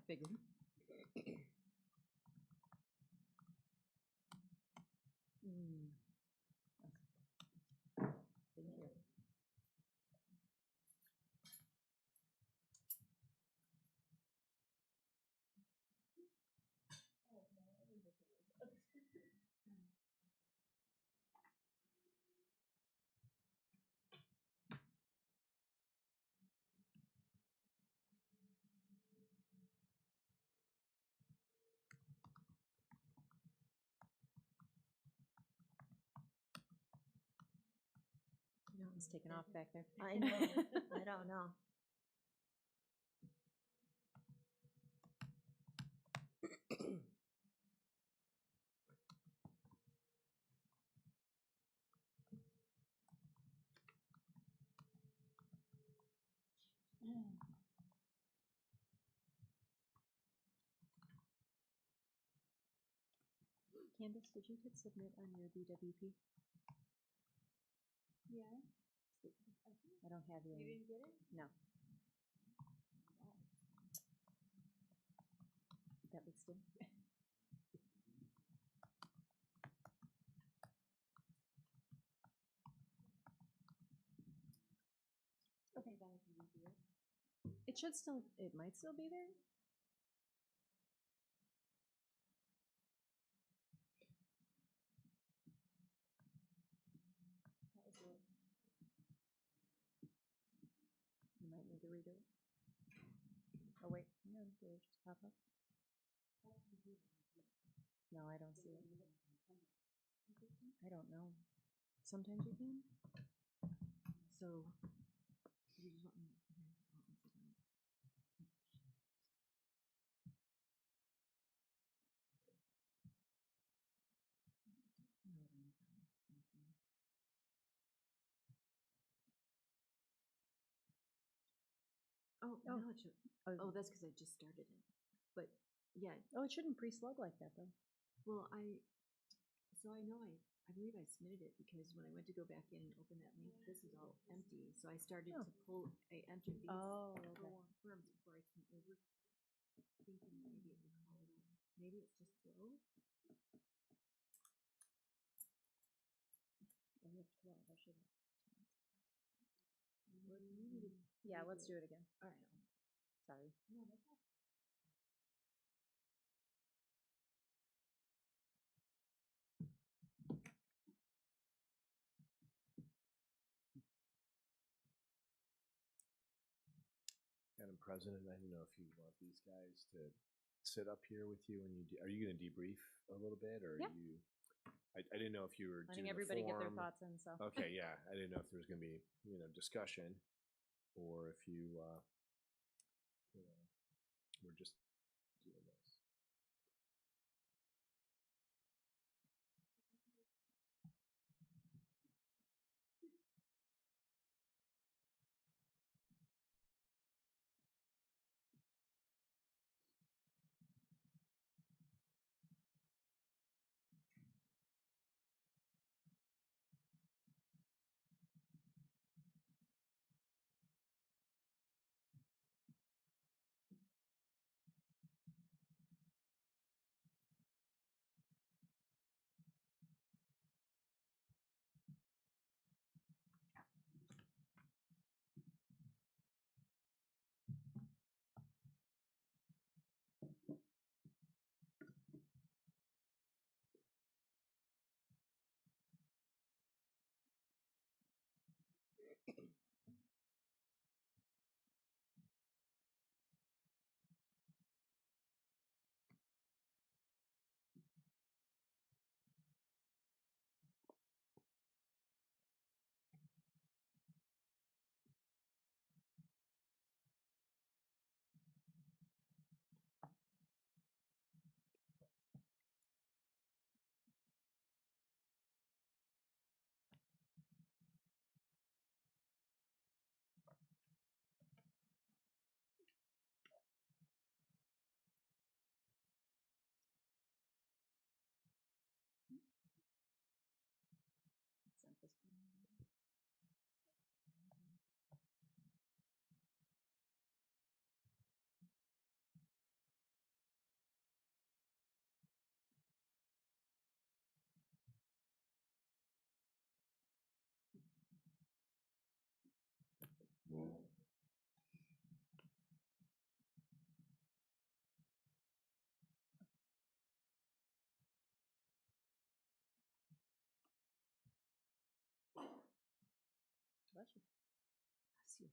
figured. Mm. Thank you. You know, it's taken off back there. I know, I don't know. Candace, did you hit submit on your BWP? Yeah. I don't have you. You didn't get it? No. That looks good. Okay. It should still, it might still be there. You might need to redo it. Oh, wait, no, did it just pop up? No, I don't see it. I don't know. Sometimes you can. So, you just want me, okay, I'll answer that. Oh, Oh. no, it should, oh, that's because I just started it. But, yeah, Oh, it shouldn't pre-slug like that, though. well, so I know I believe I submitted it because when I went to go back in and open that link, this is all empty. So I started Oh. to pull, I entered these Oh, firms before I came over, thinking maybe it would call it up. Maybe it's just slow. I have 12, I should have. Yeah, let's do it again. All right. Sorry. No, that's not. Madam President, I don't know if you want these guys to sit up here with you and are you gonna debrief a little bit, or Yeah. are you? I didn't know if you were Letting doing the everybody get their form. thoughts in, so. Okay, yeah, I didn't know if there was gonna be, discussion, or if you, we're just doing this. pleasure. Bless you.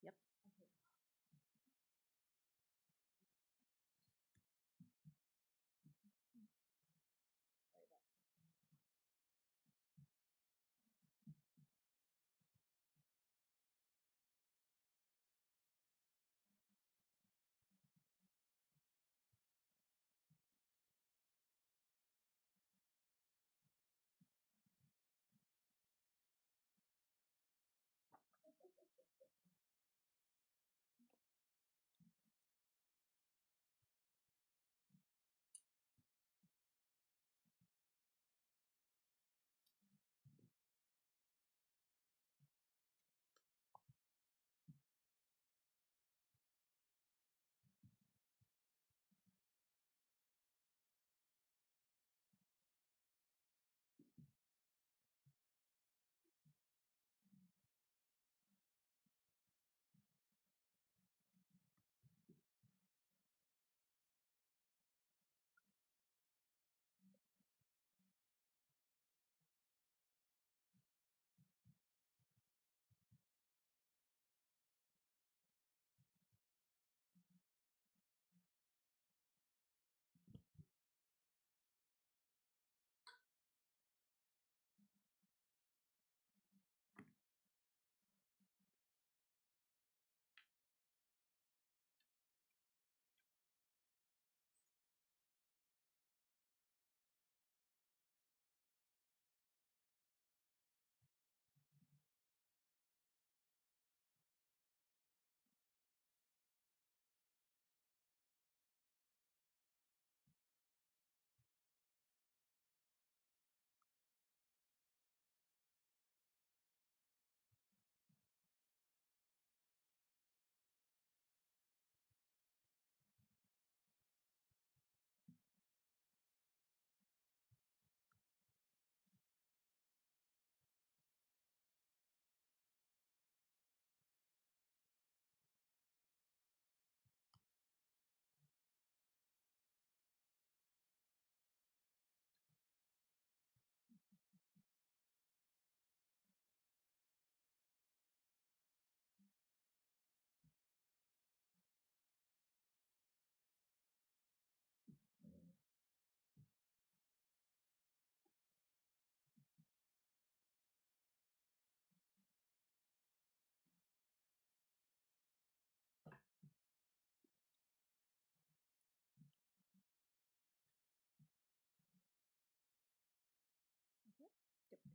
Yep.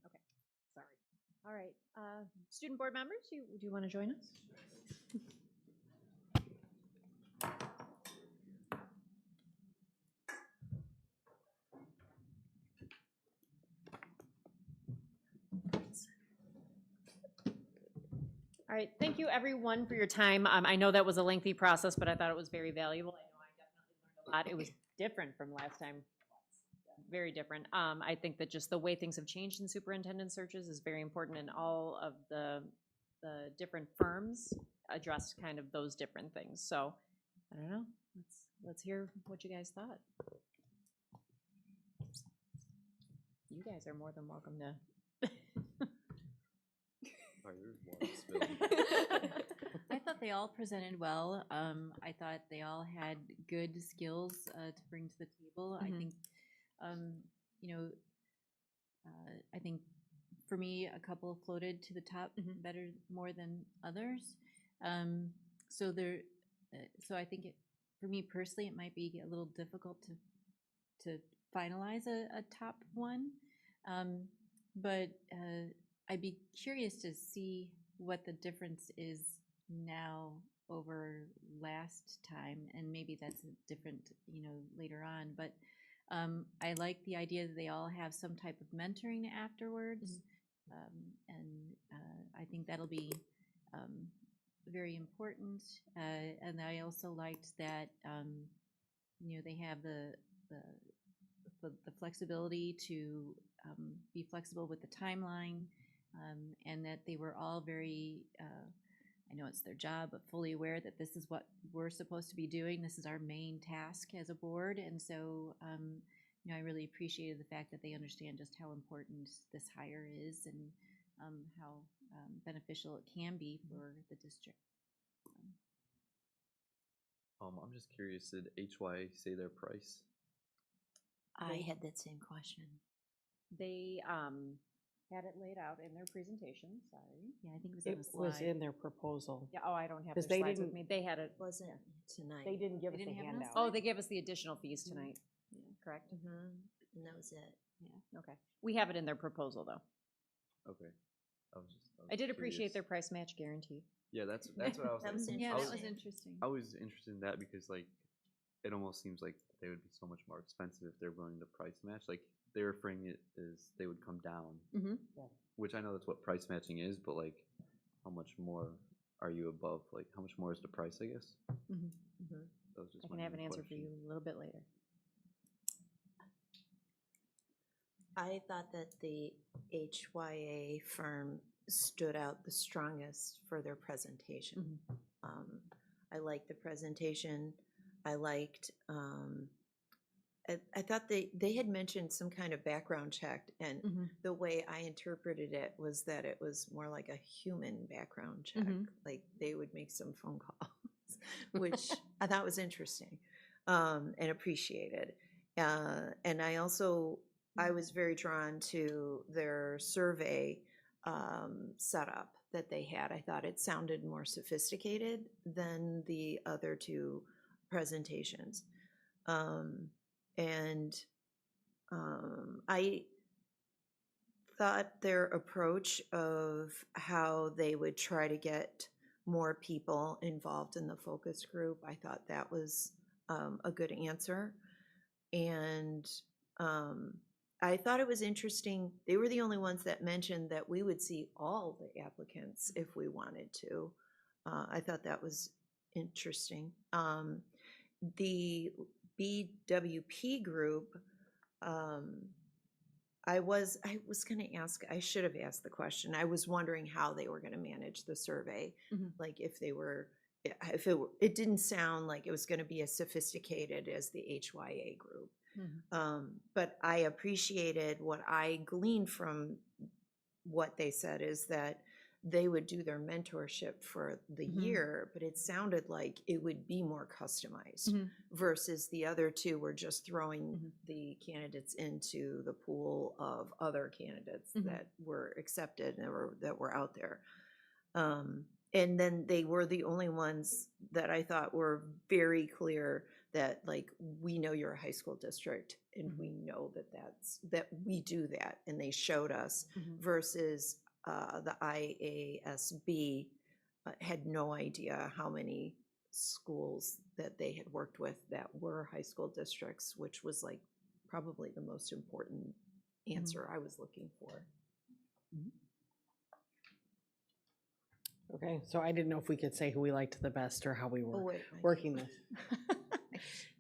Okay, sorry. All right, student board members, do you want to join us? All right, thank you everyone for your time. I know that was a lengthy process, but I thought it was very valuable. I know I definitely learned a lot. It was different from last time, very different. I think that just the way things have changed in superintendent searches is very important, and all of the different firms address kind of those different things. So, I don't know, let's hear what you guys thought. You guys are more than welcome to. I thought they all presented well. I thought they all had good skills to bring to the table. I think, you know, I think for me, a couple floated to the top better, more than others. So there, so I think for me personally, it might be a little difficult to finalize a top one. But I'd be curious to see what the difference is now over last time, and maybe that's different, you know, later on. But I like the idea that they all have some type of mentoring afterwards, and I think that'll be very important. And I also liked that you know, they have the flexibility to be flexible with the timeline, and that they were all very I know it's their job, but fully aware that this is what we're supposed to be doing. This is our main task as a board. And so, you know, I really appreciated the fact that they understand just how important this hire is and how beneficial it can be for the district. I'm just curious, did HYA say their price? I had that same question. They had it laid out in their presentation, sorry. Yeah, I think it was on It a slide. was in their proposal. Yeah, oh, I don't have 'Cause their they slides with didn't- me. They had it. Wasn't tonight. They didn't give They us the didn't have it on handout. Oh, they gave us the additional fees tonight. Correct? And that was it. Yeah, okay. We have it in their proposal, though. Okay. I was I did appreciate curious. their price match guarantee. Yeah, that's what I was That like. was Yeah, I that was, was interesting. I was interested in that because like it almost seems like they would be so much more expensive if they're willing to price match. Like they were framing it as they would come down, Mm-hmm. which I know that's what price matching is, but like how much more are you above? Like how much more is the price, I guess? Mm-hmm. That was just I my can have an main answer for question. you a little bit later. I thought that the HYA firm stood out the strongest for their presentation. I liked the presentation. I liked, I thought they had mentioned some kind of background check, and the way I interpreted it was that it was more like a human background check. Like they would make some phone calls, which I thought was interesting and appreciated. And I also, I was very drawn to their survey setup that they had. I thought it sounded more sophisticated than the other two presentations. I thought their approach of how they would try to get more people involved in the focus group, I thought that was a good answer. And I thought it was interesting. They were the only ones that mentioned that we would see all the applicants if we wanted to. I thought that was interesting. The BWP group, I was going to ask, I should have asked the question. I was wondering how they were going to manage the survey. Like if they were, it didn't sound like it was going to be as sophisticated as the HYA group. But I appreciated what I gleaned from what they said is that they would do their mentorship for the year, but it sounded like it would be more customized versus the other two were just throwing the candidates into the pool of other candidates that were accepted and that were out there. And then they were the only ones that I thought were very clear that like, we know you're a high school district and we know that we do that. And they showed us versus the IASB had no idea how many schools that they had worked with that were high school districts, which was like probably the most important answer I was looking for. Okay, so I didn't know if we could say who we liked the best or how we were wait, working this.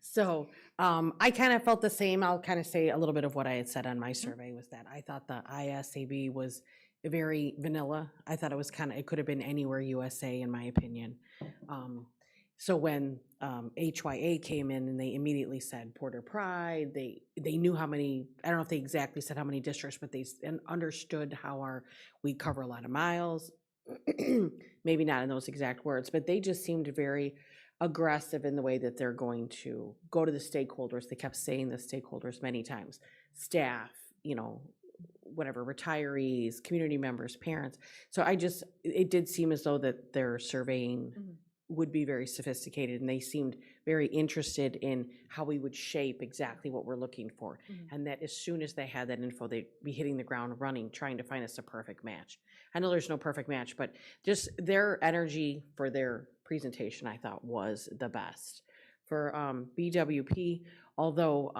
So I kind of felt the same. I'll kind of say a little bit of what I had said on my survey was that I thought the ISAB was very vanilla. I thought it was kind of, it could have been anywhere USA in my opinion. So when HYA came in and they immediately said Porter Pride, they knew how many, I don't know if they exactly said how many districts, but they understood how we cover a lot of miles. Maybe not in those exact words, but they just seemed very aggressive in the way that they're going to go to the stakeholders. They kept saying the stakeholders many times, staff, you know, whatever, retirees, community members, parents. So it did seem as though that their surveying would be very sophisticated, and they seemed very interested in how we would shape exactly what we're looking for. And that as soon as they had that info, they'd be hitting the ground running, trying to find us a perfect match. I know there's no perfect match, but just their energy for their presentation, I thought was the best. For BWP, although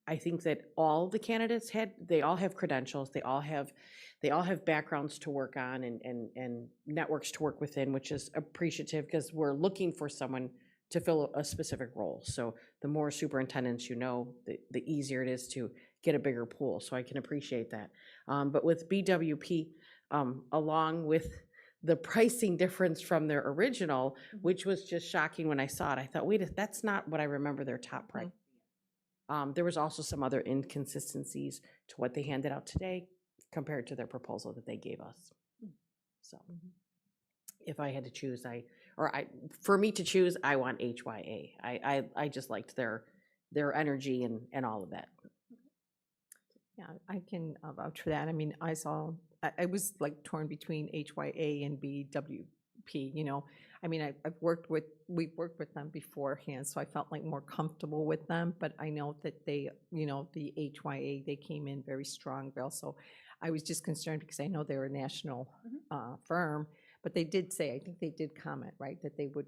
I think that all the candidates they all have credentials, they all have backgrounds to work on and networks to work within, which is appreciative because we're looking for someone to fill a specific role. So the more superintendents you know, the easier it is to get a bigger pool. So I can appreciate that. But with BWP, along with the pricing difference from their original, which was just shocking when I saw it. I thought, wait, that's not what I remember their top price. There was also some other inconsistencies to what they handed out today compared to their proposal that they gave us. So if I had to choose, for me to choose, I want HYA. I just liked their energy and all of that. Yeah, I can vouch for that. I mean, I was like torn between HYA and BWP, you know. I mean, we've worked with them beforehand, so I felt like more comfortable with them, but I know that they, you know, the HYA, they came in very strong, Bill, so I was just concerned because I know they're a national firm, but they did say, I think they did comment, right, that they would,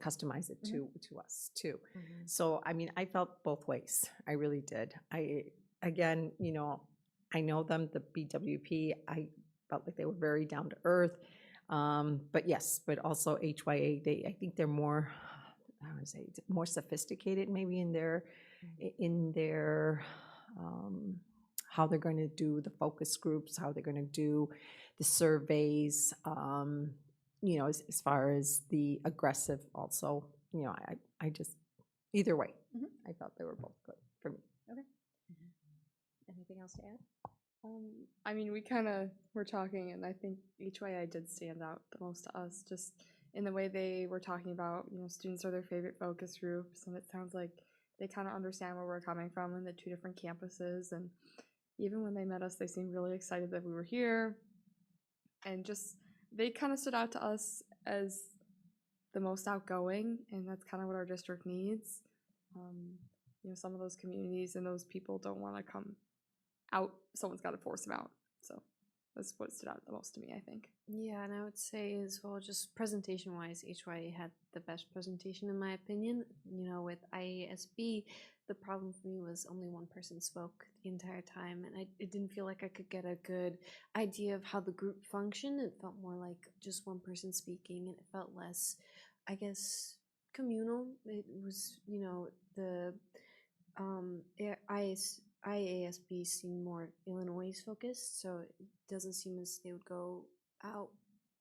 customize it to us too. So, I mean, I felt both ways. I really did. Again, you know, I know them, the BWP, I felt like they were very down to earth. But yes, but also HYA, I think they're more, I would say, more sophisticated maybe in their, how they're going to do the focus groups, how they're going to do the surveys, you know, as far as the aggressive also, you know, I just, either way, I felt they were both good for me. Okay. Anything else to add? I mean, we kind of were talking, and I think HYI did stand out the most to us, just in the way they were talking about, you know, students are their favorite focus groups, and it sounds like they kind of understand where we're coming from in the two different campuses, and even when they met us, they seemed really excited that we were here, and just, they kind of stood out to us as the most outgoing, and that's kind of what our district needs. You know, some of those communities and those people don't want to come out, someone's got to force them out. So that's what stood out the most to me, I think. Yeah, and I would say as well, just presentation-wise, HYA had the best presentation in my opinion. You know, with IASB, the problem for me was only one person spoke the entire time, and it didn't feel like I could get a good idea of how the group functioned. It felt more like just one person speaking, and it felt less, I guess, communal. It was, you know, the IASB seemed more Illinois focused, so it doesn't seem as they would go out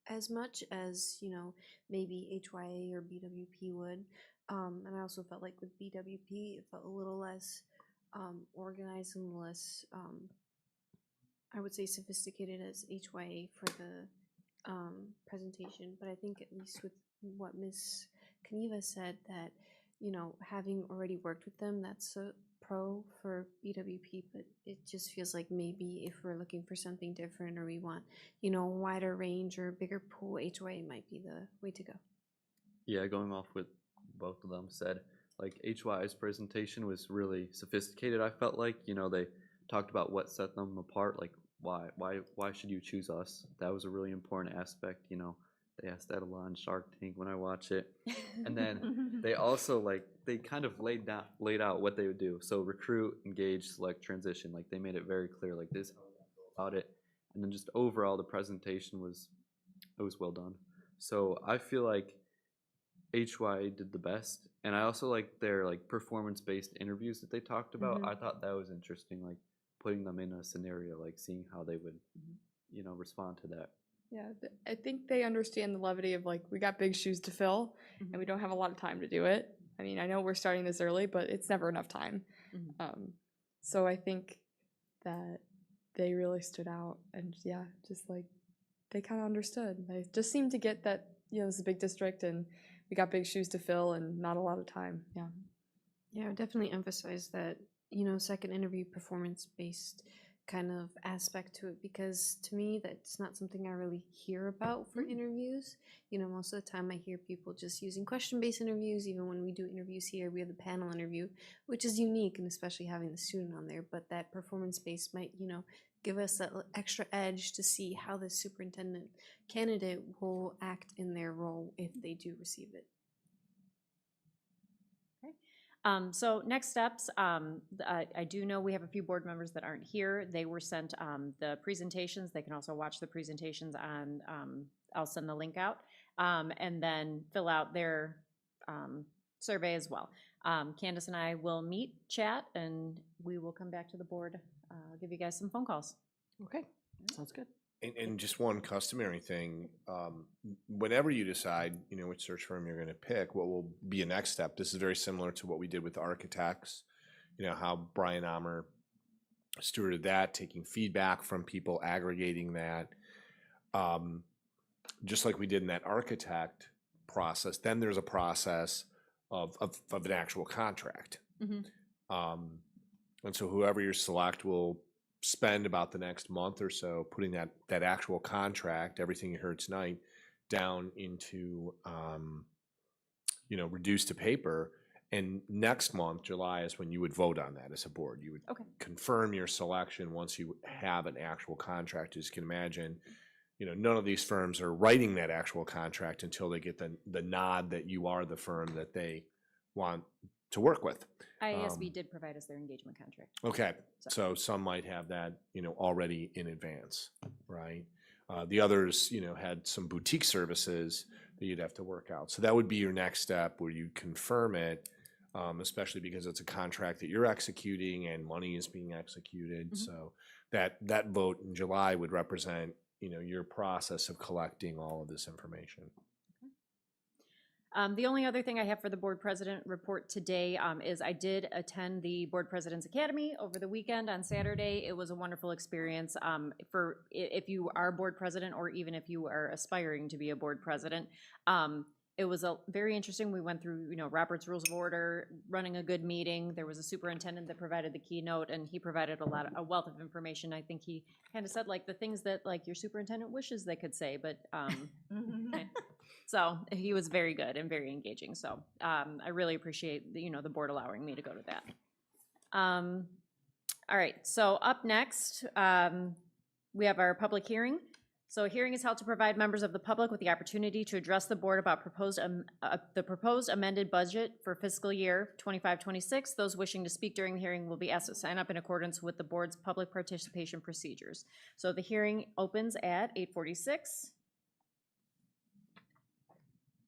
as much as, you know, maybe HYA or BWP would. And I also felt like with BWP, it felt a little less organized and less, I would say, sophisticated as HYA for the presentation. But I think at least with what Ms. Kaniva said, that, you know, having already worked with them, that's a pro for BWP, but it just feels like maybe if we're looking for something different or we want, you know, a wider range or a bigger pool, HYA might be the way to go. Yeah, going off what both of them said, like HY's presentation was really sophisticated. I felt like, you know, they talked about what set them apart, like why should you choose us? That was a really important aspect, you know. They asked that a lot on Shark Tank when I watch it. And then they also, like, they kind of laid out what they would do. So recruit, engage, select, transition. Like, they made it very clear, like, this is how we go about it. And then just overall, the presentation was well done. So I feel like HY did the best. And I also like their, like, performance-based interviews that they talked about. I thought that was interesting, like, putting them in a scenario, like, seeing how they would, you know, respond to that. Yeah, I think they understand the levity of, like, we got big shoes to fill, and we don't have a lot of time to do it. I mean, I know we're starting this early, but it's never enough time. So I think that they really stood out, and yeah, just like, they kind of understood. They just seemed to get that, you know, this is a big district, and we got big shoes to fill, and not a lot of time. Yeah. Yeah, I would definitely emphasize that, you know, second interview performance-based kind of aspect to it, because to me that's not something I really hear about for interviews. You know, most of the time I hear people just using question-based interviews. Even when we do interviews here, we have the panel interview, which is unique, and especially having the student on there, but that performance-based might, you know, give us that extra edge to see how the superintendent candidate will act in their role if they do receive it. So next steps, I do know we have a few board members that aren't here. They were sent the presentations. They can also watch the presentations on, I'll send the link out, and then fill out their survey as well. Candace and I will meet, chat, and we will come back to the board. I'll give you guys some phone calls. Okay, sounds good. And just one customary thing, whenever you decide, you know, which search firm you're gonna pick, what will be a next step? This is very similar to what we did with architects, you know, how Brian Amer stewarded that, taking feedback from people, aggregating that. Just like we did in that architect process, then there's a process of an actual contract. And so whoever you select will spend about the next month or so putting that actual contract, everything you heard tonight, down into, you know, reduced to paper. And next month, July, is when you would vote on that as a board. You would confirm your selection once you have an actual contract. As you can imagine, you know, none of these firms are writing that actual contract until they get the nod that you are the firm that they want to work with. IASB did provide us their engagement contract. Okay, so some might have that, you know, already in advance, right? The others, you know, had some boutique services that you'd have to work out. So that would be your next step, where you confirm it, especially because it's a contract that you're executing and money is being executed. So that vote in July would represent, you know, your process of collecting all of this information. The only other thing I have for the board president report today is I did attend the Board President's Academy over the weekend on Saturday. It was a wonderful experience for if you are board president, or even if you are aspiring to be a board president. It was very interesting. We went through, you know, Robert's Rules of Order, running a good meeting. There was a superintendent that provided the keynote, and he provided a wealth of information. I think he kind of said like the things that like your superintendent wishes they could say, but so he was very good and very engaging. So I really appreciate the, you know, the board allowing me to go to that. All right, so up next, we have our public hearing. So a hearing is held to provide members of the public with the opportunity to address the board about the proposed amended budget for fiscal year 25-26. Those wishing to speak during the hearing will be asked to sign up in accordance with the board's public participation procedures. So the hearing opens at 8:46.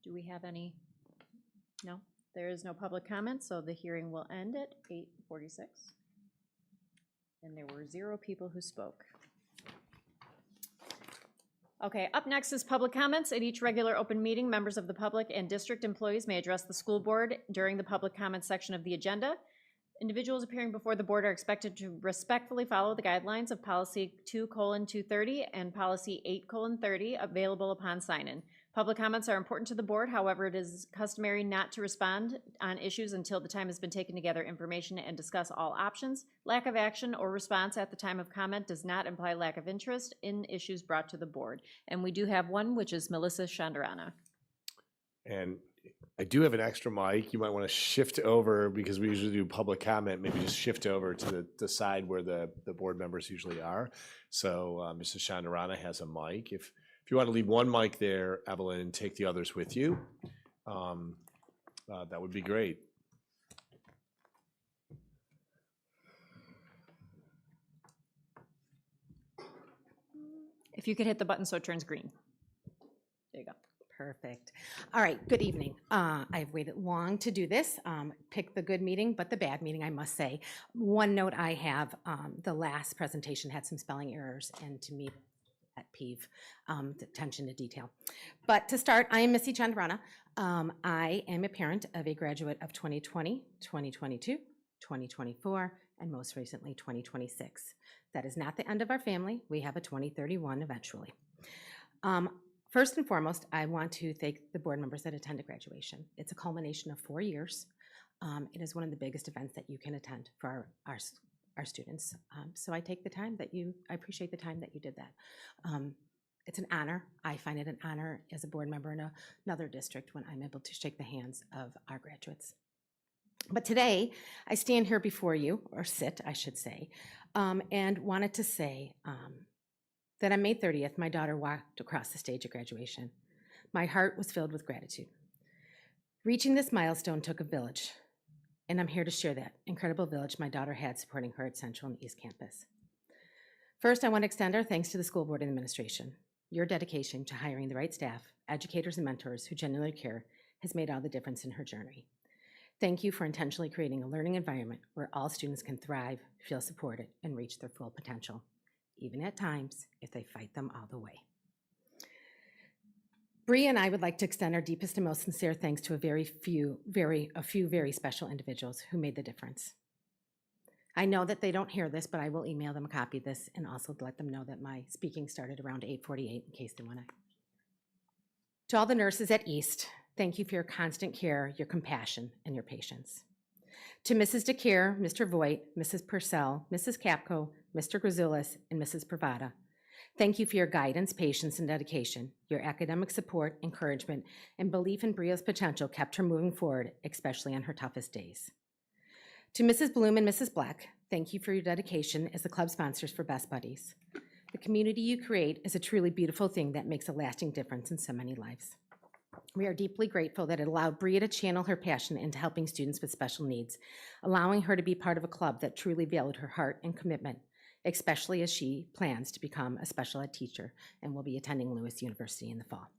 Do we have any? No, there is no public comment, so the hearing will end at 8:46. And there were 0 people who spoke. Okay, up next is public comments. At each regular open meeting, members of the public and district employees may address the school board during the public comment section of the agenda. Individuals appearing before the board are expected to respectfully follow the guidelines of Policy 2:230 and Policy 8:30 available upon sign-in. Public comments are important to the board. However, it is customary not to respond on issues until the time has been taken to gather information and discuss all options. Lack of action or response at the time of comment does not imply lack of interest in issues brought to the board. And we do have one, which is Melissa Chandarana. And I do have an extra mic. You might want to shift over, because we usually do public comment, maybe just shift over to the side where the board members usually are. So Mrs. Chandarana has a mic. If you want to leave one mic there, Evelyn, and take the others with you, that would be great. If you could hit the button so it turns green. There you go. Perfect. All right, good evening. I've waited long to do this. Pick the good meeting, but the bad meeting, I must say. One note I have, the last presentation had some spelling errors, and to me, pet peeve, the attention to detail. But to start, I am Missy Chandrana. I am a parent of a graduate of 2020, 2022, 2024, and most recently 2026. That is not the end of our family. We have a 2031 eventually. First and foremost, I want to thank the board members that attended graduation. It's a culmination of 4 years. It is one of the biggest events that you can attend for our students. So I take the time I appreciate the time that you did that. It's an honor. I find it an honor as a board member in another district when I'm able to shake the hands of our graduates. But today, I stand here before you, or sit, I should say, and wanted to say that on May 30th, my daughter walked across the stage at graduation. My heart was filled with gratitude. Reaching this milestone took a village, and I'm here to share that incredible village my daughter had supporting her at Central and East Campus. First, I want to extend our thanks to the school board and administration. Your dedication to hiring the right staff, educators, and mentors who genuinely care has made all the difference in her journey. Thank you for intentionally creating a learning environment where all students can thrive, feel supported, and reach their full potential. even at times if they fight them all the way. Bree and I would like to extend our deepest and most sincere thanks to a few very special individuals who made the difference. I know that they don't hear this, but I will email them a copy of this and also let them know that my speaking started around 8:48 in case they want to. To all the nurses at East, thank you for your constant care, your compassion, and your patience. To Mrs. DeCare, Mr. Voigt, Mrs. Purcell, Mrs. Capco, Mr. Grazoulis, and Mrs. Pravada, thank you for your guidance, patience, and dedication. Your academic support, encouragement, and belief in Bria's potential kept her moving forward, especially on her toughest days. To Mrs. Bloom and Mrs. Black, thank you for your dedication as the club sponsors for Best Buddies. The community you create is a truly beautiful thing that makes a lasting difference in so many lives. We are deeply grateful that it allowed Bria to channel her passion into helping students with special needs, allowing her to be part of a club that truly valued her heart and commitment, especially as she plans to become a special ed teacher and will be attending Lewis University in the fall.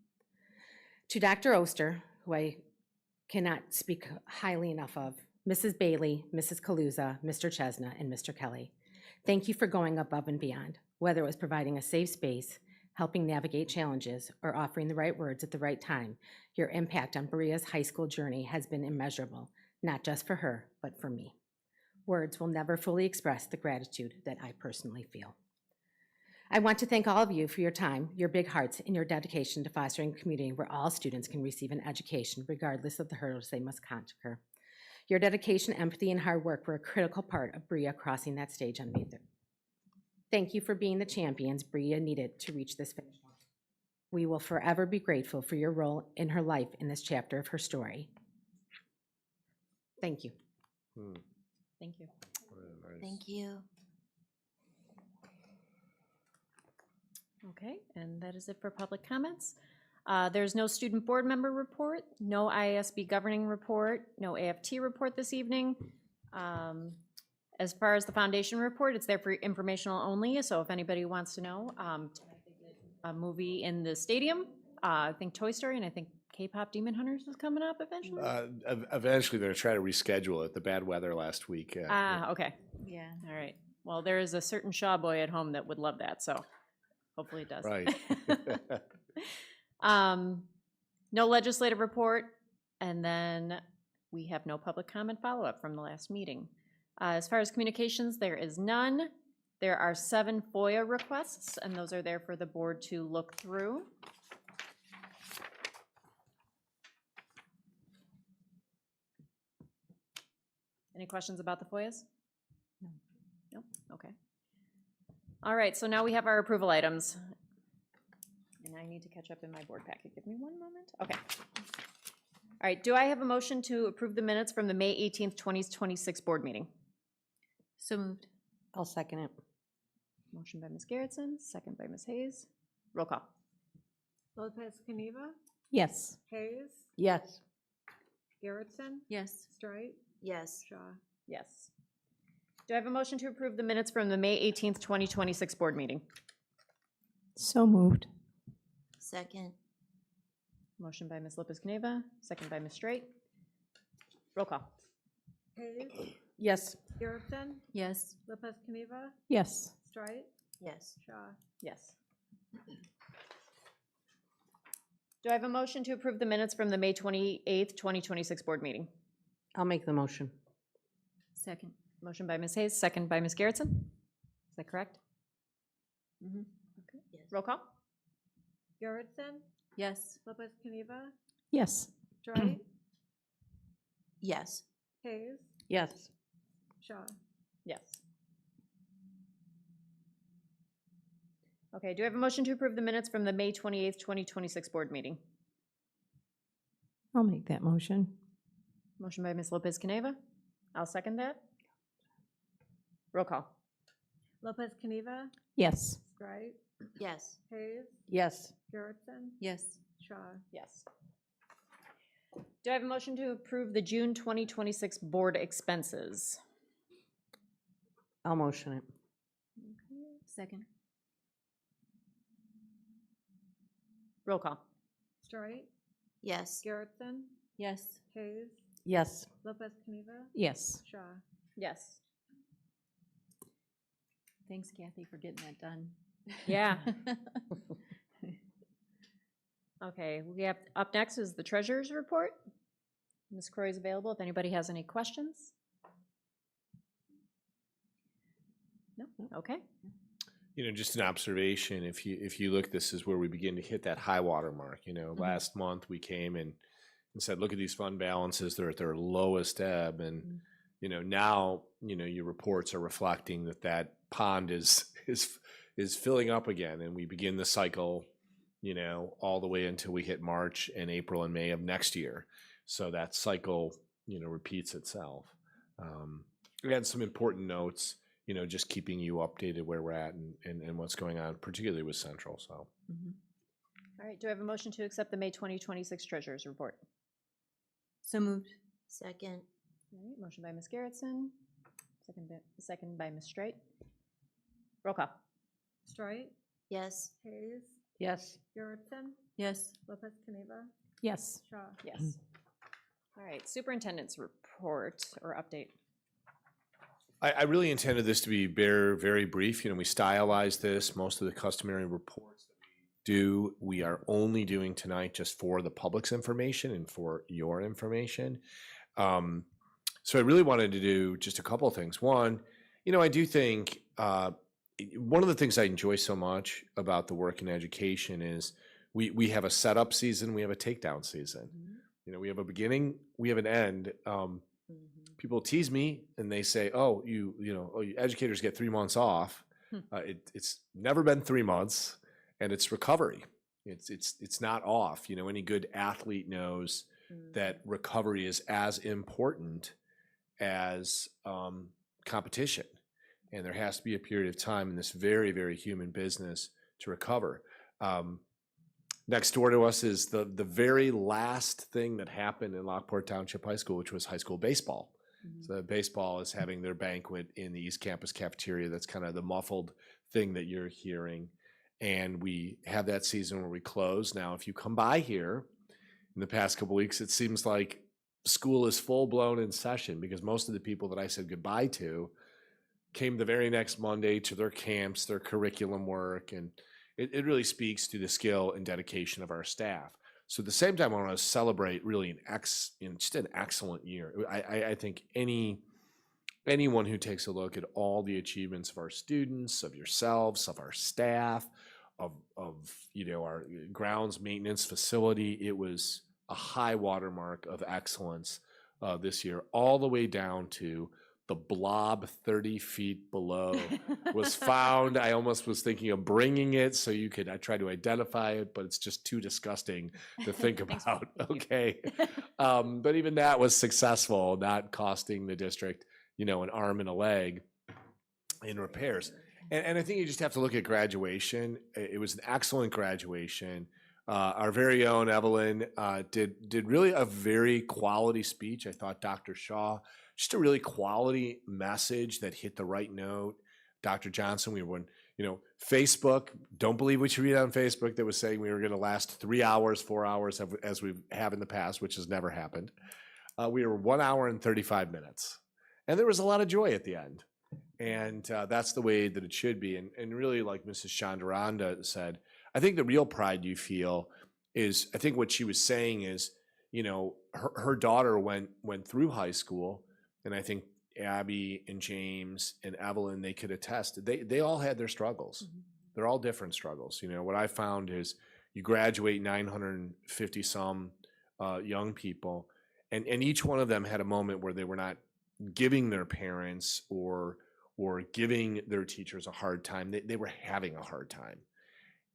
To Dr. Oster, who I cannot speak highly enough of, Mrs. Bailey, Mrs. Kaluza, Mr. Chesna, and Mr. Kelly, thank you for going above and beyond, whether it was providing a safe space, helping navigate challenges, or offering the right words at the right time. Your impact on Bria's high school journey has been immeasurable, not just for her, but for me. Words will never fully express the gratitude that I personally feel. I want to thank all of you for your time, your big hearts, and your dedication to fostering a community where all students can receive an education regardless of the hurdles they must conquer. Your dedication, empathy, and hard work were a critical part of Bria crossing that stage on May 3rd. Thank you for being the champions Bria needed to reach this finish line. We will forever be grateful for your role in her life in this chapter of her story. Thank you. Thank you. Thank you. Okay, and that is it for public comments. There's no student board member report, no IASB governing report, no AFT report this evening. As far as the foundation report, it's there for informational only, so if anybody wants to know, a movie in the stadium, I think Toy Story, and I think K-pop Demon Hunters is coming up eventually. Eventually, they're going to try to reschedule it. The bad weather last week. Okay. Yeah. All right. Well, there is a certain Shaw boy at home that would love that, so hopefully it does. Right. No legislative report, and then we have no public comment follow-up from the last meeting. As far as communications, there is none. There are 7 FOIA requests, and those are there for the board to look through. Any questions about the FOIAs? No. Nope, okay. All right, so now we have our approval items. And I need to catch up in my board packet. Give me one moment. Okay. All right, do I have a motion to approve the minutes from the May 18th, 2026 board meeting? So moved. I'll second it. Motion by Ms. Garrettson, second by Ms. Hayes. Roll call. Lopez Caniva, Yes. Hayes, Yes. Garrettson, Yes. Strite, Yes. Shaw. Yes. Do I have a motion to approve the minutes from the May 18th, 2026 board meeting? So moved. Second. Motion by Ms. Lopez Caniva, second by Ms. Straight. Roll call. Hayes, Yes. Garrettson, Yes. Lopez Caniva, Yes. Strite, Yes. Shaw. Yes. Do I have a motion to approve the minutes from the May 28th, 2026 board meeting? I'll make the motion. Second. Motion by Ms. Hayes, second by Ms. Garrettson. Is that correct? Okay. Yes. Roll call. Garrettson, Yes. Lopez Caniva, Yes. Strite, Yes. Hayes, Yes. Shaw. Yes. Okay, do I have a motion to approve the minutes from the May 28th, 2026 board meeting? I'll make that motion. Motion by Ms. Lopez Caniva. I'll second that. Roll call. Lopez Caniva, Yes. Strite, Yes. Hayes, Yes. Garrettson, Yes. Shaw. Yes. Do I have a motion to approve the June 2026 board expenses? I'll motion it. Second. Roll call. Strite, Yes. Garrettson, Yes. Hayes, Yes. Lopez Caniva, Yes. Shaw. Yes. Thanks, Kathy, for getting that done. Yeah. Okay, we have, up next is the treasurer's report. Ms. Croy is available if anybody has any questions. No, okay. You know, just an observation, if you look, this is where we begin to hit that high water mark. You know, last month we came and said, look at these fund balances, they're at their lowest ebb. And, you know, now, you know, your reports are reflecting that pond is filling up again. And we begin the cycle, you know, all the way until we hit March and April and May of next year. So that cycle, you know, repeats itself. And some important notes, you know, just keeping you updated where we're at and what's going on, particularly with Central. So, All right, do I have a motion to accept the May 2026 treasurer's report? So moved. Second. All right, motion by Ms. Garrettson, second by Ms. Streit. Roll call. Streit, Yes. Hayes, Yes. Garrettson, Yes. Lopez Caniva, Yes. Shaw. Yes. All right, superintendent's report or update. I really intended this to be very brief. You know, we stylized this. Most of the customary reports that we do, we are only doing tonight just for the public's information and for your information. So I really wanted to do just a couple of things. One, you know, I do think one of the things I enjoy so much about the work in education is we have a setup season, we have a takedown season. You know, we have a beginning, we have an end. People tease me and they say, "Oh, you educators get 3 months off." It's never been 3 months, and it's recovery. It's not off. You know, any good athlete knows that recovery is as important as competition, and there has to be a period of time in this very human business to recover. Next door to us is the very last thing that happened in Lockport Township High School, which was high school baseball. So baseball is having their banquet in the East Campus cafeteria. That's kind of the muffled thing that you're hearing. And we have that season where we close. Now, if you come by here in the past couple weeks, it seems like school is full blown in session because most of the people that I said goodbye to came the very next Monday to their camps, their curriculum work, and it really speaks to the skill and dedication of our staff. So at the same time, I want to celebrate really just an excellent year. I think anyone who takes a look at all the achievements of our students, of yourselves, of our staff, of you know, our grounds maintenance facility, it was a high watermark of excellence this year, all the way down to the blob 30 feet below was found. I almost was thinking of bringing it so I try to identify it, but it's just too disgusting to think about. Okay. But even that was successful, not costing the district, you know, an arm and a leg in repairs. And I think you just have to look at graduation. It was an excellent graduation. Our very own Evelyn did really a very quality speech. I thought Dr. Shaw, just a really quality message that hit the right note. Dr. Johnson, we were, you know, Facebook, don't believe what you read on Facebook that was saying we were going to last 3 hours, 4 hours as we have in the past, which has never happened. We were 1 hour and 35 minutes. And there was a lot of joy at the end. And that's the way that it should be. And really, like Mrs. Chandaranda said, I think the real pride you feel is, I think what she was saying is, you know, her daughter went through high school, and I think Abby and James and Evelyn, they could attest. They all had their struggles. They're all different struggles. You know, what I found is you graduate 950 some young people, and each one of them had a moment where they were not giving their parents or giving their teachers a hard time. They were having a hard time.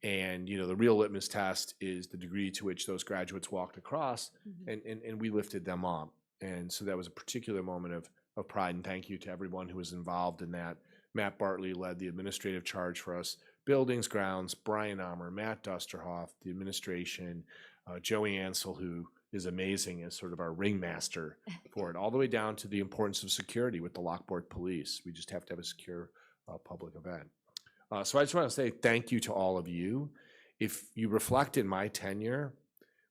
And, you know, the real litmus test is the degree to which those graduates walked across, and we lifted them up. And so that was a particular moment of pride, and thank you to everyone who was involved in that. Matt Bartley led the administrative charge for us. Buildings, grounds, Brian Omer, Matt Dusterhoff, the administration, Joey Ansel, who is amazing as sort of our ringmaster for it, all the way down to the importance of security with the Lockport Police. We just have to have a secure public event. So I just want to say thank you to all of you. If you reflect in my tenure,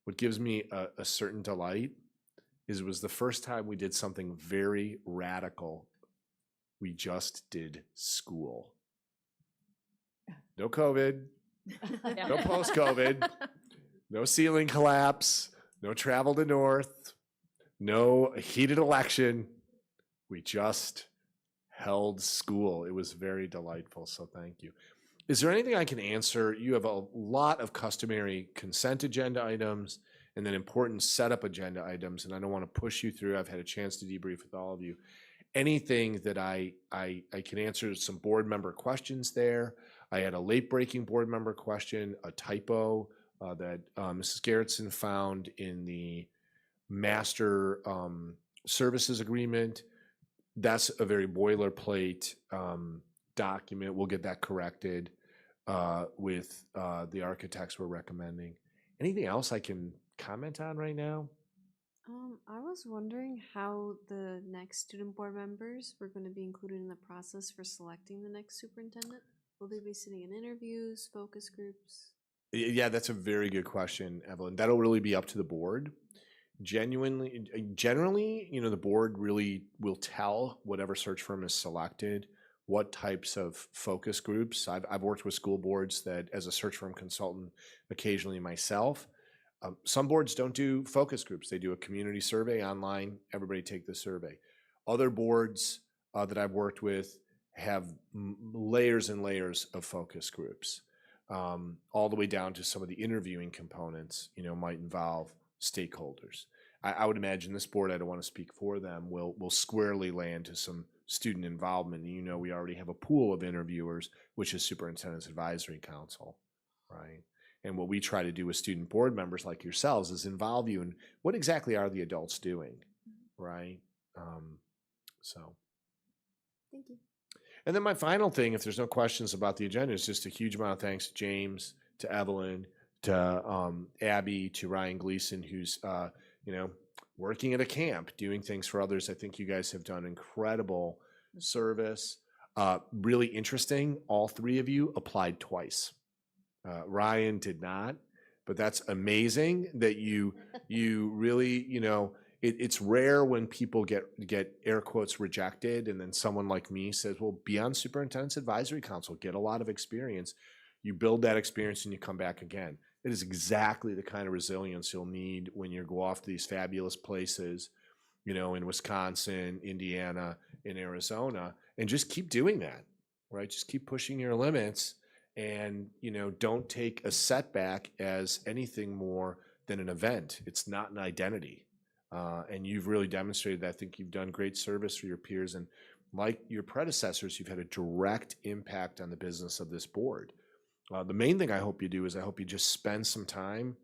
what gives me a certain delight is it was the first time we did something very radical. We just did school. no COVID, Yeah. no post-COVID, no ceiling collapse, no travel to North, no heated election. We just held school. It was very delightful, so thank you. Is there anything I can answer? You have a lot of customary consent agenda items and then important setup agenda items, and I don't want to push you through. I've had a chance to debrief with all of you. Anything that I can answer some board member questions there. I had a late-breaking board member question, a typo that Mrs. Garrettson found in the master services agreement. That's a very boilerplate document. We'll get that corrected with the architects we're recommending. Anything else I can comment on right now? I was wondering how the next student board members were going to be included in the process for selecting the next superintendent. Will they be sitting in interviews, focus groups? Yeah, that's a very good question, Evelyn. That'll really be up to the board. Generally, the board really will tell whatever search firm is selected what types of focus groups. I've worked with school boards that, as a search firm consultant, occasionally myself. Some boards don't do focus groups. They do a community survey online. Everybody take the survey. Other boards that I've worked with have layers and layers of focus groups, all the way down to some of the interviewing components, might involve stakeholders. I would imagine this board, I don't want to speak for them, will squarely land to some student involvement. We already have a pool of interviewers, which is Superintendent's Advisory Council, right? And what we try to do with student board members like yourselves is involve you in what exactly are the adults doing, right? Thank you. And then my final thing, if there's no questions about the agenda, is just a huge amount of thanks to James, to Evelyn, to Abby, to Ryan Gleason, who's working at a camp, doing things for others. I think you guys have done incredible service. Really interesting. All three of you applied twice. Ryan did not, but that's amazing that you really, it's rare when people get air quotes rejected, and then someone like me says, well, be on Superintendent's Advisory Council, get a lot of experience. You build that experience and you come back again. It is exactly the kind of resilience you'll need when you go off to these fabulous places, in Wisconsin, Indiana, in Arizona, and just keep doing that, right? Just keep pushing your limits. And, don't take a setback as anything more than an event. It's not an identity. And you've really demonstrated that. I think you've done great service for your peers. And like your predecessors, you've had a direct impact on the business of this board. The main thing I hope you do is I hope you just spend some time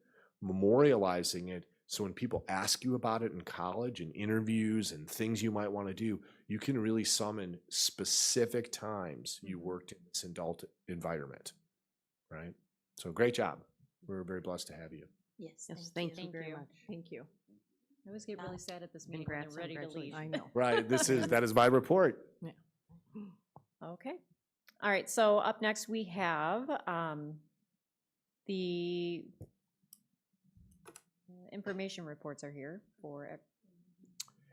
memorializing it. So when people ask you about it in college and interviews and things you might want to do, you can really summon specific times you worked in this adult environment, right? So great job. We're very blessed to have you. Yes, Thank you Thank very you. much. Thank you. I always get really sad at this meeting when Congrats they're and ready to leave. I know. Right, that is my report. Okay. All right, so up next we have the information reports are here for,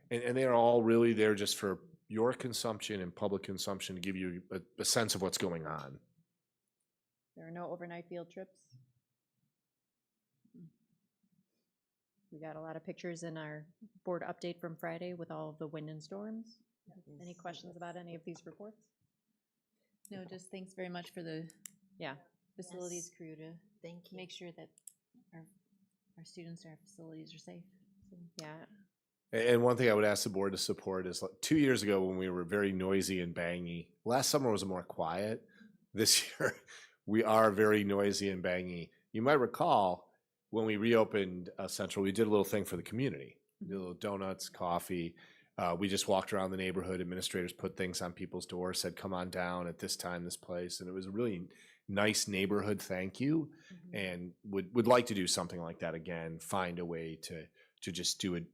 And they are all really there just for your consumption and public consumption to give you a sense of what's going on. there are no overnight field trips. We got a lot of pictures in our board update from Friday with all of the wind and storms. Any questions about any of these reports? No, just thanks very much for the Yeah. facilities crew to Thank you. make sure that our students and our facilities are safe. So, Yeah. And one thing I would ask the board to support is 2 years ago when we were very noisy and bangy, last summer was more quiet. This year, we are very noisy and bangy. You might recall when we reopened Central, we did a little thing for the community. We did a little donuts, coffee. We just walked around the neighborhood. Administrators put things on people's doors, said, come on down at this time, this place. And it was a really nice neighborhood thank you. And would like to do something like that again, find a way to just do it,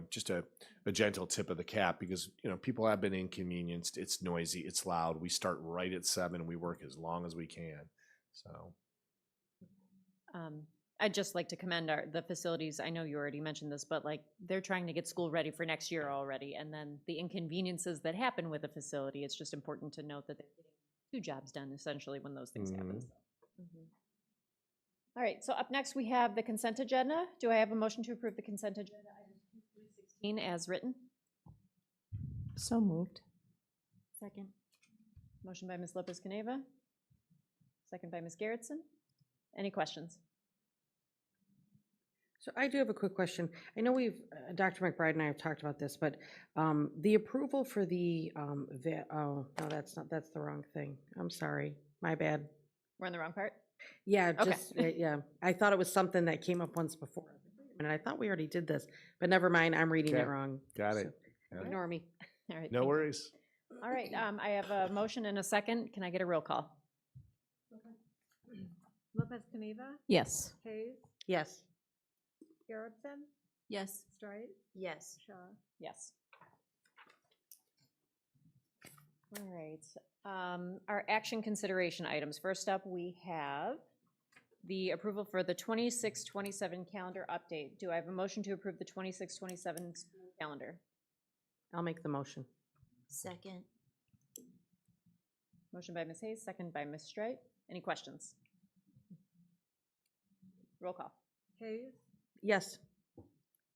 just a gentle tip of the cap, because, people have been inconvenienced. It's noisy, it's loud. We start right at 7 and we work as long as we can. So. I'd just like to commend the facilities. I know you already mentioned this, but they're trying to get school ready for next year already. And then the inconveniences that happen with a facility, it's just important to note that they're getting two jobs done essentially when those things happen. Mhm. So. All right, so up next we have the consent agenda. Do I have a motion to approve the consent agenda item 316 as written? So moved. Second. Motion by Ms. Lopez Caneva. Second by Ms. Garrettson. Any questions? So I do have a quick question. I know Dr. McBride and I have talked about this, but the approval for the, oh, no, that's the wrong thing. I'm sorry, my bad. We're on the wrong part? Yeah, Okay. just, yeah, I thought it was something that came up once before. And I thought we already did this, but never mind, I'm reading it Okay, wrong. got it. So, Got it. Ignore me. All right. No thank you. worries. All right, I have a motion and a second. Can I get a roll call? Lopez Caniva? Yes. Hayes? Yes. Garrettson? Yes. Strite? Yes. Shaw? Yes. All right, our action consideration items. First up, we have the approval for the 26-27 calendar update. Do I have a motion to approve the 26-27 school calendar? I'll make the motion. Second. Motion by Ms. Hayes, second by Ms. Strite. Any questions? Roll call. Hayes? Yes.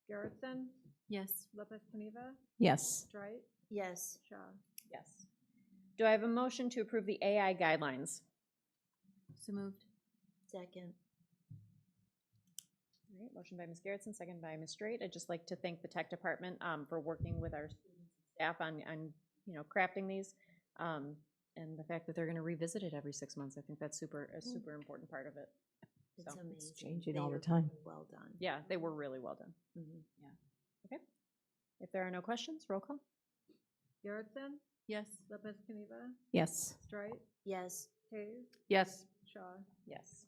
Garrettson? Yes. Lopez Caniva? Yes. Strite? Yes. Shaw? Yes. Do I have a motion to approve the AI guidelines? So moved. Second. All right, motion by Ms. Garrettson, second by Ms. Straight. I'd just like to thank the tech department for working with our students and staff on crafting these, and the fact that they're going to revisit it every 6 months. I think that's a super important part of it. It's So, amazing. changing They all the are time. Well done. yeah, they were really well done. Yeah. Okay. If there are no questions, roll call. Garrettson? Yes. Lopez Caniva? Yes. Strite? Yes. Hayes? Yes. Shaw? Yes.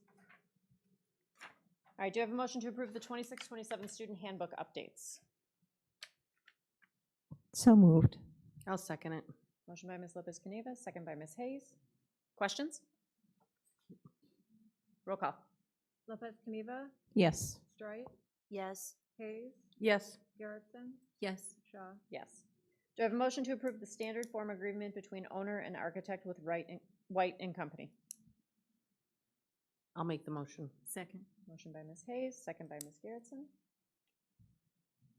All right, do you have a motion to approve the 26-27 student handbook updates? So moved. I'll second it. Motion by Ms. Lopez Caniva, second by Ms. Hayes. Questions? Roll call. Lopez Caniva? Yes. Strite? Yes. Hayes? Yes. Garrettson? Yes. Shaw? Yes. Do I have a motion to approve the standard form agreement between owner and architect with White and Company? I'll make the motion. Second. Motion by Ms. Hayes, second by Ms. Garrettson.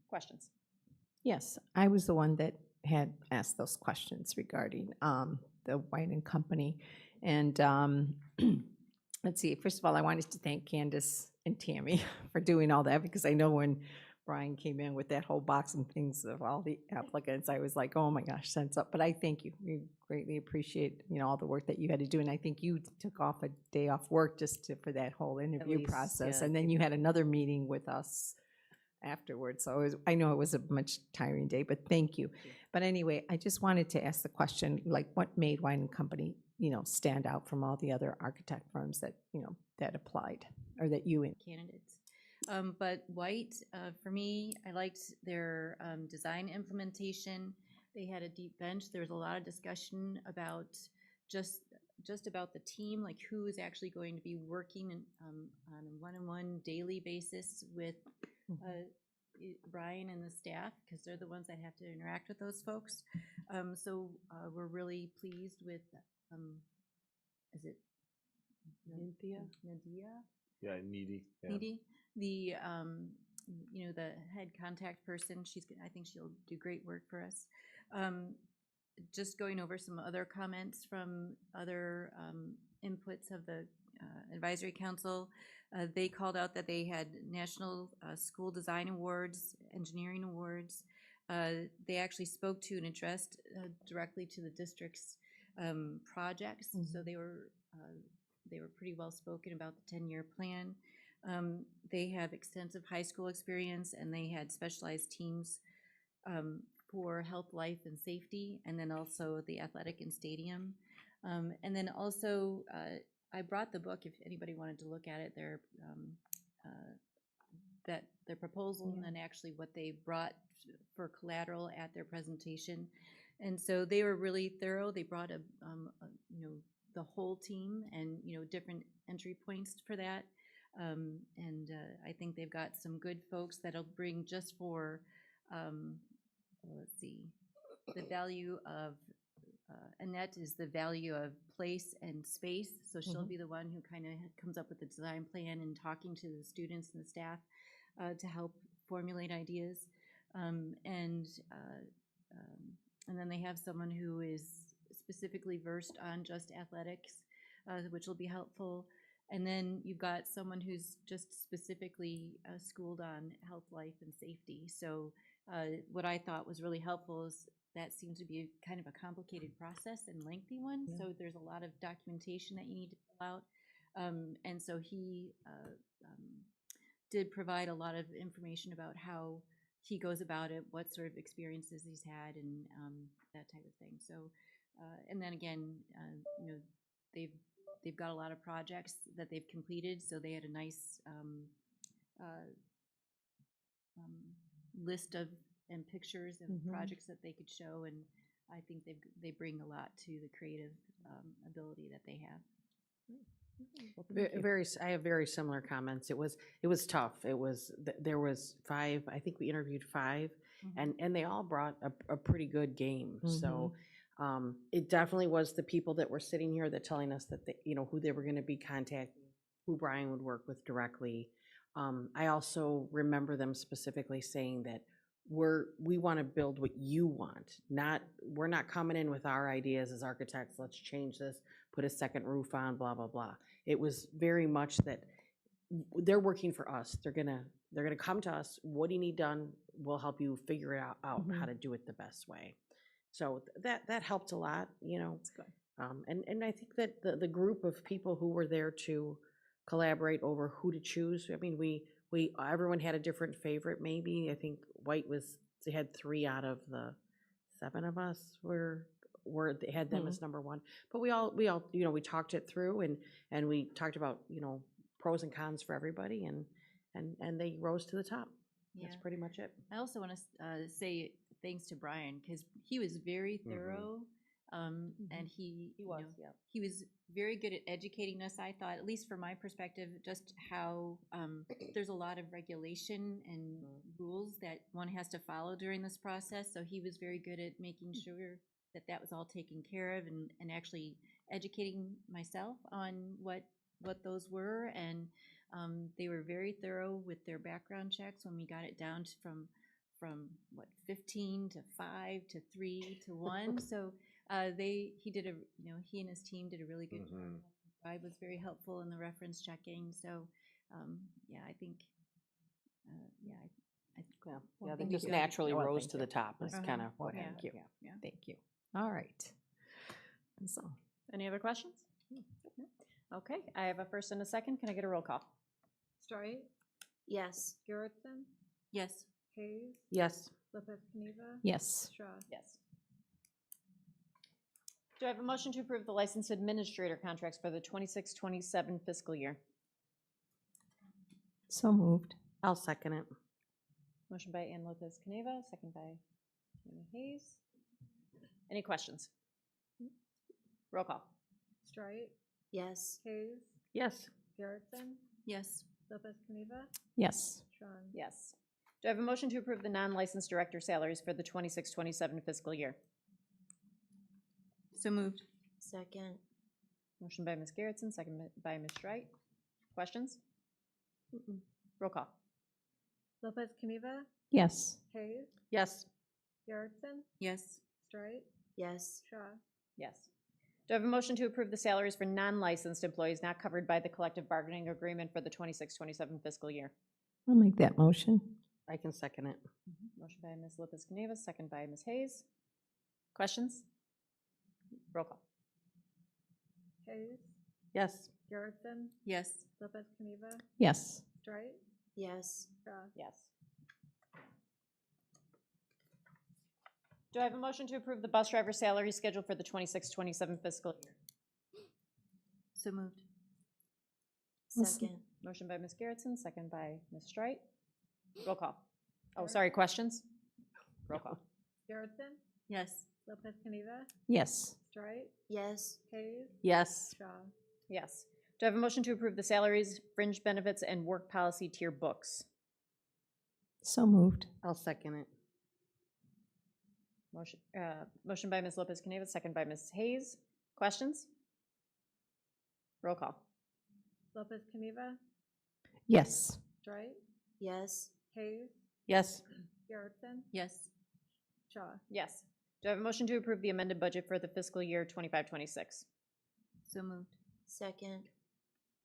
Questions? Yes, I was the one that had asked those questions regarding the White and Company. And let's see, first of all, I wanted to thank Candace and Tammy for doing all that, because I know when Brian came in with that whole box and things of all the applicants, I was like, oh my gosh, sense up. But I thank you. We greatly appreciate, all the work that you had to do. And I think you took off a day off work for that whole interview least, process. yeah. And then you had another meeting with us afterwards. So I know it was a much tiring day, but thank you. But anyway, I just wanted to ask the question, like, what made Wine and Company, stand out from all the other architect firms that, that applied or that you Candidates. But White, for me, I liked their design implementation. They had a deep bench. There was a lot of discussion about just about the team, like who is actually going to be working on a one-on-one daily basis with Brian and the staff, because they're the ones that have to interact with those folks. So we're really pleased with, is it Nadia? Yeah, needy. Yeah. Needy, the the head contact person. I think she'll do great work for us. Just going over some other comments from other inputs of the advisory council. They called out that they had National School Design Awards, Engineering Awards. They actually spoke to and addressed directly to the district's projects. So they were pretty well spoken about the 10-year plan. They have extensive high school experience, and they had specialized teams for health, life, and safety, and then also the athletic and stadium. And then also, I brought the book if anybody wanted to look at it. Their proposal, and then actually what they brought for collateral at their presentation. And so they were really thorough. They brought the whole team and different entry points for that. And I think they've got some good folks that'll bring just for let's see, the value of Annette is the value of place and space, so she'll Mhm. be the one who kind of comes up with the design plan and talking to the students and the staff to help formulate ideas. And then they have someone who is specifically versed on just athletics, which will be helpful. And then you've got someone who's just specifically schooled on health, life, and safety. So what I thought was really helpful is that seems to be kind of a complicated process and lengthy one. Yeah. So there's a lot of documentation that you need to fill out. And so he did provide a lot of information about how he goes about it, what sort of experiences he's had, and that type of thing. So, and then again, you know, they've got a lot of projects that they've completed, so they had a nice list of and pictures of Mhm. projects that they could show, and I think they bring a lot to the creative ability that they have. I have very similar comments. It was tough. There was 5, I think we interviewed 5, and they all brought a pretty good game. So it definitely was the people that were sitting here that telling us that who they were going to be contacting, who Brian would work with directly. I also remember them specifically saying that we want to build what you want. We're not coming in with our ideas as architects. Let's change this, put a second roof on, blah blah blah. It was very much that they're working for us. They're gonna come to us. What do you need done? We'll help you figure it out how to do it the best way. So that helped a lot, That's good. And I think that the group of people who were there to collaborate over who to choose. I mean, everyone had a different favorite. Maybe I think White they had 3 out of the 7 of us they had them as number 1. But we all we talked it through and we talked about pros and cons for everybody and they rose to the top. That's Yeah. pretty much it. I also want to say thanks to Brian because he was very thorough, and he was, you know, yeah. he was very good at educating us. I thought, at least from my perspective, just how there's a lot of regulation and rules that one has to follow during this process. So he was very good at making sure that was all taken care of and actually educating myself on what those were, and they were very thorough with their background checks when we got it down from 15 to 5 to 3 to 1. So he and his team did a really good job. I was very helpful in the reference checking. So yeah, I think Yeah, they think just we got it. naturally Well, rose thank to you. the top. That's kind of Well, what thank you. Yeah. Thank you. All right. And so, Any other questions? No? Okay, I have a first and a second. Can I get a roll call? Strite, Yes. Garrettson, Yes. Hayes, yes. Lopez Caniva, yes. Shaw. Yes. Do I have a motion to approve the licensed administrator contracts for the 26-27 fiscal year? So moved. I'll second it. Motion by Ann Lopez Caneva, second by Tammy Hayes. Any questions? Roll call. Strite, Yes. Hayes, Yes. Garrettson, Yes. Lopez Caniva, Yes. Shaw. Yes. Do I have a motion to approve the non-licensed director salaries for the 26-27 fiscal year? So moved. Second. Motion by Ms. Garrettson, second by Ms. Strite. Questions? Roll call. Lopez Caniva, Yes. Hayes, Yes. Garrettson, Yes. Strite, Yes. Shaw. Yes. Do I have a motion to approve the salaries for non-licensed employees not covered by the collective bargaining agreement for the 26-27 fiscal year? I'll make that motion. I can second it. Motion by Ms. Lopez Caniva, second by Ms. Hayes. Questions? Roll call. Hayes, Yes. Garrettson, Yes. Lopez Caniva, Yes. Strite, Yes. Shaw. Yes. Do I have a motion to approve the bus driver salary schedule for the 26-27 fiscal year? So moved. Second. Motion by Ms. Garrettson, second by Ms. Strite. Roll call. Oh, sorry, questions? Roll call. Garrettson, Yes. Lopez Caniva, Yes. Strite, Yes. Hayes, Yes. Shaw. Yes. Do I have a motion to approve the salaries, fringe benefits, and work policy tier books? So moved. I'll second it. Motion by Ms. Lopez Caniva, second by Ms. Hayes. Questions? Roll call. Lopez Caniva, Yes. Strike, Yes. Hayes, Yes. Garrettson, Yes. Shaw. Yes. Do I have a motion to approve the amended budget for the fiscal year 25-26? So moved. Second.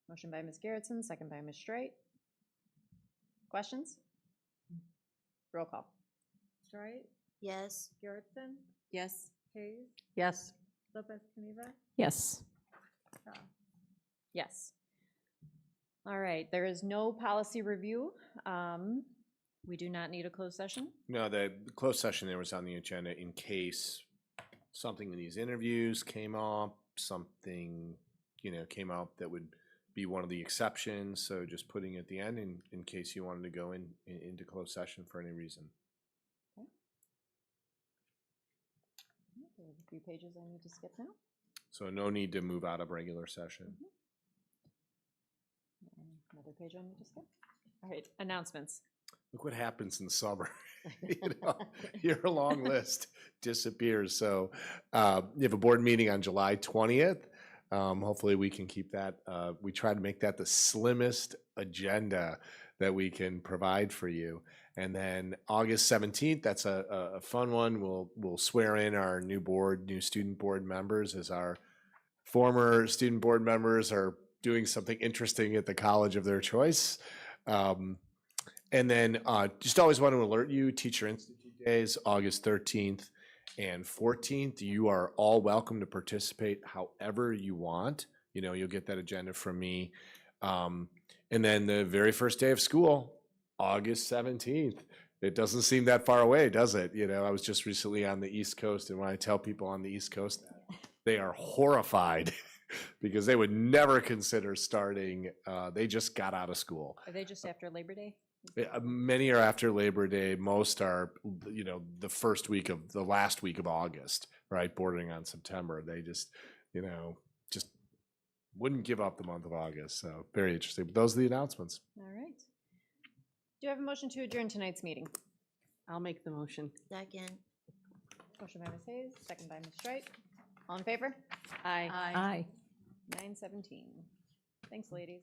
Motion by Ms. Garrettson, second by Ms. Strite. Questions? Roll call. Strike, Yes. Garrettson, Yes. Hayes, Yes. Lopez Caniva, Yes. Shaw. Yes. All right, there is no policy review. We do not need a closed session. No, the closed session there was on the agenda in case something in these interviews came up, something, came up that would be one of the exceptions. So just putting it at the end in case you wanted to go into closed session for any reason. There's a few pages I need to skip now. So no need to move out of regular session. Another page I need to skip. All right, announcements. Look what happens in the summer. Your long list disappears. So you have a board meeting on July 20th. Hopefully we can keep that. We try to make that the slimmest agenda that we can provide for you. And then August 17th, that's a fun one. We'll swear in our new student board members, as our former student board members are doing something interesting at the college of their choice. And then just always want to alert you, Teacher Institute Days, August 13th and 14th. You are all welcome to participate however you want. You'll get that agenda from me. And then the very first day of school, August 17th. It doesn't seem that far away, does it? I was just recently on the East Coast, and when I tell people on the East Coast that, they are horrified because they would never consider starting. They just got out of school. Are they just after Labor Day? Many are after Labor Day. Most are, the last week of August, right? Bordering on September. They just wouldn't give up the month of August. So very interesting. But those are the announcements. All right. Do you have a motion to adjourn tonight's meeting? I'll make the motion. Second. Motion by Ms. Hayes, second by Ms. Strite. All in favor? Aye. Aye. 9:17. Thanks, ladies.